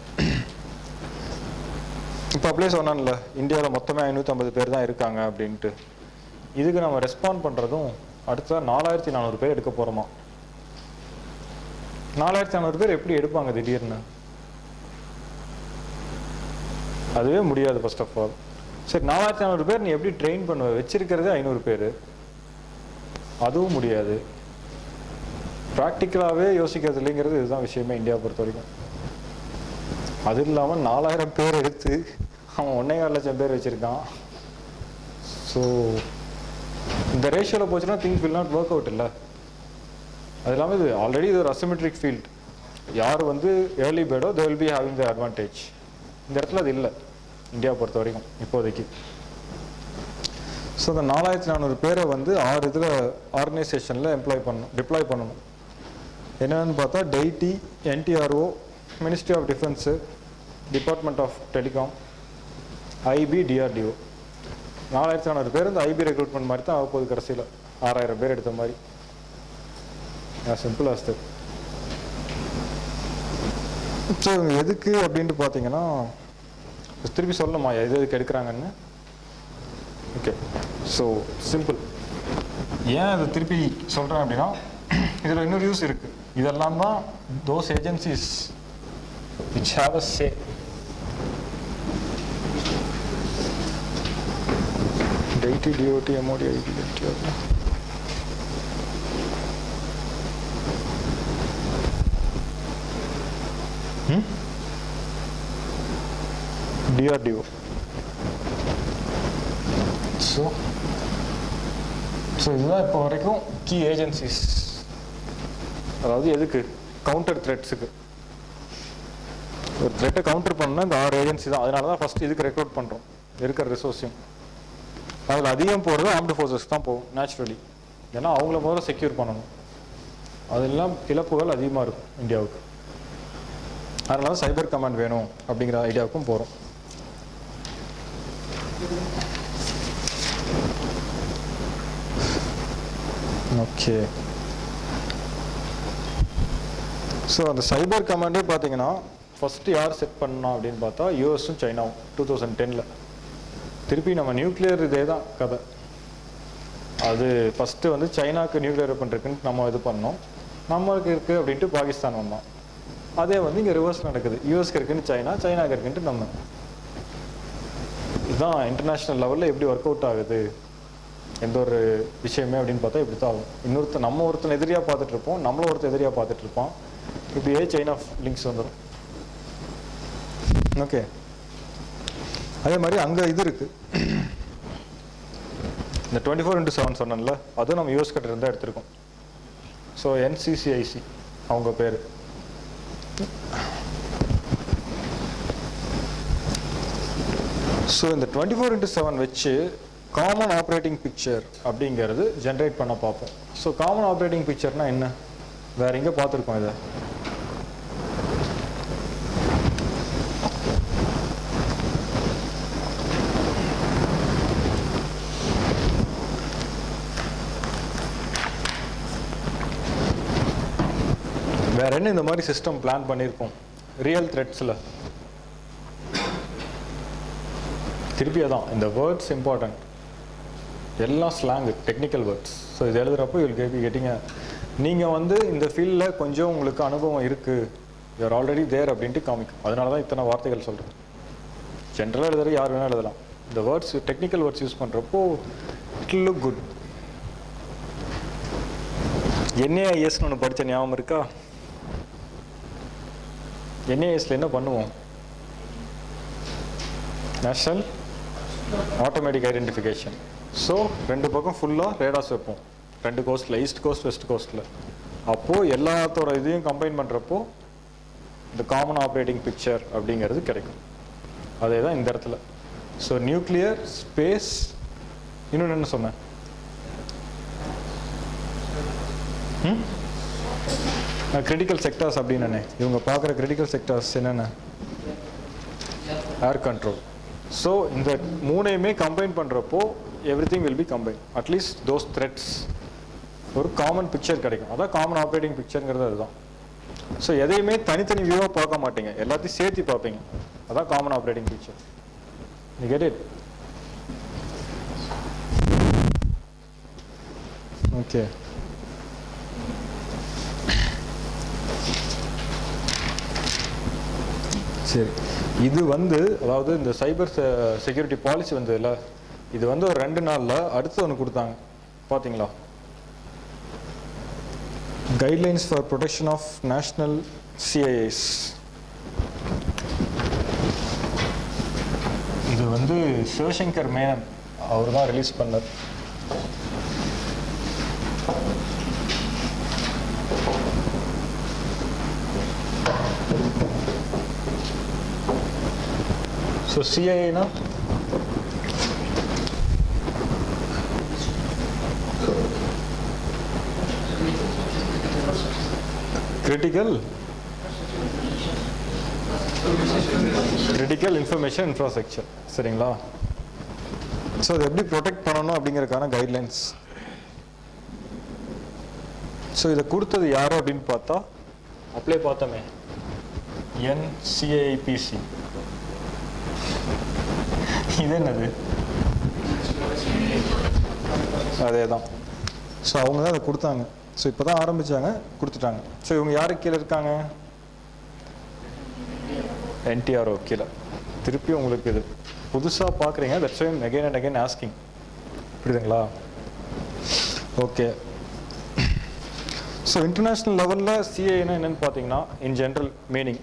இப்போ அப்படியே சொன்னான்ல, இந்தியாவில் மொத்தமே 550 பேர் தான் இருக்காங்க அப்படின்ட்டு. இதுக்கு நம்ம ரெஸ்பாண்ட் பண்ணுறதும் அடுத்த 4400 பேர் எடுக்க போகிறோமா. 4400 பேர் எப்படி எடுப்பாங்க திடீர்னு? அதுவே முடியாது ஃபர்ஸ்ட் ஆஃப் ஆல். சரி, 4400 பேர் நீ எப்படி ட்ரெயின் பண்ணுவ? வச்சிருக்கிறதே 500 பேர், அதுவும் முடியாது. ப்ராக்டிக்கலாகவே யோசிக்கிறது இல்லைங்கிறது இதுதான் விஷயமே இந்தியா பொறுத்த வரைக்கும். அது இல்லாமல் 4000 பேர் எடுத்து அவன் 1.25 லட்சம் பேர் வச்சுருக்கான். ஸோ இந்த ரேஷியோவில் போச்சுன்னா things will not work out இல்லை. அது இல்லாமல் இது ஆல்ரெடி இது ஒரு அசிமெட்ரிக் ஃபீல்ட். யார் வந்து ஏர்லி பேர்டோ they will be having the advantage. இந்த இடத்துல அது இல்லை இந்தியா பொறுத்த வரைக்கும் இப்போதைக்கு. ஸோ அந்த 4400 பேரை வந்து 6 இதில் ஆர்கனைசேஷனில் டிப்ளாய் பண்ணணும். என்னென்னு பார்த்தா DeitY, NTRO, ministry of defence, department of telecom, IB, DRDO. 4400 பேர் இந்த ஐபி ரெக்ரூட்மெண்ட் மாதிரி தான் ஆகப்போகுது கடைசியில். 6000 பேர் எடுத்த மாதிரி. Simple as that. ஸோ எதுக்கு அப்படின்ட்டு பார்த்தீங்கன்னா, திருப்பி சொல்லணுமா எதுக்கு எடுக்கிறாங்கன்னு? Okay, so simple. ஏன் அதை திருப்பி சொல்கிறேன் அப்படின்னா, இதில் இன்னொரு யூஸ் இருக்குது. இதெல்லாம் தான் those agencies which have a say. DIT, DOT, MOD, IB, NTR. DRDO. So இதுதான் இப்போ வரைக்கும் கீ ஏஜென்சிஸ். அதாவது எதுக்கு? கவுண்டர் த்ரெட்ஸுக்கு. ஒரு த்ரெட்டை கவுண்டர் பண்ணால் இந்த 6 ஏஜென்சி தான். அதனால தான் ஃபஸ்ட்டு இதுக்கு ரெக்ரூட் பண்ணுறோம் இருக்கிற ரிசோர்ஸையும். அதில் அதிகம் போகிறது ஆர்ம்டு ஃபோர்ஸஸ் தான் போகும் நேச்சுரலி. ஏன்னா அவங்கள முதல்ல செக்யூர் பண்ணணும். அதெல்லாம் இழப்புகள் அதிகமாக இருக்கும் இந்தியாவுக்கு. அதனால தான் சைபர் கமாண்ட் வேணும் அப்படிங்கிற ஐடியாவுக்கும் போகிறோம். ஓகே, ஸோ அந்த சைபர் கமாண்டே பார்த்தீங்கன்னா ஃபஸ்ட்டு யார் செட் பண்ணோம் அப்படின்னு பார்த்தா யூஎஸும் சைனாவும் 2010. திருப்பி நம்ம நியூக்ளியர் இதே தான் கதை. அது ஃபஸ்ட்டு வந்து சைனாவுக்கு நியூக்ளியர் வெப்பன் இருக்குன்னு நம்ம இது பண்ணோம், நம்மளுக்கு இருக்குது அப்படின்ட்டு பாகிஸ்தான் வந்தோம். அதே வந்து இங்கே ரிவர்ஸ் நடக்குது. யூஎஸ்க்கு இருக்குன்னு சைனா, சைனாவுக்கு இருக்குன்ட்டு நம்ம. இதுதான் இன்டர்நேஷ்னல் லெவலில் எப்படி ஒர்க் அவுட் ஆகுது எந்த ஒரு விஷயமே அப்படின்னு பார்த்தா இப்படி தான் ஆகும். நம்ம ஒருத்தன் எதிரியாக பார்த்துட்ருப்போம், நம்மளும் ஒருத்தர் எதிரியாக பார்த்துட்ருப்போம். இப்படியே செயின் ஆஃப் லிங்க்ஸ் வந்துடும். ஓகே, அதே மாதிரி அங்கே இது இருக்குது. இந்த 24/7 சொன்னேன்ல, அதுவும் நம்ம யூஎஸ் கிட்ட இருந்தால் எடுத்திருக்கோம். ஸோ NCCIC அவங்க பேர். ஸோ இந்த 24/7 வச்சு காமன் ஆப்ரேட்டிங் பிக்சர் அப்படிங்கிறது ஜென்ரேட் பண்ண பார்ப்போம். ஸோ காமன் ஆப்ரேட்டிங் பிக்சர்னா என்ன? வேற எங்கே பார்த்துருக்கோம் இதை? வேற என்ன இந்த மாதிரி சிஸ்டம் பிளான் பண்ணியிருக்கோம் ரியல் த்ரெட்ஸில்? திருப்பி அதான் இந்த வேர்ட்ஸ் இம்பார்ட்டன்ட், எல்லாம் ஸ்லாங் டெக்னிக்கல் வேர்ட்ஸ். ஸோ இது எழுதுகிறப்போ யூல் பி கெட்டிங்க. நீங்கள் வந்து இந்த ஃபீல்டில் கொஞ்சம் உங்களுக்கு அனுபவம் இருக்குது, யூஆர் ஆல்ரெடி தேர் அப்படின்ட்டு காமிக்கும். அதனால தான் இத்தனை வார்த்தைகள் சொல்கிறேன். ஜென்ரலாக எழுதுகிற யார் வேணால் எழுதலாம். இந்த வேர்ட்ஸ் டெக்னிக்கல் வேர்ட்ஸ் யூஸ் பண்ணுறப்போ இட் வில் லுக் குட். என்ஏஐஎஸ்னு ஒன்று படித்த ஞாபகம் இருக்கா? என்ஏஎஸ்ல என்ன பண்ணுவோம்? National automatic identification. ஸோ 2 பக்கம் ஃபுல்லாக ரேடார்ஸ் வைப்போம், 2 கோஸ்ட்டில், ஈஸ்ட் கோஸ்ட் வெஸ்ட் கோஸ்ட்டில். அப்போது எல்லாத்தோட இதையும் கம்பைன் பண்ணுறப்போ இந்த காமன் ஆப்ரேட்டிங் பிக்சர் அப்படிங்கிறது கிடைக்கும். அதே தான் இந்த இடத்துல. ஸோ நியூக்ளியர், ஸ்பேஸ், இன்னொன்று என்ன சொன்னேன்? கிரிட்டிக்கல் செக்டார்ஸ் அப்படின்னு இவங்க பார்க்குற கிரிட்டிக்கல் செக்டார்ஸ் என்னென்ன? ஏர் கண்ட்ரோல். ஸோ இந்த 3ஐயுமே கம்பைன் பண்ணுறப்போ everything will be combine, at least those threads ஒரு காமன் பிக்சர் கிடைக்கும். அதான் காமன் ஆப்ரேட்டிங் பிக்சருங்கிறது அதுதான். ஸோ எதையுமே தனித்தனி வியூவாக பார்க்க மாட்டீங்க, எல்லாத்தையும் சேர்த்து பார்ப்பீங்க. அதான் common operating picture. You get it? Okay. சரி, இது வந்து அதாவது இந்த சைபர் செக்யூரிட்டி பாலிசி வந்து இல்லை, இது வந்து ஒரு 2 நாளில் அடுத்து ஒன்று கொடுத்தாங்க பார்த்தீங்களா? Guidelines for protection of national CIAs. இது வந்து சிவசங்கர் மேனன் அவர் தான் ரிலீஸ் பண்ணார். ஸோ சிஐஏனா கிரிட்டிக்கல் இன்ஃபர்மேஷன் இன்ஃப்ராஸ்ட்ரக்சர். சரிங்களா? ஸோ அதை எப்படி ப்ரொடெக்ட் பண்ணணும் அப்படிங்கிறதுக்கான கைட்லைன்ஸ். ஸோ இதை கொடுத்தது யாரோ அப்படின்னு பார்த்தா அப்படியே பார்த்தோமே, NCIPC. இது என்னது? அதே தான். ஸோ அவங்க தான் அதை கொடுத்தாங்க. ஸோ இப்போ தான் ஆரம்பித்தாங்க, கொடுத்துட்டாங்க. ஸோ இவங்க யாருக்கு கீழே இருக்காங்க? NTRO கீழே. திருப்பி உங்களுக்கு இது புதுசாக பார்க்குறீங்க, that's why again and again asking. புரியுதுங்களா? ஓகே. ஸோ இன்டர்நேஷ்னல் லெவலில் சிஏனா என்னென்னு பார்த்தீங்கன்னா, in general meaning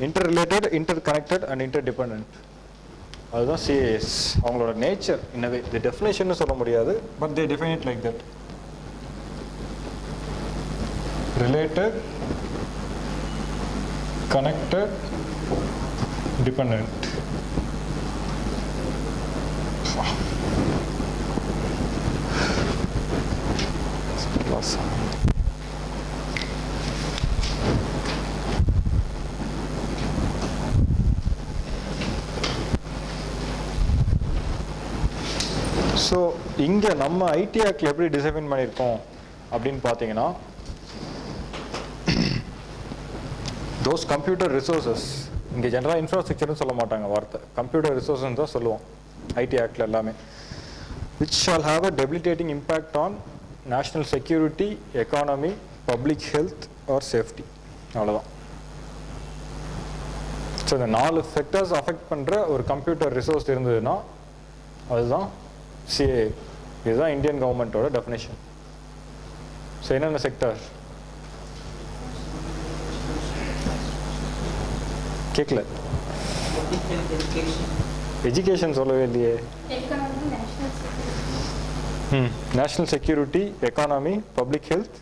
interrelated, interconnected and interdepend. அதுதான் சிஏஎஸ். அவங்களோட நேச்சர் இன்னவே இது டெஃபினேஷன் சொல்ல முடியாது, but they define it like that. Related, connected, dependent. So இங்கே நம்ம ஐடி ஆக்டில் எப்படி டிசைன் பண்ணியிருக்கோம் அப்படின்னு பார்த்தீங்கன்னா, தோஸ் கம்ப்யூட்டர் ரிசோர்ஸஸ், இங்கே ஜென்ரலாக இன்ஃப்ராஸ்ட்ரக்சர்னு சொல்ல மாட்டாங்க, வார்த்தை கம்ப்யூட்டர் ரிசோர்ஸ்ன்னு தான் சொல்லுவோம் ஐடி ஆக்டில் எல்லாமே. which shall have a debilitating impact on national security, economy, public health or safety. அவ்வளோதான். ஸோ இந்த 4 செக்டர்ஸ் அஃபெக்ட் பண்ணுற ஒரு கம்ப்யூட்டர் ரிசோர்ஸ் இருந்ததுன்னா அதுதான் சிஏ. இதுதான் இந்தியன் கவர்மெண்ட்டோட டெஃபினேஷன். ஸோ என்னென்ன செக்டர் கேட்கல? எஜுகேஷன் சொல்லவே இல்லையே. National security, economy, public health,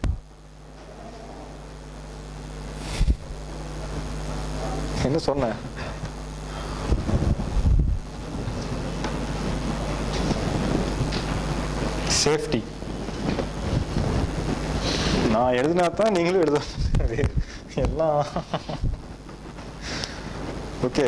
என்ன சொன்னேன்? சேஃப்டி. நான் எழுதினா தான் நீங்களும் எழுத எல்லாம். ஓகே,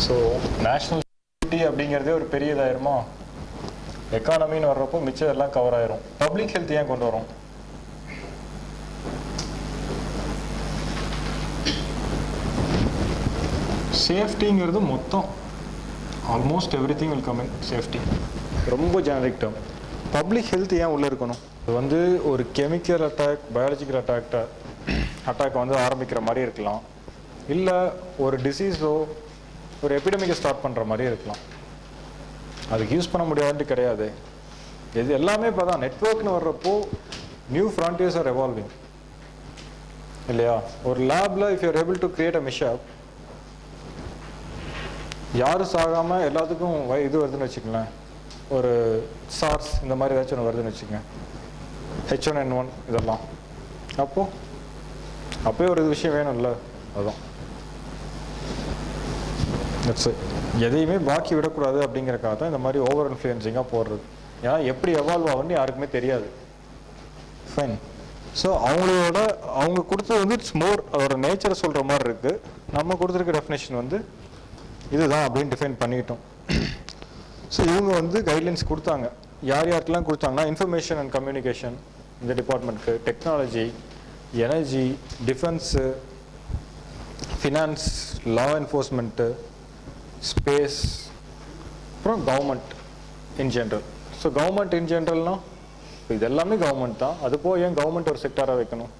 ஸோ நேஷ்னல் செக்யூரிட்டி அப்படிங்கிறதே ஒரு பெரிய இதாயிருமா, எக்கானமின்னு வர்றப்போ மிச்சம் எல்லாம் கவர் ஆயிரும். பப்ளிக் ஹெல்த் ஏன் கொண்டு வரும்? சேஃப்டிங்கிறது மொத்தம் almost every thing will come in safety. ரொம்ப ஜெனரிக் டேர்ம். பப்ளிக் ஹெல்த் ஏன் உள்ளே இருக்கணும்? இது வந்து ஒரு கெமிக்கல் அட்டாக், பயாலஜிக்கல் அட்டாக் வந்து ஆரம்பிக்கிற மாதிரி இருக்கலாம், இல்லை ஒரு டிசீஸோ ஒரு எபிடமிக்கை ஸ்டார்ட் பண்ணுற மாதிரி இருக்கலாம். அதுக்கு யூஸ் பண்ண முடியாதுன்ட்டு கிடையாது. இது எல்லாமே இப்போ தான் நெட்வொர்க்னு வர்றப்போ நியூ ஃப்ரான்டியர்ஸ் ஆர் எவால்விங் இல்லையா? ஒரு லேபில் if you're able to create a mishap, யாரும் சாகாமல் எல்லாத்துக்கும் இது வருதுன்னு வச்சுக்கங்களேன், ஒரு சார்ஸ் இந்த மாதிரி ஏதாச்சும் ஒன்று வருதுன்னு வச்சுக்கோங்க, H1N1 இதெல்லாம், அப்போயே ஒரு விஷயம் வேணும்ல. அதுதான் எதையுமே பாக்கி விடக்கூடாது அப்படிங்கிறக்காக தான் இந்த மாதிரி ஓவர் இன்ஃப்ளூயன்சிங்காக போடுறது. ஏன்னா எப்படி எவால்வ் ஆகுன்னு யாருக்குமே தெரியாது. ஃபைன். ஸோ அவங்க கொடுத்தது வந்து இட்ஸ் மோர் அதோட நேச்சரை சொல்கிற மாதிரி இருக்குது. நம்ம கொடுத்துருக்க டெஃபினேஷன் வந்து இதுதான் அப்படின்னு டிஃபைன் பண்ணிட்டோம். ஸோ இவங்க வந்து கைட்லைன்ஸ் கொடுத்தாங்க. யார் யாருக்கெல்லாம் கொடுத்தாங்கன்னா, இன்ஃபர்மேஷன் அண்ட் கம்யூனிகேஷன் இந்த டிபார்ட்மெண்ட்க்கு, technology, energy, defence, finance, law enforcement, space, அப்புறம் government in general. So government in ஜென்ரல்னா இது எல்லாமே கவர்மெண்ட் தான். அது போய் ஏன் கவர்மெண்ட் ஒரு செக்டாராக வைக்கணும்?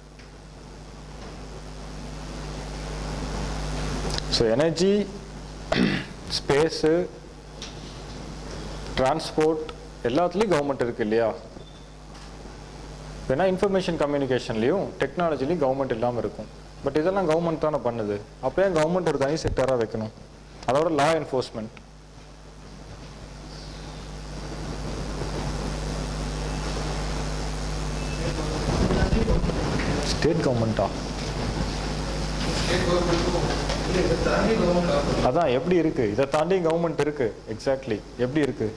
ஸோ எனர்ஜி, ஸ்பேஸு, டிரான்ஸ்போர்ட் எல்லாத்துலேயும் கவர்மெண்ட் இருக்குது இல்லையா? வேணா இன்ஃபர்மேஷன் கம்யூனிகேஷன்லேயும் டெக்னாலஜிலையும் கவர்மெண்ட் இல்லாமல் இருக்கும். பட் இதெல்லாம் கவர்மெண்ட் தானே பண்ணுது. அப்போ ஏன் கவர்மெண்ட் ஒரு தனி செக்டாராக வைக்கணும்? அதோட லா என்ஃபோர்ஸ்மெண்ட், ஸ்டேட் கவர்மெண்ட்டா? அதான் எப்படி இருக்கு? இதை தாண்டி கவர்மெண்ட் இருக்கு. எக்ஸாக்ட்லி எப்படி இருக்கு?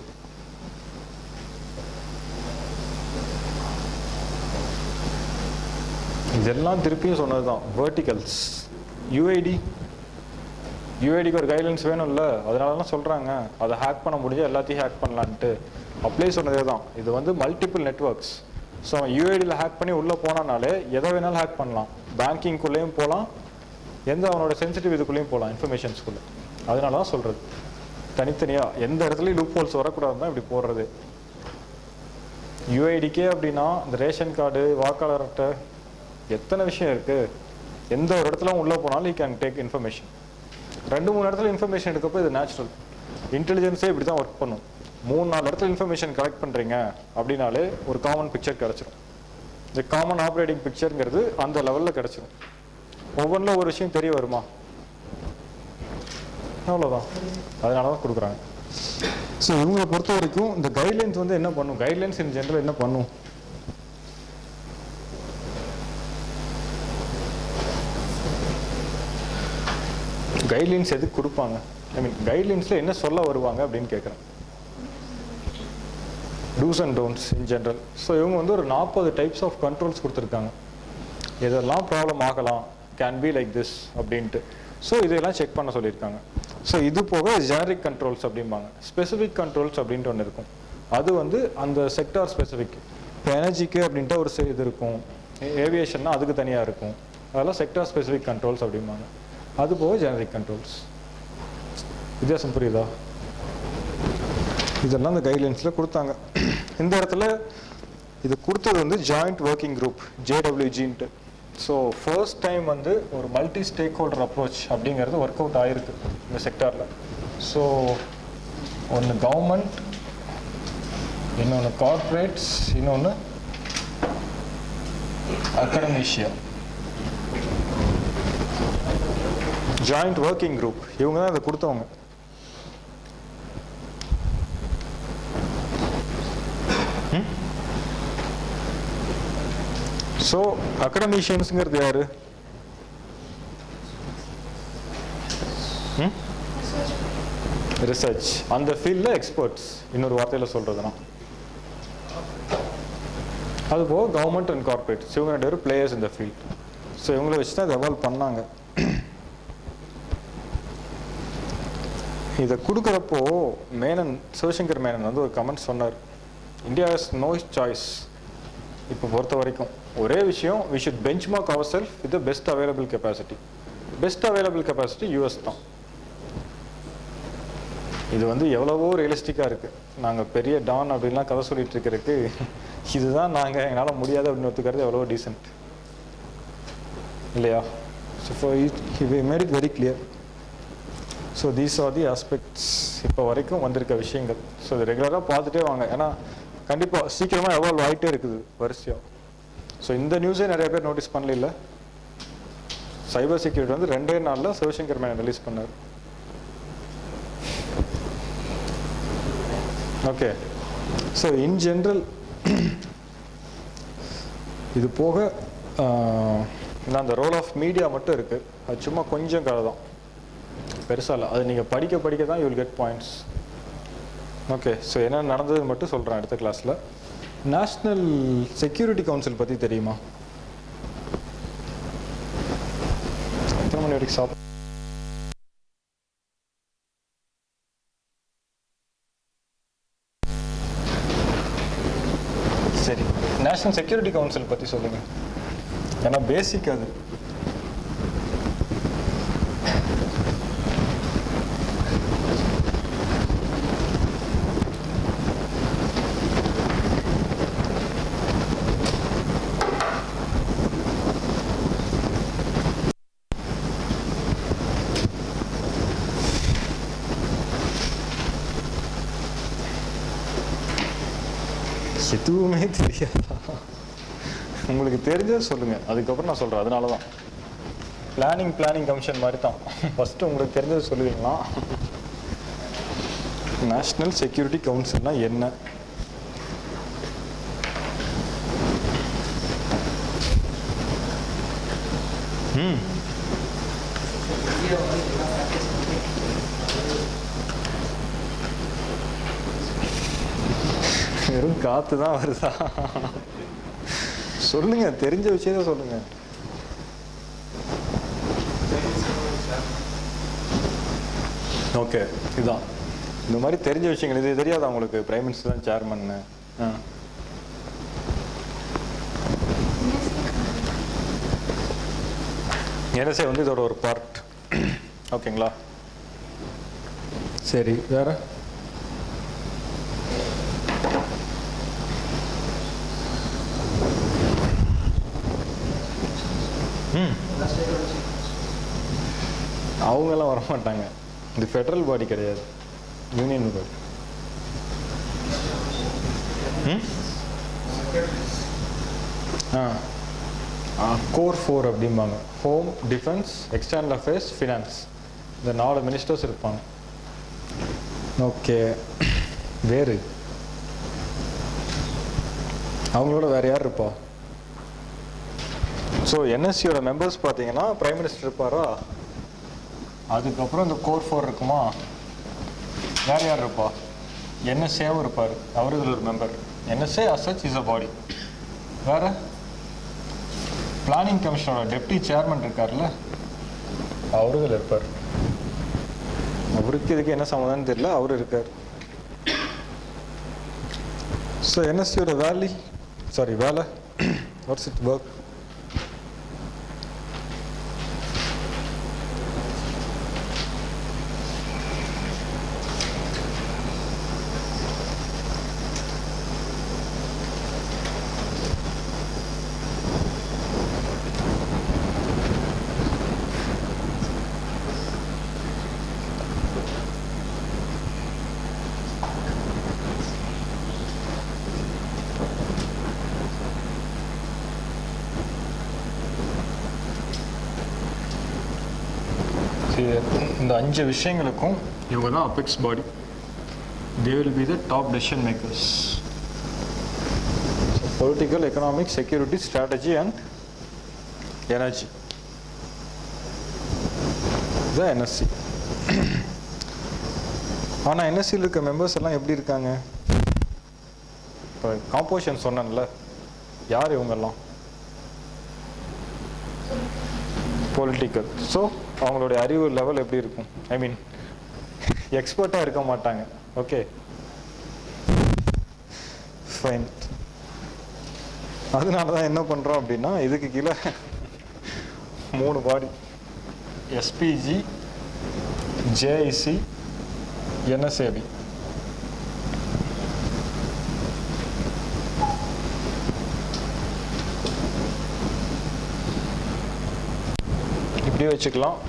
இதெல்லாம் திருப்பியும் சொன்னதுதான். வெர்டிகல்ஸ், யூஐடிக்கு ஒரு கைட்லைன்ஸ் வேணும்ல, அதனால தான் சொல்கிறாங்க அதை ஹேக் பண்ண முடிஞ்சால் எல்லாத்தையும் ஹேக் பண்ணலான்ட்டு. அப்படியே சொன்னதே தான். இது வந்து மல்டிபிள் நெட்வொர்க்ஸ். ஸோ யூஐடியில் ஹேக் பண்ணி உள்ளே போனானாலே எதை வேணாலும் ஹேக் பண்ணலாம். பேங்கிங்குள்ளேயும் போகலாம், எந்த அவனோட சென்சிட்டிவ் இதுக்குள்ளேயும் போகலாம், இன்ஃபர்மேஷன்ஸ்குள்ளே. அதனால தான் சொல்கிறது தனித்தனியாக எந்த இடத்துலையும் லூப் ஹோல்ஸ் வரக்கூடாது தான் இப்படி போடுறது. யூஐடிக்கே அப்படின்னா இந்த ரேஷன் கார்டு, வாக்காளர் அட்டை, எத்தனை விஷயம் இருக்குது. எந்த ஒரு இடத்துல உள்ளே போனாலும் யூ கேன் டேக் இன்ஃபர்மேஷன். 2-3 இடத்துல இன்ஃபர்மேஷன் எடுக்கப்போ இது நேச்சுரல். இன்டெலிஜென்ஸே இப்படி தான் ஒர்க் பண்ணும். 3-4 இடத்துல இன்ஃபர்மேஷன் கலெக்ட் பண்ணுறீங்க அப்படின்னாலே ஒரு காமன் பிக்சர் கிடச்சிரும். இந்த காமன் ஆப்ரேட்டிங் பிக்சருங்கிறது அந்த லெவலில் கிடச்சிரும். ஒவ்வொன்றில் ஒரு விஷயம் தெரிய வருமா? அவ்வளோதான். அதனால தான் கொடுக்குறாங்க. ஸோ இவங்களை பொறுத்த வரைக்கும் இந்த கைட்லைன்ஸ் வந்து என்ன பண்ணும்? கைட்லைன்ஸ் இன் ஜென்ரல் என்ன பண்ணும்? கைட்லைன்ஸ் எதுக்கு கொடுப்பாங்க? கைட்லைன்ஸில் என்ன சொல்ல வருவாங்க அப்படின்னு கேட்குறேன். Do's and don'ts in general. So இவங்க வந்து ஒரு 40 டைப்ஸ் ஆஃப் கண்ட்ரோல்ஸ் கொடுத்துருக்காங்க. இதெல்லாம் ப்ராப்ளம் ஆகலாம், கேன் பி லைக் திஸ் அப்படின்ட்டு. ஸோ இதெல்லாம் செக் பண்ண சொல்லியிருக்காங்க. ஸோ இது போக ஜெனரிக் கண்ட்ரோல்ஸ் அப்படிம்பாங்க. ஸ்பெசிஃபிக் கண்ட்ரோல்ஸ் அப்படின்ட்டு ஒன்று இருக்கும். அது வந்து அந்த செக்டார் ஸ்பெசிஃபிக். இப்போ எனர்ஜிக்கு அப்படின்ட்டு ஒரு இது இருக்கும், ஏவியேஷன்னா அதுக்கு தனியாக இருக்கும். அதெல்லாம் செக்டார் ஸ்பெசிஃபிக் கண்ட்ரோல்ஸ் அப்படிம்பாங்க. அது போக ஜெனரிக் கண்ட்ரோல்ஸ். வித்தியாசம் புரியுதா? இதெல்லாம் இந்த கைட்லைன்ஸில் கொடுத்தாங்க. இந்த இடத்துல இது கொடுத்தது வந்து ஜாயிண்ட் ஒர்க்கிங் குரூப், JWGன்ட்டு. ஸோ ஃபர்ஸ்ட் டைம் வந்து ஒரு மல்டி ஸ்டேக் ஹோல்டர் அப்ரோச் அப்படிங்கிறது ஒர்க் அவுட் ஆகிருக்கு இந்த செக்டாரில். ஸோ ஒன்று கவர்மெண்ட், இன்னொன்று கார்ப்பரேட்ஸ், இன்னொன்று அகடமிஷியா. ஜாயிண்ட் ஒர்க்கிங் குரூப் இவங்க தான் இதை கொடுத்தவங்க. ஸோ அகடமிஷியன்ஸுங்கிறது யாரு? ரிசர்ச், அந்த ஃபீல்டில் எக்ஸ்பர்ட்ஸ், இன்னொரு வார்த்தையில் சொல்கிறதுனா. அதுபோக கவர்மெண்ட் அண்ட் கார்பரேட்ஸ், இவங்க 2 பேரும் பிளேயர்ஸ் இந்த ஃபீல்ட். ஸோ இவங்கள வச்சு தான் அதை எவால்வ் பண்ணாங்க. இதை கொடுக்குறப்போ மேனன், சிவசங்கர் மேனன் வந்து ஒரு கமெண்ட் சொன்னார், இந்தியா ஹஸ் நோ சாய்ஸ். இப்போ பொறுத்த வரைக்கும் ஒரே விஷயம், we should benchmark our self with best available capacity. Best available capacity US தான். இது வந்து எவ்வளவோ ரியலிஸ்டிக்காக இருக்குது. நாங்கள் பெரிய டான் அப்படின்லாம் கதை சொல்லிட்டு இருக்கிறதுக்கு இதுதான் நாங்கள் எங்களால் முடியாது அப்படின்னு ஒத்துக்கிறது எவ்வளோ டீசென்ட் இல்லையா? So made it very clear. So these are the aspects இப்போ வரைக்கும் வந்திருக்க விஷயங்கள். ஸோ இது ரெகுலராக பார்த்துட்டே வாங்க, ஏன்னா கண்டிப்பாக சீக்கிரமாக எவால்வ் ஆகிட்டே இருக்குது வரிசையாக. ஸோ இந்த நியூஸே நிறைய பேர் நோட்டீஸ் பண்ணல. சைபர் செக்யூரிட்டி வந்து 2 நாளில் சிவசங்கர் மேனன் ரிலீஸ் பண்ணார். ஓகே, ஸோ இன் ஜென்ரல் இது போக அந்த ரோல் ஆஃப் மீடியா மட்டும் இருக்குது. அது சும்மா கொஞ்சம் கதை தான், பெருசாக இல்லை. அது நீங்கள் படிக்க படிக்க தான் you will get points. Okay, so என்ன நடந்ததுன்னு மட்டும் சொல்கிறேன் அடுத்த கிளாஸில். நேஷ்னல் செக்யூரிட்டி கவுன்சில் பற்றி தெரியுமா? எத்தனை மணி வரைக்கும் சாப்பிட? சரி, நேஷ்னல் செக்யூரிட்டி கவுன்சில் பற்றி சொல்லுங்கள், ஏன்னா பேசிக் அது. எதுவுமே தெரியாதா? உங்களுக்கு தெரிஞ்சது சொல்லுங்கள், அதுக்கப்புறம் நான் சொல்கிறேன். அதனால தான் பிளானிங் கமிஷன் மாதிரி தான். ஃபஸ்ட்டு உங்களுக்கு தெரிஞ்சது சொல்லுவீங்களா? நேஷ்னல் செக்யூரிட்டி கவுன்சில்னா என்ன? வெறும் காத்து தான் வருதா? சொல்லுங்க, தெரிஞ்ச விஷயத்த சொல்லுங்க. ஓகே, இதுதான் இந்த மாதிரி தெரிஞ்ச விஷயங்கள். இது தெரியாதா உங்களுக்கு? பிரைம் மினிஸ்டர் தான் சேர்மன். NSA வந்து இதோட ஒரு பார்ட். ஓகேங்களா? சரி, வேற அவங்கெல்லாம் வரமாட்டாங்க. இது ஃபெடரல் பாடி கிடையாது, யூனியன் பாடி. கோர் 4 அப்படிம்பாங்க. Home, defence, external affairs, finance. இந்த 4 மினிஸ்டர்ஸ் இருப்பாங்க. ஓகே, வேறு அவங்களோட வேற யார் இருப்பா? ஸோ NSCயோட மெம்பர்ஸ் பார்த்தீங்கன்னா பிரைம் மினிஸ்டர் இருப்பாரா, அதுக்கப்புறம் இந்த கோர் 4 இருக்குமா, வேறு யார் இருப்பா? NSAவும் இருப்பார், அவர் இதில் ஒரு member. NSA as such is a body. வேறு பிளானிங் கமிஷனோட டெப்டி சேர்மன் இருக்கார்ல, அவரு இதில் இருப்பார். அவருக்கு இதுக்கு என்ன சம்மந்தம்னு தெரியல, அவரு இருக்கார். ஸோ NSCயோட வேலை வாட்ஸ் இட் ஒர்க்? இந்த 5 விஷயங்களுக்கும் இவங்க தான் apex body. They will be the top decision makers. Political, economic, security, strategy and energy. இதுதான் என்எஸ்சி. ஆனால் என்எஸ்சியில் இருக்க மெம்பர்ஸ் எல்லாம் எப்படி இருக்காங்க? இப்போ காம்போசிஷன் சொன்னேன்ல, யார் இவங்கெல்லாம்? பொலிட்டிக்கல். ஸோ அவங்களுடைய அறிவு லெவல் எப்படி இருக்கும்? ஐ மீன் எக்ஸ்பர்ட்டாக இருக்க மாட்டாங்க. Okay, fine. அதனால தான் என்ன பண்ணுறோம் அப்படின்னா, இதுக்கு கீழே 3 பாடி, எஸ்பிஜி, ஜேஐசி, என்எஸ்ஏபி. இப்படியே வச்சுக்கலாம்.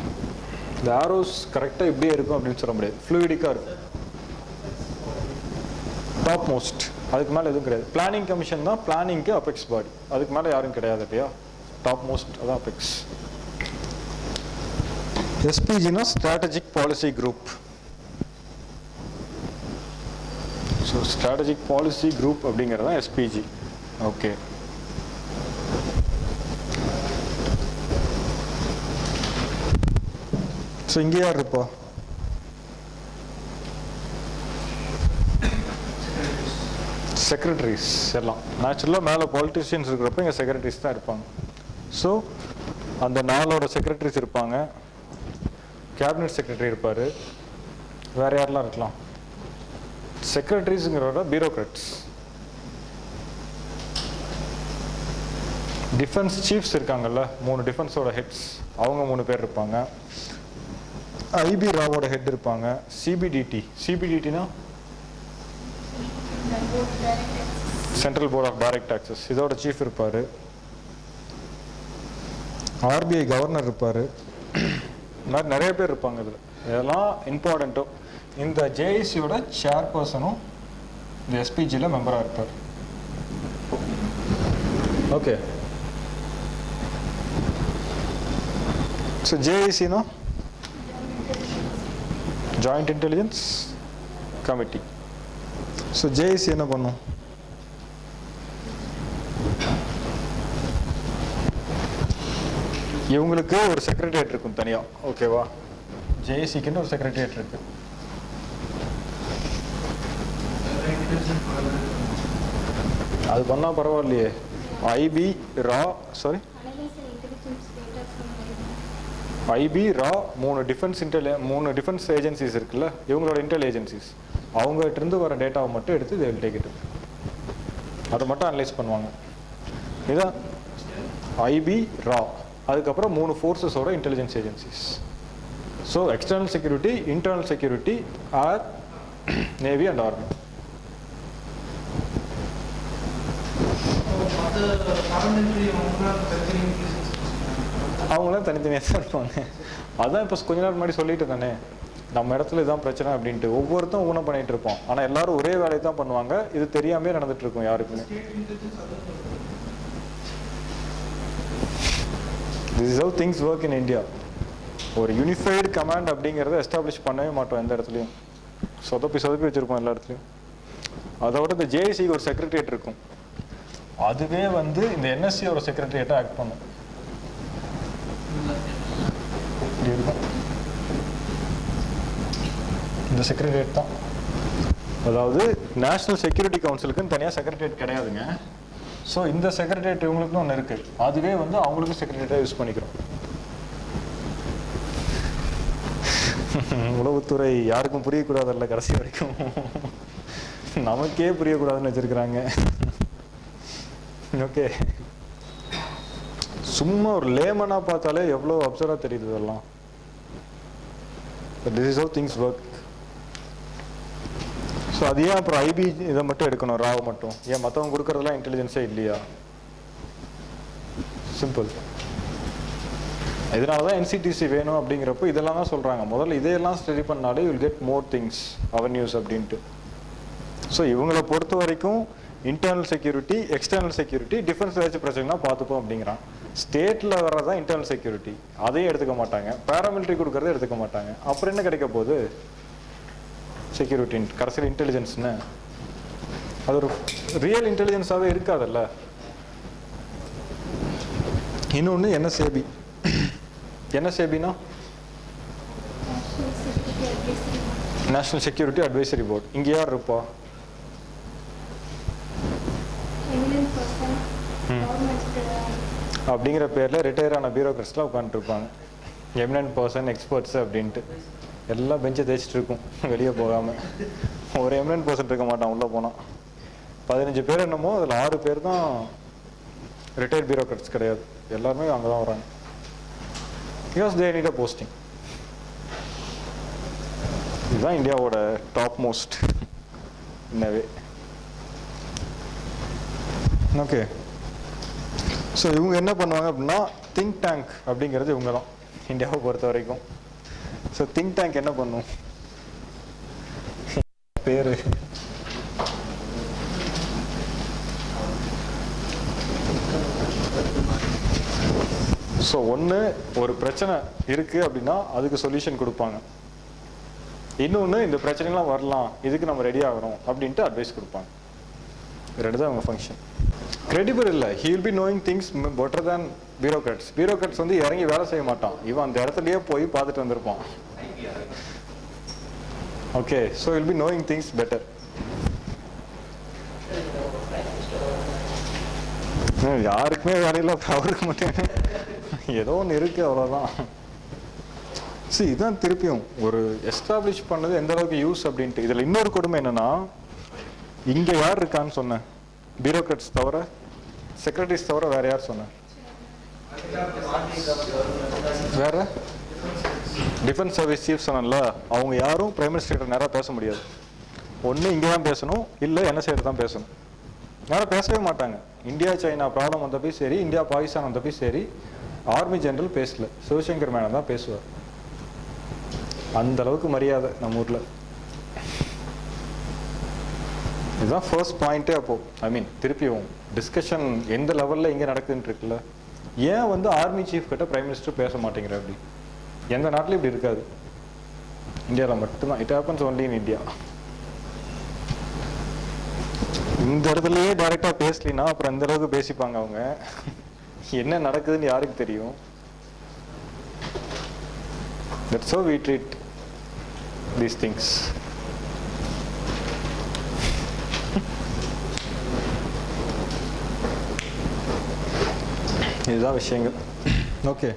இந்த ஆரோஸ் கரெக்டாக இப்படியே இருக்கும் அப்படின்னு சொல்ல முடியாது, ஃப்ளூயிடிக்காக இருக்கும். டாப் மோஸ்ட், அதுக்கு மேலே எதுவும் கிடையாது. பிளானிங் கமிஷன் தான் பிளானிங்க்கு அபெக்ஸ் பாடி, அதுக்கு மேலே யாரும் கிடையாது இல்லையா? டாப் மோஸ்ட் அதான் அபெக்ஸ். எஸ்பிஜினா strategic policy group. So strategic policy group அப்படிங்கிறது தான் எஸ்பிஜி. ஓகே, ஸோ இங்கே யார் இருப்பா? செக்ரட்டரிஸ் எல்லாம். நேச்சுரலாக மேலே பாலிட்டிஷியன்ஸ் இருக்கிறப்ப இங்கே செக்ரட்டரிஸ் தான் இருப்பாங்க. ஸோ அந்த நாளோட செக்ரட்டரிஸ் இருப்பாங்க, கேபினட் செக்ரட்டரி இருப்பார், வேறு யாரெல்லாம் இருக்கலாம்? செக்ரட்டரிஸுங்கிறோட பியூரோக்ராட்ஸ். டிஃபென்ஸ் சீஃப்ஸ் இருக்காங்கல்ல, 3 டிஃபென்ஸோட ஹெட்ஸ், அவங்க 3 பேர் இருப்பாங்க. ஐபி ராவோட ஹெட் இருப்பாங்க. சிபிடிடி, சிபிடிடினா central board of direct taxes, இதோட சீஃப் இருப்பார். ஆர்பிஐ கவர்னர் இருப்பார். இந்த மாதிரி நிறைய பேர் இருப்பாங்க. இதில் இதெல்லாம் இம்பார்ட்டண்ட்டோ. இந்த ஜேஐசியோட சேர்பர்சனும் இந்த எஸ்பிஜியில் மெம்பராக இருப்பார். ஓகே, ஸோ ஜேஐசினா joint intelligence committee. So JIC என்ன பண்ணும்? இவங்களுக்கு ஒரு செக்ரட்டரியேட் இருக்கும் தனியாக. ஓகேவா? ஜேஐசிக்குன்னு ஒரு செக்ரட்டரியேட் இருக்கு. அது பண்ணால் பரவாயில்லையே. ஐபி ரா, சாரி ஐபி ரா 3 டிஃபென்ஸ் ஏஜென்சிஸ் இருக்குல்ல, இவங்களோட இன்டெல் ஏஜென்சிஸ், அவங்ககிட்ட வர டேட்டாவை மட்டும் எடுத்து they will take it. அதை மட்டும் அனலைஸ் பண்ணுவாங்க. இதுதான் ஐபி ரா. அதுக்கப்புறம் 3 ஃபோர்ஸஸோட intelligence agencies. So external security, internal security are navy and army. அவங்களாம் தனித்தனியாக தான் இருப்பாங்க. அதான் இப்போ கொஞ்ச நேரம் முன்னாடி சொல்லிட்டு தானே, நம்ம இடத்துல இதுதான் பிரச்சனை அப்படின்ட்டு. ஒவ்வொருத்தரும் ஊனம் பண்ணிட்டு இருப்போம், ஆனால் எல்லாரும் ஒரே வேலையை தான் பண்ணுவாங்க. இது தெரியாமே நடந்துட்டு இருக்கும் யாருக்குமே. This is how things work in India. ஒரு யூனிஃபைடு கமாண்ட் அப்படிங்கிறத எஸ்டாப்ளிஷ் பண்ணவே மாட்டோம் எந்த இடத்துலையும். சொதப்பி வச்சுருப்போம் எல்லா இடத்துலையும். அதோட இந்த ஜேஐசிக்கு ஒரு செக்ரட்டரியேட் இருக்கும். அதுவே வந்து இந்த என்எஸ்சியோட செக்ரட்டரியேட்டாக ஆக்ட் பண்ணும். இந்த செக்ரட்டரியேட் தான், அதாவது நேஷனல் செக்யூரிட்டி கவுன்சிலுக்குன்னு தனியாக செக்ரட்டரியேட் கிடையாதுங்க. ஸோ இந்த செக்ரட்டரியேட் இவங்களுக்குன்னு ஒன்று இருக்குது. அதுவே வந்து அவங்களுக்கும் செக்ரட்டரியேட்டாக யூஸ் பண்ணிக்கிறோம். உளவுத்துறை யாருக்கும் புரியக்கூடாதுல்ல, கடைசி வரைக்கும் நமக்கே புரியக்கூடாதுன்னு வச்சிருக்கிறாங்க. ஓகே, சும்மா ஒரு லேமனா பார்த்தாலே எவ்வளோ அப்சர்வா தெரியுது இதெல்லாம். This is have things work. So அது ஏன் அப்புறம் ஐபி இதை மட்டும் எடுக்கணும், ராவ் மட்டும் ஏன்? மற்றவங்க கொடுக்கறதுலாம் இன்டெலிஜென்ஸே இல்லையா? சிம்பிள். இதனால தான் என்சிடிசி வேணும் அப்படிங்கிறப்போ இதெல்லாம் தான் சொல்கிறாங்க. முதல்ல இதையெல்லாம் ஸ்டடி பண்ணாலே will get more things avenues அப்படின்ட்டு. ஸோ இவங்களை பொறுத்த வரைக்கும் internal security, external security, defence ஏதாச்சும் பிரச்சனைனா பார்த்துப்போம் அப்படிங்கிறான். ஸ்டேட்டில் வர்றதான் இன்டர்னல் செக்யூரிட்டி, அதையும் எடுத்துக்க மாட்டாங்க. பேராமிலிட்ரி கொடுக்கறத எடுத்துக்க மாட்டாங்க. அப்புறம் என்ன கிடைக்க போகுது? செக்யூரிட்டி, கடைசியில் இன்டெலிஜென்ஸ்னு அது ஒரு ரியல் இன்டெலிஜென்ஸாகவே இருக்காதல்ல. இன்னொன்று என்எஸ்ஏபி. என்எஸ்ஏபினா நேஷனல் செக்யூரிட்டி அட்வைசரி போர்டு. இங்கே யார் இருப்பா? அப்படிங்கிற பேரில் ரிட்டையர் ஆன பியூரோக்ராட்ஸ்லாம் உட்காந்துருப்பாங்க. எமினன்ட் பர்சன், எக்ஸ்பர்ட்ஸ் அப்படின்ட்டு எல்லாம் பெஞ்சை தேய்ச்சிட்டு இருக்கும் வெளியே போகாமல். ஒரு எமினன்ட் பர்சன் இருக்க மாட்டான் உள்ளே போனால். 15 பேர் என்னமோ அதில் 6 பேர் தான் ரிட்டையர்ட் பியூரோக்ராட்ஸ் கிடையாது. எல்லாருமே அங்கே தான் வராங்க. Because they need a posting. இதுதான் இந்தியாவோட டாப் மோஸ்ட் இன்னவே. ஓகே, ஸோ இவங்க என்ன பண்ணுவாங்க அப்படின்னா திங்க் டேங்க் அப்படிங்கிறது இவங்க தான் இந்தியாவை பொறுத்த வரைக்கும். ஸோ திங்க் டேங்க் என்ன பண்ணும்? பேரு ஸோ ஒன்று ஒரு பிரச்சனை இருக்குது அப்படின்னா அதுக்கு சொல்யூஷன் கொடுப்பாங்க. இன்னொன்று இந்த பிரச்சனைலாம் வரலாம், இதுக்கு நம்ம ரெடி ஆகிறோம் அப்படின்ட்டு அட்வைஸ் கொடுப்பாங்க. ரெண்டு தான் அவங்க ஃபங்க்ஷன். கிரெடிபிள் இல்லை. He will be knowing things better than bureaucrats. Bureaucrats வந்து இறங்கி வேலை செய்ய மாட்டான், இவன் அந்த இடத்துலயே போய் பார்த்துட்டு வந்திருப்பான். Okay, so will be knowing things better. யாருக்குமே வேலையில் அவருக்கு மட்டும் ஏதோ ஒன்று இருக்கு, அவ்வளோதான். சரி, இதுதான் திருப்பியும் ஒரு எஸ்டாப்ளிஷ் பண்ணது எந்த அளவுக்கு யூஸ் அப்படின்ட்டு. இதில் இன்னொரு கொடுமை என்னன்னா, இங்கே யார் இருக்கான்னு சொன்னேன்? பியூரோக்ராட்ஸ் தவிர, செக்ரட்டரிஸ் தவிர வேற யார் சொன்னேன்? வேற டிஃபென்ஸ் சர்வீஸ் சீஃப் சொன்னல, அவங்க யாரும் பிரைம் மினிஸ்டர் நேராக பேச முடியாது. ஒன்று இங்கே தான் பேசணும், இல்லை என்ன சைடு தான் பேசணும். யாரும் பேசவே மாட்டாங்க. இந்தியா சைனா ப்ராப்ளம் வந்தப்போ சரி, இந்தியா பாகிஸ்தான் வந்தப்போ சரி, ஆர்மி ஜெனரல் பேசல, சிவசங்கர் மேடம் தான் பேசுவார். அந்த அளவுக்கு மரியாதை நம்ம ஊர்ல. இதுதான் ஃபர்ஸ்ட் பாயிண்டே. அப்போ ஐ மீன் திருப்பியும் டிஸ்கஷன் எந்த லெவல்ல இங்கே நடக்குதுன்னு இருக்குல்ல. ஏன் வந்து ஆர்மி சீஃப் கிட்ட பிரைம் மினிஸ்டர் பேச மாட்டேங்கிற? அப்படி எந்த நாட்டிலும் இப்படி இருக்காது, இந்தியாவில் மட்டும்தான். It happens only in India. இந்த இடத்துலயே டைரக்டா பேசலினா அப்புறம் இந்த அளவுக்கு பேசிப்பாங்க அவங்க. என்ன நடக்குதுன்னு யாருக்கு தெரியும்? That's how we treat these things. இதுதான் விஷயங்கள். ஓகே.